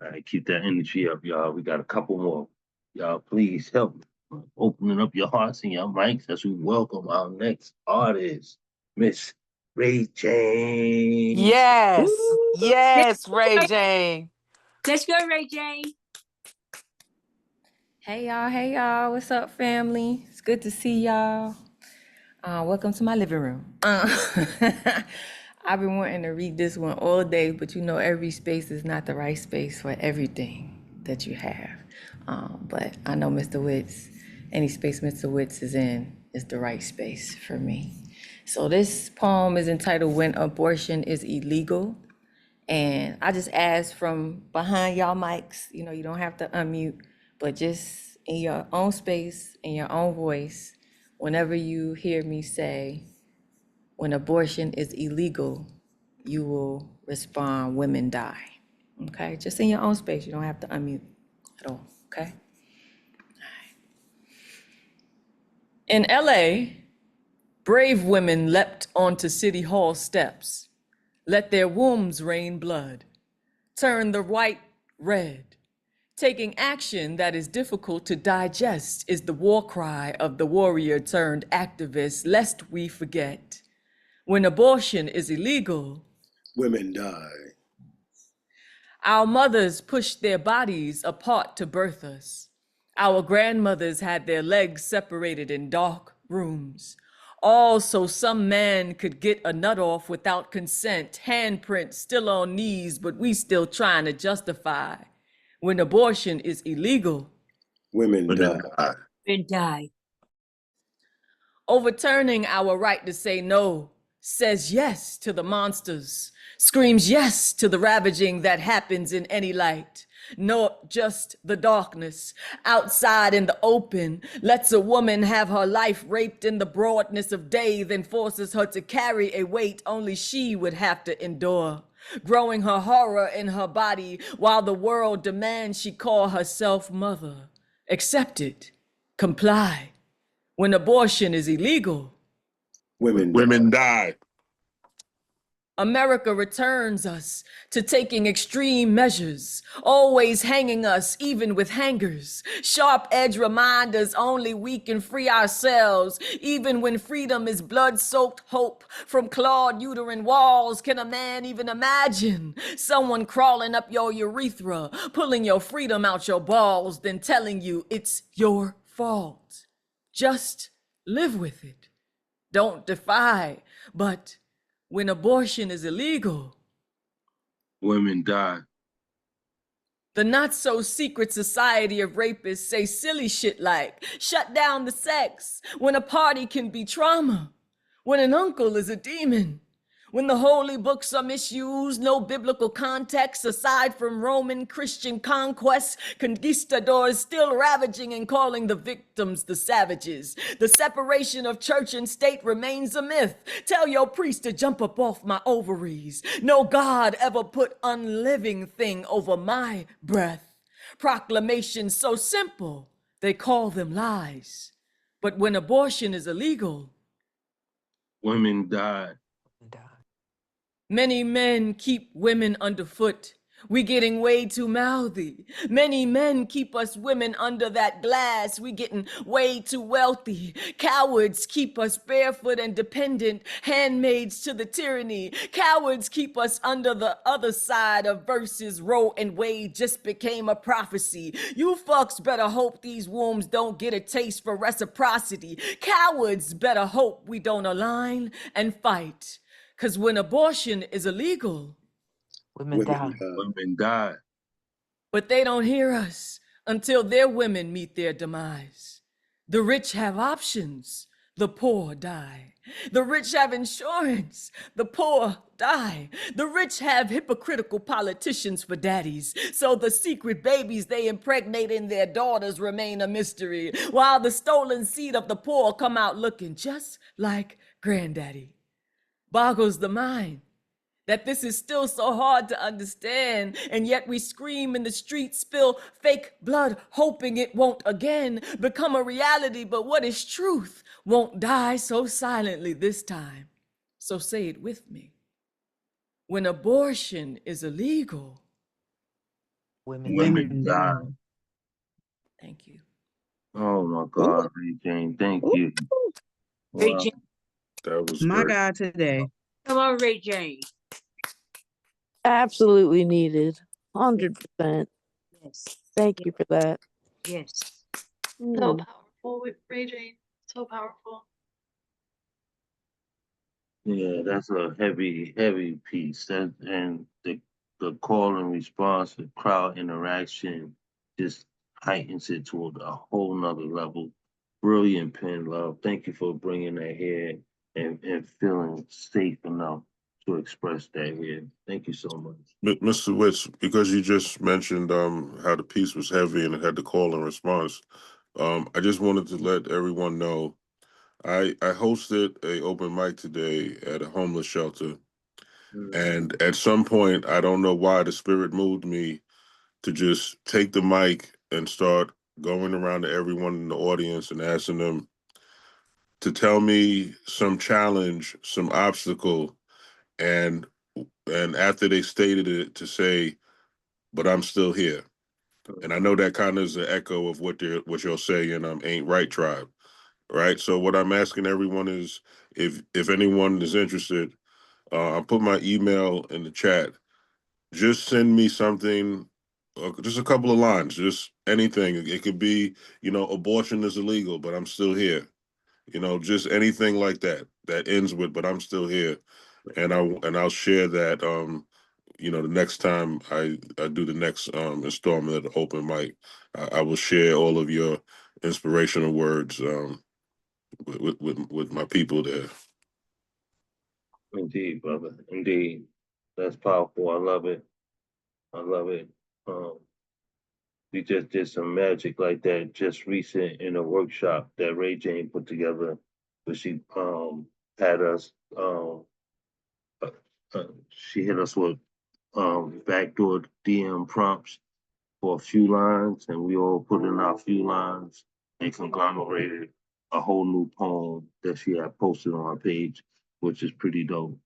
Speaker 1: All right, keep that energy up, y'all. We got a couple more. Y'all, please help me opening up your hearts and your mics as we welcome our next artist, Miss Ray Jane.
Speaker 2: Yes.
Speaker 10: Woo!
Speaker 2: Yes, Ray Jane.
Speaker 10: Let's go, Ray Jane.
Speaker 18: Hey y'all, what's up, family? It's good to see y'all. Welcome to my living room. I've been wanting to read this one all day, but you know every space is not the right space for everything that you have. But I know Mr. Witz, any space Mr. Witz is in is the right space for me. So this poem is entitled When Abortion is Illegal. And I just ask from behind y'all mics, you know, you don't have to unmute, but just in your own space, in your own voice, whenever you hear me say, when abortion is illegal, you will respond, women die. Okay, just in your own space, you don't have to unmute at all, okay? In LA, brave women leapt onto City Hall steps, let their wombs rain blood, turn the white red. Taking action that is difficult to digest is the war cry of the warrior turned activist, lest we forget. When abortion is illegal,
Speaker 6: Women die.
Speaker 18: our mothers pushed their bodies apart to birth us. Our grandmothers had their legs separated in dark rooms. All so some man could get a nut off without consent, handprints still on knees, but we still trying to justify. When abortion is illegal,
Speaker 6: Women die.
Speaker 10: And die.
Speaker 18: overturning our right to say no, says yes to the monsters, screams yes to the ravaging that happens in any light. Not just the darkness, outside in the open, lets a woman have her life raped in the broadness of day, then forces her to carry a weight only she would have to endure. Growing her horror in her body while the world demands she call herself mother. Accept it, comply. When abortion is illegal,
Speaker 6: Women
Speaker 16: die.
Speaker 12: America returns us to taking extreme measures, always hanging us even with hangers. Sharp edge reminders only we can free ourselves, even when freedom is blood-soaked hope. From clawed uterine walls, can a man even imagine someone crawling up your urethra, pulling your freedom out your balls, then telling you it's your fault? Just live with it. Don't defy, but when abortion is illegal,
Speaker 1: women die.
Speaker 12: the not so secret society of rapists say silly shit like shut down the sex when a party can be trauma, when an uncle is a demon, when the holy books are misused, no biblical context aside from Roman Christian conquests, conquistadors still ravaging and calling the victims the savages. The separation of church and state remains a myth. Tell your priest to jump up off my ovaries. No God ever put unliving thing over my breath. Proclamations so simple, they call them lies. But when abortion is illegal,
Speaker 1: women die.
Speaker 12: Many men keep women underfoot. We getting way too mouthy. Many men keep us women under that glass. We getting way too wealthy. Cowards keep us barefoot and dependent, handmaids to the tyranny. Cowards keep us under the other side of verses. Roe and Wade just became a prophecy. You fucks better hope these wombs don't get a taste for reciprocity. Cowards better hope we don't align and fight. Because when abortion is illegal,
Speaker 2: women die.
Speaker 1: Women die.
Speaker 12: But they don't hear us until their women meet their demise. The rich have options, the poor die. The rich have insurance, the poor die. The rich have hypocritical politicians for daddies, so the secret babies they impregnate in their daughters remain a mystery, while the stolen seed of the poor come out looking just like granddaddy. Boggles the mind that this is still so hard to understand, and yet we scream in the streets, spill fake blood, hoping it won't again become a reality. But what is truth won't die so silently this time. So say it with me. When abortion is illegal,
Speaker 1: Women die.
Speaker 12: Thank you.
Speaker 1: Oh my God, Ray Jane, thank you.
Speaker 5: Ray
Speaker 1: Wow.
Speaker 5: Jane.
Speaker 16: That was
Speaker 5: My
Speaker 16: great.
Speaker 5: God, today.
Speaker 10: Come on, Ray Jane.
Speaker 2: Absolutely needed. 100%.
Speaker 10: Yes.
Speaker 2: Thank you for that.
Speaker 10: Yes.
Speaker 19: So powerful with Ray Jane. So powerful.
Speaker 1: Yeah, that's a heavy, heavy piece. That and the call and response, the crowd interaction, just heightens it to a whole nother level. Brilliant pen, love. Thank you for bringing that here and feeling safe enough to express that here. Thank you so much.
Speaker 16: Mr. Witz, because you just mentioned how the piece was heavy and it had the call and response, I just wanted to let everyone know I hosted a open mic today at a homeless shelter, and at some point, I don't know why the spirit moved me to just take the mic and start going around to everyone in the audience and asking them to tell me some challenge, some obstacle, and after they stated it, to say, "But I'm still here." And I know that kind of is an echo of what you're saying. Ain't right, tribe, right? So what I'm asking everyone is, if anyone is interested, I'll put my email in the chat. Just send me something, just a couple of lines, just anything. It could be, abortion is illegal, but I'm still here. Just anything like that that ends with, but I'm still here. And I'll share that, the next time I do the next installment of the open mic. I will share all of your inspirational words with my people there.
Speaker 1: Indeed, brother. Indeed. That's powerful. I love it. I love it. Um, we just did some magic like that just recent in a workshop that Ray Jane put together, where she had us uh, she hit us with backdoor DM prompts for a few lines, and we all put in our few lines and conglomerated a whole new poem that she had posted on her page, which is pretty dope.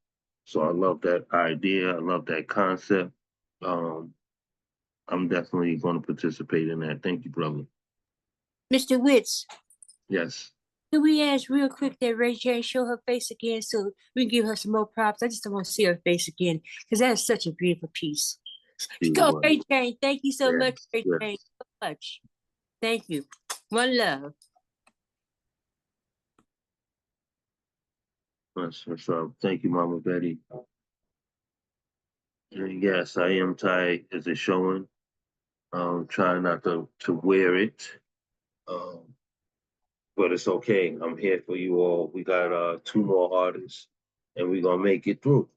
Speaker 1: So I love that idea. I love that concept. I'm definitely going to participate in that. Thank you, brother.
Speaker 10: Mr. Witz,
Speaker 1: Yes.
Speaker 10: can we ask real quick that Ray J show her face again so we can give her some more props? I just don't want to see her face again because that is such a beautiful piece. Go, Ray J. Thank you so much, Ray J. So much. Thank you. One love.
Speaker 1: So thank you, Mama Betty. And yes, I am tired as it's showing. Trying not to wear it. Um, but it's okay. I'm here for you all. We got 2 more artists and we're gonna make it through.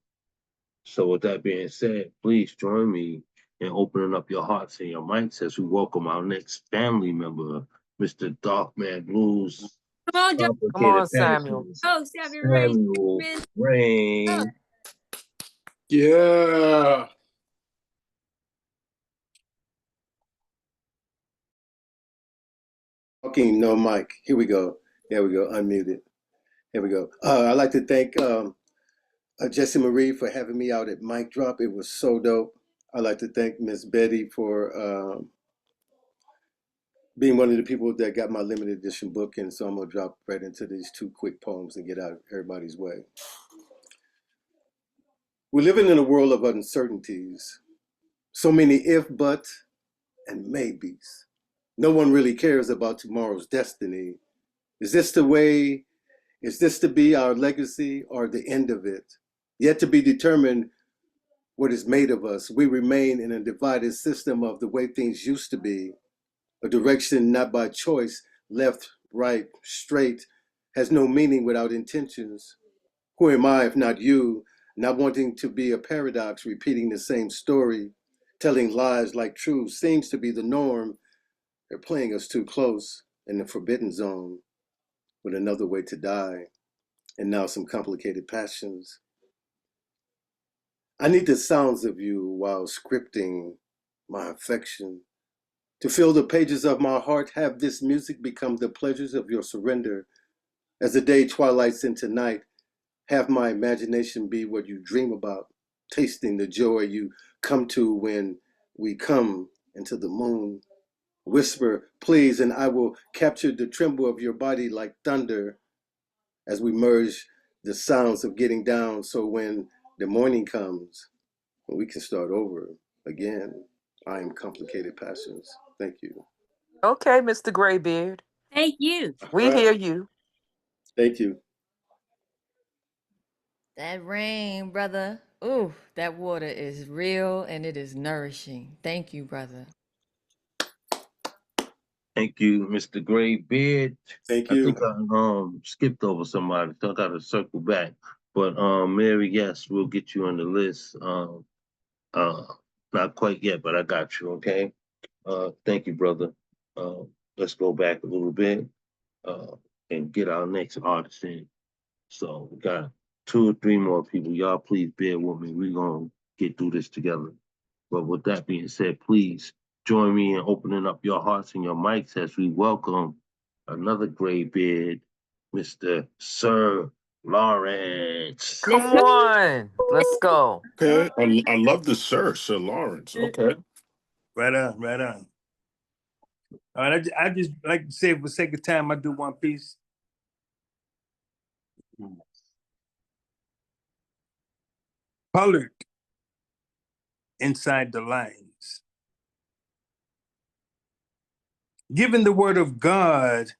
Speaker 1: So with that being said, please join me in opening up your hearts and your mics as we welcome our next family member, Mr. Darkman Blues.
Speaker 10: Come on, Doc.
Speaker 2: Come on,
Speaker 1: Complicated
Speaker 2: Samuel.
Speaker 1: Passions,
Speaker 10: Oh,
Speaker 1: Samuel Rain.
Speaker 6: Yeah.
Speaker 20: Okay, no mic. Here we go. There we go. Unmuted. Here we go. I'd like to thank Jesse Marie for having me out at Mic Drop. It was so dope. I'd like to thank Miss Betty for being one of the people that got my limited edition book. And so I'm going to drop right into these 2 quick poems and get out of everybody's way. We're living in a world of uncertainties. So many if, but, and maybes. No one really cares about tomorrow's destiny. Is this the way? Is this to be our legacy or the end of it? Yet to be determined what is made of us. We remain in a divided system of the way things used to be. A direction not by choice, left, right, straight, has no meaning without intentions. Who am I if not you? Not wanting to be a paradox, repeating the same story, telling lies like truth seems to be the norm. They're playing us too close in the forbidden zone with another way to die. And now some complicated passions. I need the sounds of you while scripting my affection. To fill the pages of my heart, have this music become the pleasures of your surrender. As the day twilights into night, have my imagination be what you dream about, tasting the joy you come to when we come into the moon. Whisper, please, and I will capture the tremble of your body like thunder as we merge the sounds of getting down. So when the morning comes, we can start over again. I am Complicated Passions. Thank you.
Speaker 2: Okay, Mr. Graybeard.
Speaker 10: Thank you.
Speaker 2: We hear you.
Speaker 20: Thank you.
Speaker 18: That rain, brother. Ooh, that water is real and it is nourishing. Thank you, brother.
Speaker 1: Thank you, Mr. Graybeard.
Speaker 20: Thank
Speaker 1: I
Speaker 20: you.
Speaker 1: think I skipped over somebody, so I gotta circle back. But Mary, yes, we'll get you on the list. Uh not quite yet, but I got you, okay? Thank you, brother. Let's go back a little bit and get our next artist in. So we got 2 or 3 more people. Y'all please bear with me. We're gonna get through this together. But with that being said, please join me in opening up your hearts and your mics as we welcome another graybeard, Mr. Sir Lawrence.
Speaker 2: Come on. Let's go.
Speaker 16: Okay. I love the Sir Lawrence. Okay.
Speaker 13: Right on, right on. All right, I just like to say, for the sake of time, I do one piece. Colored inside the lines. Given the word of God,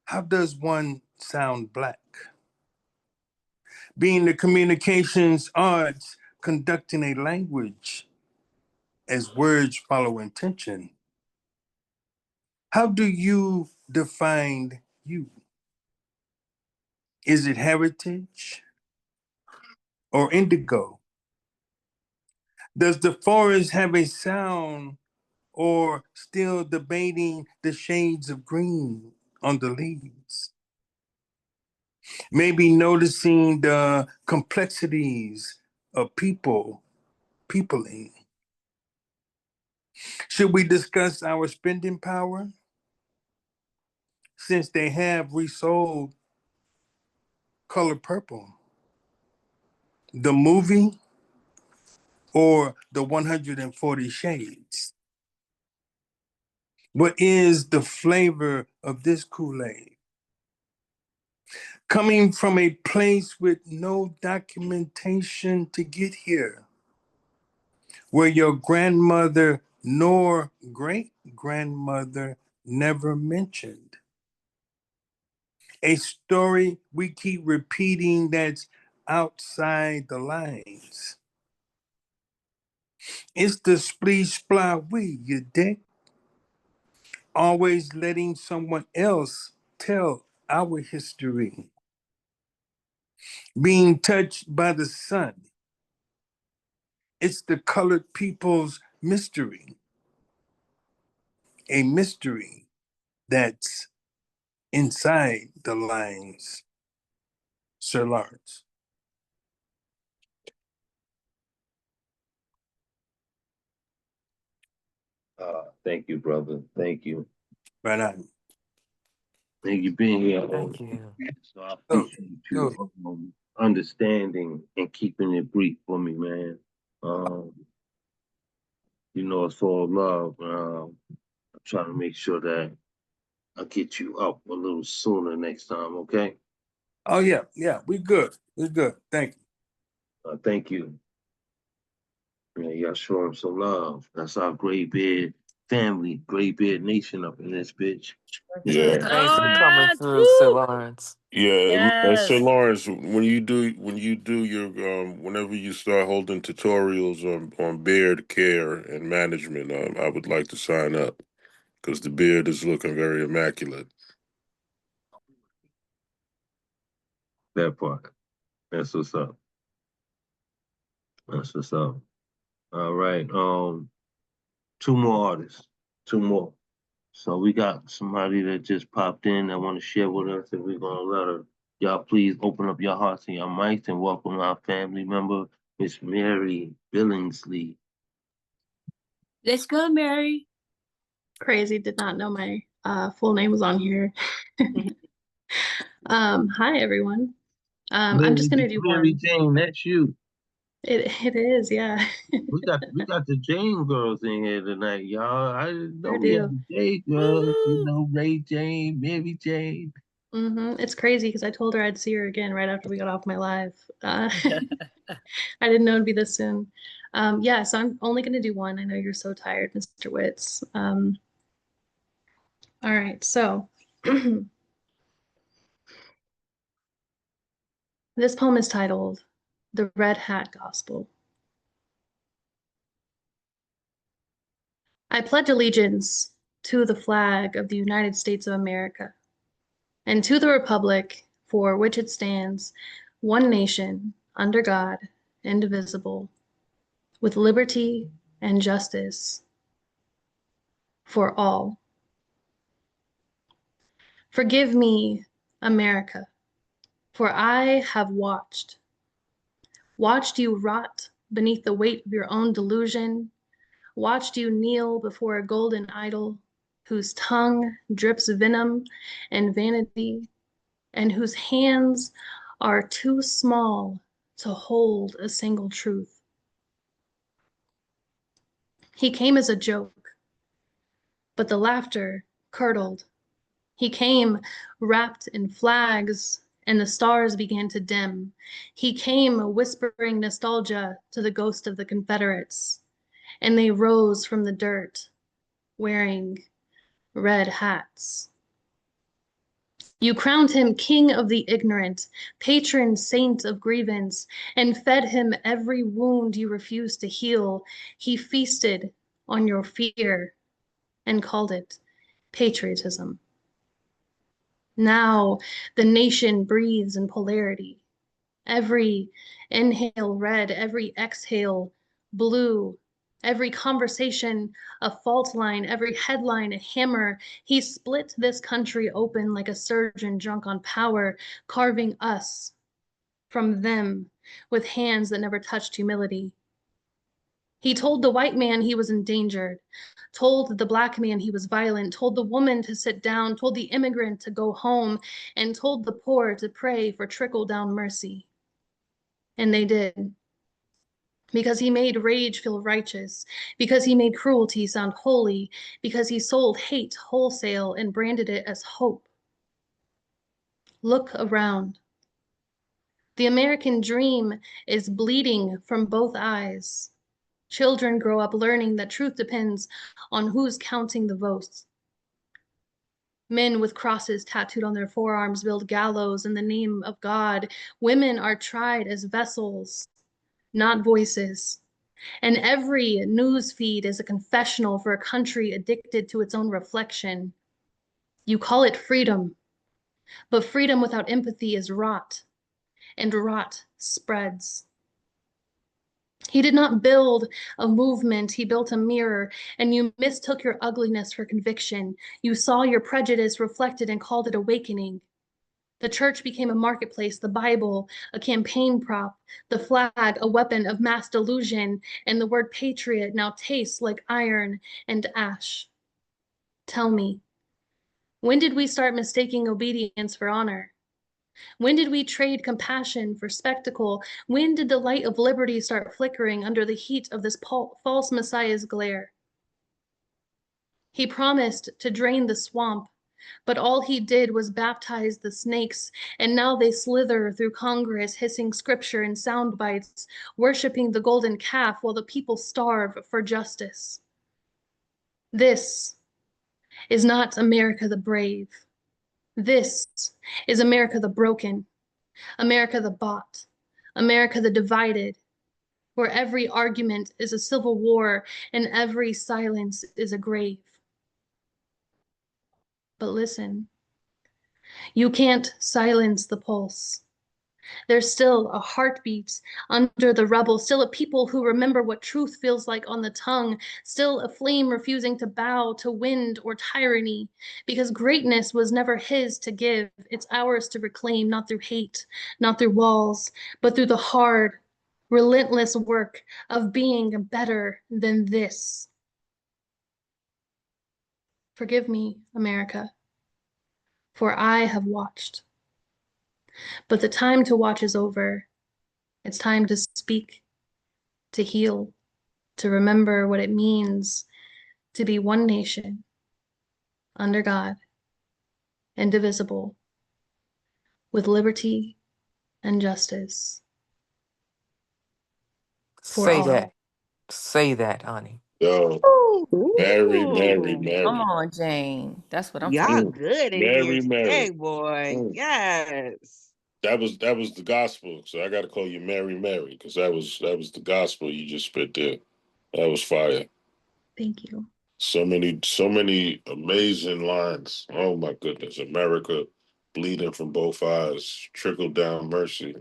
Speaker 13: how does one sound black? Being the communications arts, conducting a language as words follow intention. How do you define you? Is it heritage or indigo? Does the forest have a sound or still debating the shades of green on the leaves? Maybe noticing the complexities of peopling. Should we discuss our spending power? Since they have resold color purple. The movie or the 140 Shades? What is the flavor of this Kool-Aid? Coming from a place with no documentation to get here, where your grandmother nor great-grandmother never mentioned. A story we keep repeating that's outside the lines. It's the splee sply we, you dick. Always letting someone else tell our history. Being touched by the sun. It's the colored people's mystery. A mystery that's inside the lines. Sir Lawrence.
Speaker 1: Thank you, brother. Thank you.
Speaker 13: Right on.
Speaker 1: Thank you being here.
Speaker 2: Thank you.
Speaker 1: So I appreciate you understanding and keeping it brief for me, man. You know, it's all love. I'm trying to make sure that I get you up a little sooner next time, okay?
Speaker 13: Oh, yeah, we good. We're good. Thank you.
Speaker 1: Thank you. Yeah, y'all show him some love. That's our Gray Beard family, Gray Beard Nation up in this bitch.
Speaker 16: Yeah.
Speaker 2: Thanks for coming through, Sir Lawrence.
Speaker 16: Yeah, and Sir
Speaker 3: Yes.
Speaker 16: Lawrence, when you do your whenever you start holding tutorials on beard care and management, I would like to sign up because the beard is looking very immaculate.
Speaker 1: That part. That's what's up. That's what's up. All right. Two more artists. Two more. So we got somebody that just popped in that want to share with us, and we're gonna let her. Y'all please open up your hearts and your mics and welcome our family member, Miss Mary Billingsley.
Speaker 10: Let's go, Mary.
Speaker 19: Crazy, did not know my full name was on here. Hi everyone. I'm just gonna do
Speaker 1: Mary
Speaker 19: one.
Speaker 1: Jane, that's you.
Speaker 19: It is, yeah.
Speaker 1: We got the Jane girls in here tonight, y'all. I didn't know
Speaker 19: Sure
Speaker 1: we had
Speaker 19: do.
Speaker 1: the Jane girls. You know, Ray Jane, Mary Jane.
Speaker 19: It's crazy because I told her I'd see her again right after we got off my live. I didn't know it'd be this soon. Yeah, so I'm only gonna do one. I know you're so tired, Mr. Witz. All right, so this poem is titled The Red Hat Gospel. I pledge allegiance to the flag of the United States of America and to the republic for which it stands, one nation, under God, indivisible, with liberty and justice for all. Forgive me, America, for I have watched you rot beneath the weight of your own delusion, watched you kneel before a golden idol whose tongue drips venom and vanity, and whose hands are too small to hold a single truth. He came as a joke, but the laughter curdled. He came wrapped in flags, and the stars began to dim. He came whispering nostalgia to the ghost of the Confederates, and they rose from the dirt wearing red hats. You crowned him king of the ignorant, patron saint of grievance, and fed him every wound you refused to heal. He feasted on your fear and called it patriotism. Now the nation breathes in polarity. Every inhale red, every exhale blue, every conversation a fault line, every headline a hammer. He split this country open like a surgeon drunk on power, carving us from them with hands that never touched humility. He told the white man he was endangered, told the black man he was violent, told the woman to sit down, told the immigrant to go home, and told the poor to pray for trickle-down mercy. And they did. Because he made rage feel righteous, because he made cruelty sound holy, because he sold hate wholesale and branded it as hope. Look around. The American dream is bleeding from both eyes. Children grow up learning that truth depends on who's counting the votes. Men with crosses tattooed on their forearms build gallows in the name of God. Women are tried as vessels, not voices. And every news feed is a confessional for a country addicted to its own reflection. You call it freedom, but freedom without empathy is rot, and rot spreads. He did not build a movement, he built a mirror, and you mistook your ugliness for conviction. You saw your prejudice reflected and called it awakening. The church became a marketplace, the Bible a campaign prop, the flag a weapon of mass delusion, and the word patriot now tastes like iron and ash. Tell me, when did we start mistaking obedience for honor? When did we trade compassion for spectacle? When did the light of liberty start flickering under the heat of this false Messiah's glare? He promised to drain the swamp, but all he did was baptize the snakes, and now they slither through Congress, hissing scripture and sound bites, worshiping the golden calf while the people starve for justice. This is not America the brave. This is America the broken, America the bought, America the divided, where every argument is a civil war and every silence is a grave. But listen, you can't silence the pulse. There's still a heartbeat under the rubble, still a people who remember what truth feels like on the tongue, still a flame refusing to bow to wind or tyranny, because greatness was never his to give. It's ours to reclaim, not through hate, not through walls, but through the hard, relentless work of being better than this. Forgive me, America, for I have watched. But the time to watch is over. It's time to speak, to heal, to remember what it means to be one nation, under God, indivisible, with liberty and justice for
Speaker 2: Say
Speaker 19: all.
Speaker 2: that. Say that, honey.
Speaker 16: Yo, Mary, Mary,
Speaker 18: Ooh, come
Speaker 16: Mary.
Speaker 18: on, Jane. That's what I'm
Speaker 21: Y'all
Speaker 18: talking
Speaker 21: good in here
Speaker 16: Mary,
Speaker 21: today,
Speaker 16: Mary.
Speaker 21: boy. Yes.
Speaker 16: That was the gospel. So I got to call you Mary, Mary, because that was the gospel you just spit there. That was fire.
Speaker 19: Thank you.
Speaker 16: So many amazing lines. Oh my goodness. America bleeding from both eyes. Trickle down mercy.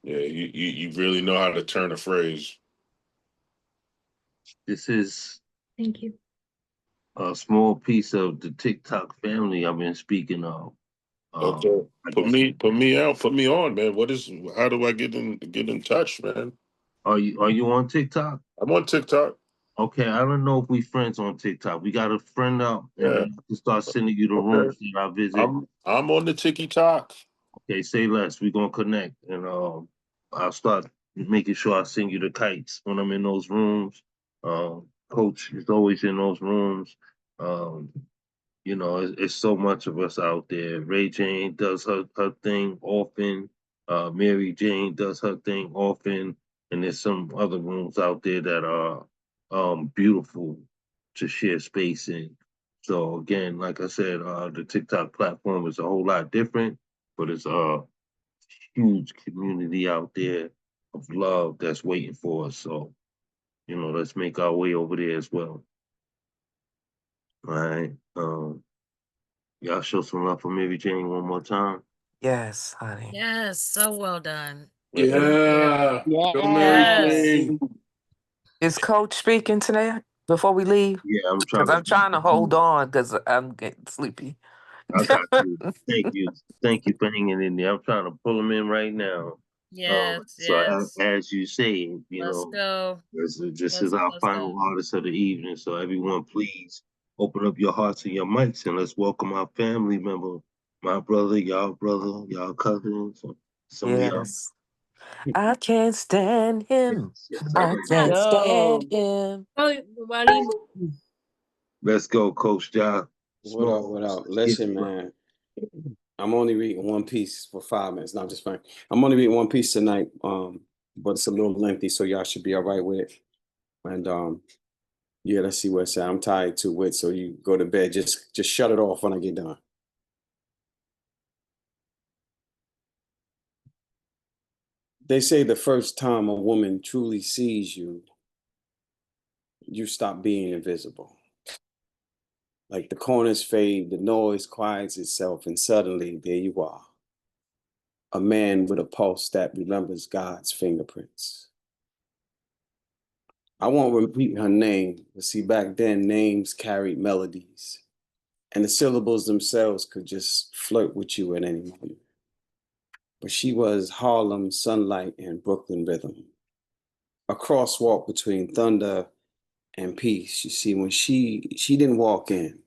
Speaker 16: Yeah, you really know how to turn a phrase.
Speaker 1: This is
Speaker 19: Thank you.
Speaker 1: a small piece of the TikTok family I've been speaking of.
Speaker 16: Okay. Put me out, put me on, man. How do I get in touch, man?
Speaker 1: Are you on TikTok?
Speaker 16: I'm on TikTok.
Speaker 1: Okay, I don't know if we friends on TikTok. We got a friend out, and
Speaker 16: Yeah.
Speaker 1: then I can start sending you the
Speaker 16: Okay.
Speaker 1: rooms that I visit.
Speaker 16: I'm on the TikTok.
Speaker 1: Okay, say less. We're gonna connect, and I'll start making sure I send you the kites when I'm in those rooms. Coach is always in those rooms. Um, it's so much of us out there. Ray Jane does her thing often. Mary Jane does her thing often, and there's some other rooms out there that are beautiful to share space in. So again, like I said, the TikTok platform is a whole lot different, but it's a huge community out there of love that's waiting for us. So, let's make our way over there as well. All right. Y'all show some love for Mary Jane one more time.
Speaker 2: Yes, honey.
Speaker 3: Yes, so well done.
Speaker 6: Yeah. Go Mary
Speaker 3: Yes.
Speaker 6: Jane.
Speaker 2: Is Coach speaking today before we leave?
Speaker 1: Yeah, I'm
Speaker 2: Because I'm trying to hold on because I'm getting sleepy.
Speaker 1: I got you. Thank you. Thank you for hanging in there. I'm trying to pull them in right now.
Speaker 3: Yes,
Speaker 1: So
Speaker 3: yes.
Speaker 1: as you say,
Speaker 3: Let's go.
Speaker 1: this is our
Speaker 3: Let's
Speaker 1: final
Speaker 3: go.
Speaker 1: artist of the evening. So everyone, please open up your hearts and your mics and let's welcome our family member, my brother, y'all cousin, some of y'all.
Speaker 2: Yes. I can't stand him.
Speaker 1: Yes,
Speaker 2: I
Speaker 1: sir.
Speaker 2: can't stand
Speaker 10: Yo.
Speaker 2: him.
Speaker 1: Let's go, Coach John.
Speaker 11: What up? What up? Listen, man. I'm only reading One Piece for 5 minutes. No, I'm just fine. I'm only reading One Piece tonight. But it's a little lengthy, so y'all should be all right with it. And yeah, let's see where it's at. I'm tired too, Wit. So you go to bed. Just shut it off when I get done. They say the first time a woman truly sees you, you stop being invisible. Like the corners fade, the noise quiets itself, and suddenly there you are. A man with a pulse that remembers God's fingerprints. I won't repeat her name, but see, back then names carried melodies, and the syllables themselves could just flirt with you at any moment. But she was Harlem sunlight and Brooklyn rhythm, a crosswalk between thunder and peace. You see, when she didn't walk in,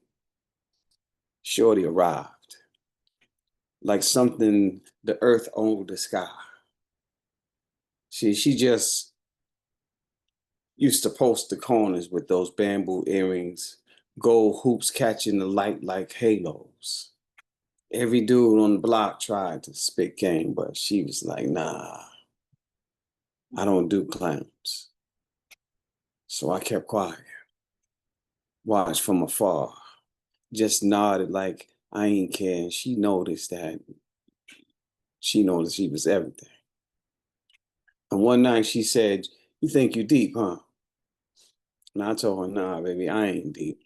Speaker 11: Shorty arrived, like something the earth owed the sky. She just used to post the corners with those bamboo earrings, gold hoops catching the light like halos. Every dude on the block tried to spit game, but she was like, nah, I don't do clowns. So I kept quiet, watched from afar, just nodded like I ain't care. And she noticed that she was everything. And one night she said, you think you deep, huh? And I told her, nah, baby, I ain't deep.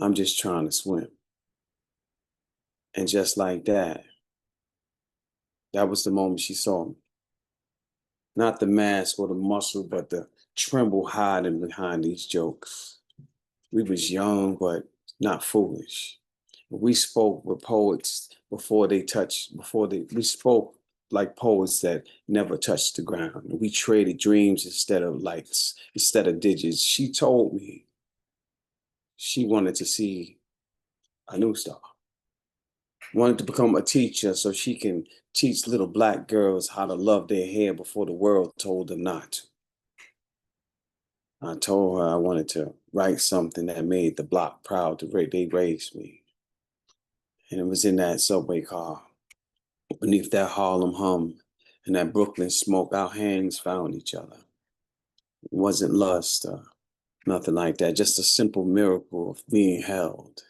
Speaker 11: I'm just trying to swim. And just like that, that was the moment she saw me. Not the mask or the muscle, but the tremble hiding behind these jokes. We was young, but not foolish. We spoke with poets we spoke like poets that never touched the ground. We traded dreams instead of lights, instead of digits. She told me she wanted to see a new star, wanted to become a teacher so she can teach little Black girls how to love their hair before the world told them not to. I told her I wanted to write something that made the block proud they raised me. And it was in that subway car, beneath that Harlem hum and that Brooklyn smoke, our hands found each other. It wasn't lust or nothing like that, just a simple miracle of being held.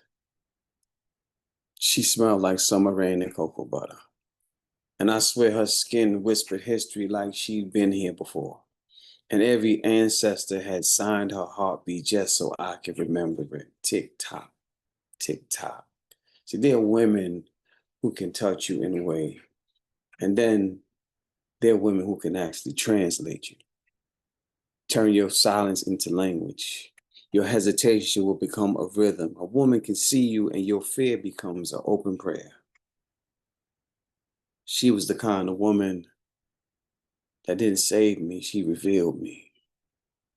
Speaker 11: She smelled like summer rain and cocoa butter. And I swear her skin whispered history like she'd been here before. And every ancestor had signed her heartbeat just so I could remember it. Tick tock, tick tock. See, there are women who can touch you in a way. And then there are women who can actually translate you. Turn your silence into language. Your hesitation will become a rhythm. A woman can see you and your fear becomes an open prayer. She was the kind of woman that didn't save me, she revealed me.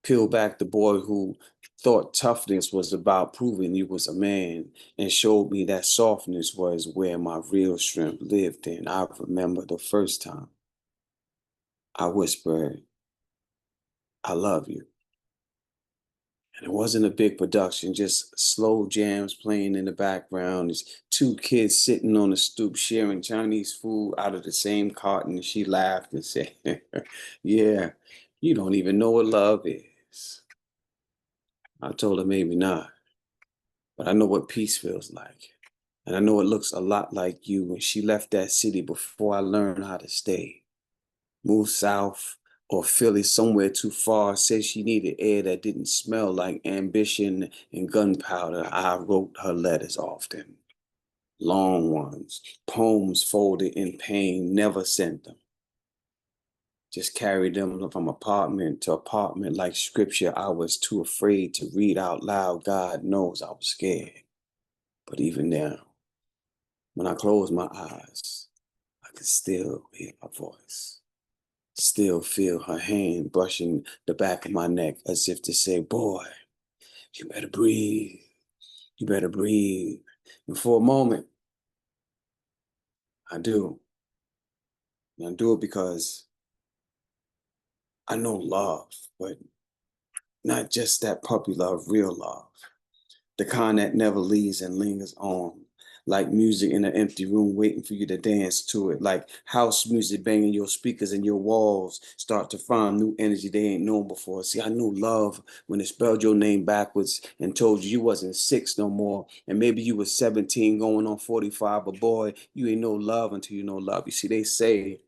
Speaker 11: Peel back the boy who thought toughness was about proving you was a man and showed me that softness was where my real strength lived in. I remember the first time I whispered, I love you. And it wasn't a big production, just slow jams playing in the background. There's two kids sitting on a stoop sharing Chinese food out of the same carton. And she laughed and said, yeah, you don't even know what love is. I told her maybe not, but I know what peace feels like. And I know it looks a lot like you. When she left that city before I learned how to stay. Moved south or Philly somewhere too far, said she needed air that didn't smell like ambition and gunpowder. I wrote her letters often. Long ones, poems folded in pain, never sent them. Just carried them from apartment to apartment like scripture. I was too afraid to read out loud. God knows I was scared. But even now, when I close my eyes, I can still hear her voice. Still feel her hand brushing the back of my neck as if to say, boy, you better breathe. You better breathe. And for a moment, I do. And I do it because I know love, but not just that puppy love, real love. The kind that never leaves and lingers on. Like music in an empty room waiting for you to dance to it. Like house music banging your speakers and your walls start to find new energy they ain't known before. See, I knew love when it spelled your name backwards and told you wasn't 6 no more. And maybe you was 17 going on 45, but boy, you ain't know love until you know love. You see, they say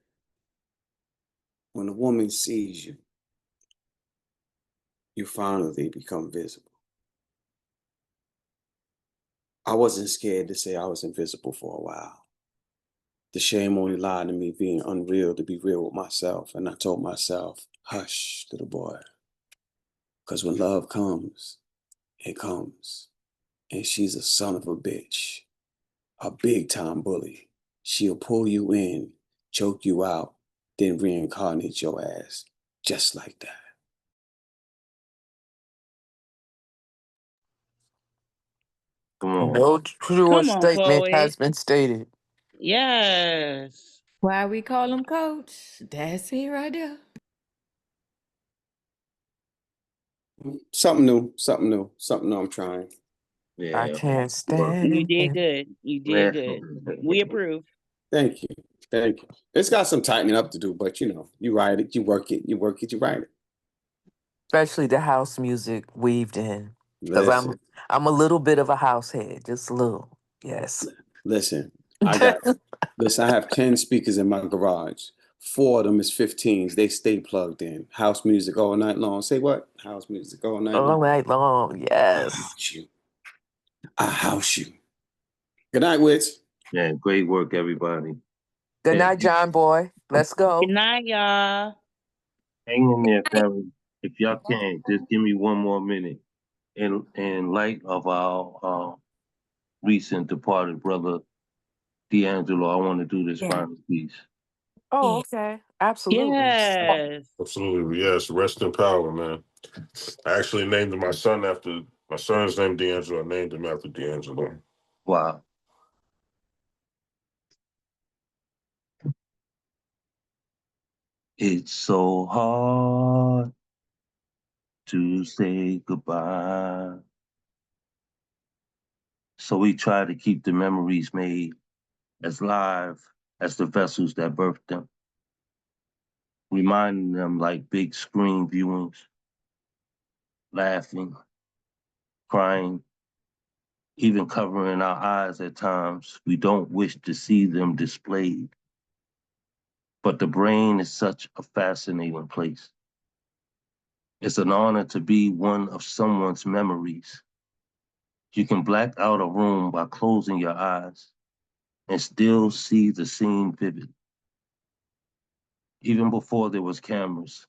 Speaker 11: when a woman sees you, you finally become visible. I wasn't scared to say I was invisible for a while. The shame only lied to me being unreal to be real with myself. And I told myself, hush, little boy. Because when love comes, it comes. And she's a son of a bitch, a big time bully. She'll pull you in, choke you out, then reincarnate your ass just like that.
Speaker 1: Come on.
Speaker 2: No truer
Speaker 5: Come on,
Speaker 2: statement
Speaker 5: poet.
Speaker 2: has been stated.
Speaker 5: Yes.
Speaker 18: Why we call him coach? That's it right there.
Speaker 11: Something new, something new, something new I'm trying.
Speaker 1: Yeah.
Speaker 2: I can't
Speaker 1: Well,
Speaker 5: You
Speaker 2: stand
Speaker 5: did
Speaker 2: it.
Speaker 5: good. You
Speaker 1: man.
Speaker 5: did good. We approve.
Speaker 11: Thank you. Thank you. It's got some tightening up to do, but you know, you write it, you work it, you work it, you write it.
Speaker 2: Especially the house music weaved in. Because
Speaker 11: Listen,
Speaker 2: I'm a little bit of a house head, just a little. Yes.
Speaker 11: listen, I have 10 speakers in my garage. 4 of them is 15s. They stay plugged in. House music all night long. Say what? House music all night
Speaker 2: All
Speaker 11: long.
Speaker 2: night long,
Speaker 11: I
Speaker 2: yes.
Speaker 11: house you. I house you. Good night, Wits.
Speaker 1: Yeah, great work, everybody.
Speaker 2: Good
Speaker 1: Hey,
Speaker 2: night, John boy. Let's go.
Speaker 5: Good night, y'all.
Speaker 1: hang in there, family. If y'all can, just give me one more minute. In light of our recent departed brother D'Angelo, I want to do this final piece.
Speaker 2: Oh, okay. Absolutely.
Speaker 5: Yes.
Speaker 16: Absolutely, yes. Rest in power, man. I actually named my son's name D'Angelo. I named him after D'Angelo.
Speaker 1: Wow. It's so hard to say goodbye. So we try to keep the memories made as live as the vessels that birthed them, reminding them like big screen viewings, laughing, crying, even covering our eyes at times. We don't wish to see them displayed. But the brain is such a fascinating place. It's an honor to be one of someone's memories. You can black out a room by closing your eyes and still see the scene vivid. Even before there was cameras,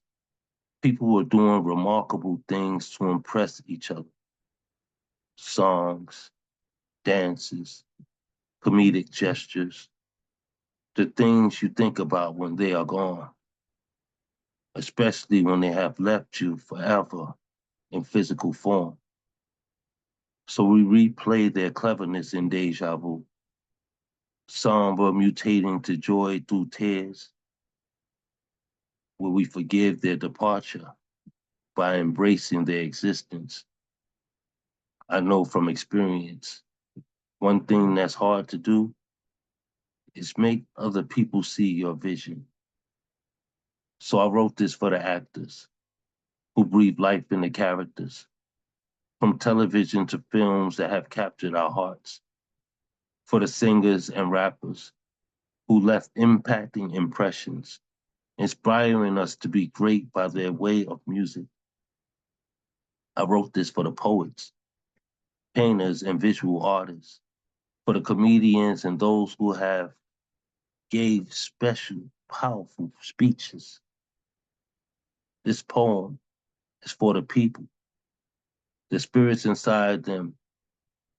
Speaker 1: people were doing remarkable things to impress each other. Songs, dances, comedic gestures, the things you think about when they are gone, especially when they have left you forever in physical form. So we replay their cleverness in deja vu, somber mutating to joy through tears, where we forgive their departure by embracing their existence. I know from experience, one thing that's hard to do is make other people see your vision. So I wrote this for the actors who breathe life in the characters, from television to films that have captured our hearts, for the singers and rappers who left impacting impressions, inspiring us to be great by their way of music. I wrote this for the poets, painters, and visual artists, for the comedians and those who have gave special, powerful speeches. This poem is for the people, the spirits inside them,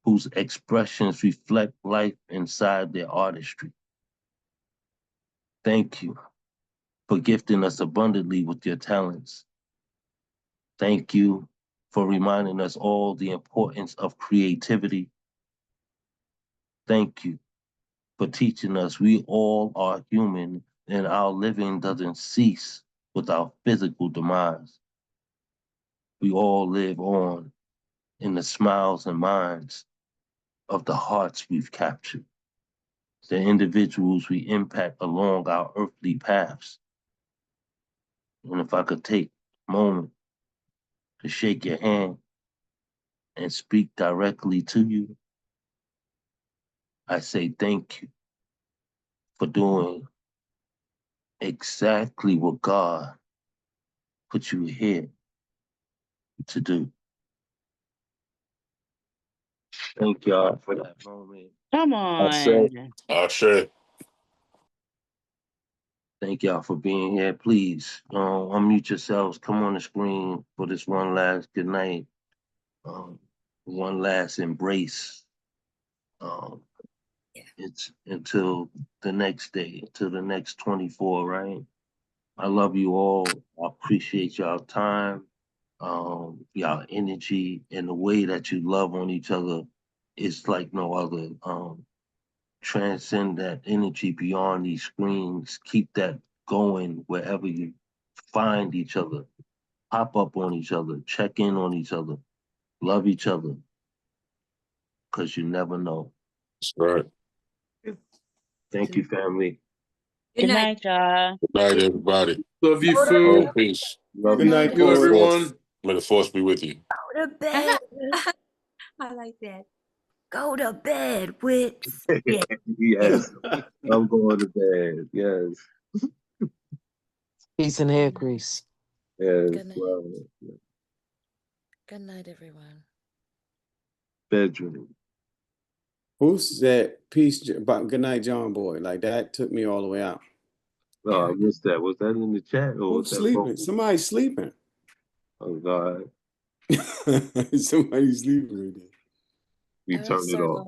Speaker 1: whose expressions reflect life inside their artistry. Thank you for gifting us abundantly with your talents. Thank you for reminding us all the importance of creativity. Thank you for teaching us we all are human and our living doesn't cease with our physical demise. We all live on in the smiles and minds of the hearts we've captured, the individuals we impact along our earthly paths. And if I could take a moment to shake your hand and speak directly to you, I say thank you for doing exactly what God put you here to do. Thank y'all for that moment.
Speaker 5: Come on.
Speaker 16: Ashe.
Speaker 1: Thank y'all for being here. Please unmute yourselves. Come on the screen for this one last good night. One last embrace. It's until the next day, until the next 24, right? I love you all. I appreciate y'all time, y'all energy, and the way that you love on each other is like no other. Transcend that energy beyond these screens. Keep that going wherever you find each other. Pop up on each other. Check in on each other. Love each other. Because you never know.
Speaker 16: That's right.
Speaker 1: Thank you, family.
Speaker 5: Good night, y'all.
Speaker 16: Good night, everybody.
Speaker 6: Love you,
Speaker 16: All
Speaker 6: Foo.
Speaker 16: right, peace.
Speaker 1: Love
Speaker 20: Good night,
Speaker 6: Thank you,
Speaker 20: boys.
Speaker 6: everyone.
Speaker 16: May the force be with you.
Speaker 18: Go to bed.
Speaker 10: I like that.
Speaker 18: Go to bed, Wits.
Speaker 10: Yeah.
Speaker 1: Yes. I'm going to bed. Yes.
Speaker 2: Peace and hair grease.
Speaker 1: Yes.
Speaker 18: Good night.
Speaker 1: Well,
Speaker 18: Good night, everyone.
Speaker 1: bedroom.
Speaker 11: Who said peace about good night, John Boy? Like that took me all the way out.
Speaker 1: Oh, I missed that. Was that in the chat or was
Speaker 11: Who's
Speaker 1: that
Speaker 11: sleeping?
Speaker 1: vocal?
Speaker 11: Somebody's sleeping.
Speaker 1: Oh God.
Speaker 11: Somebody's sleeping right there.
Speaker 1: We turned it off.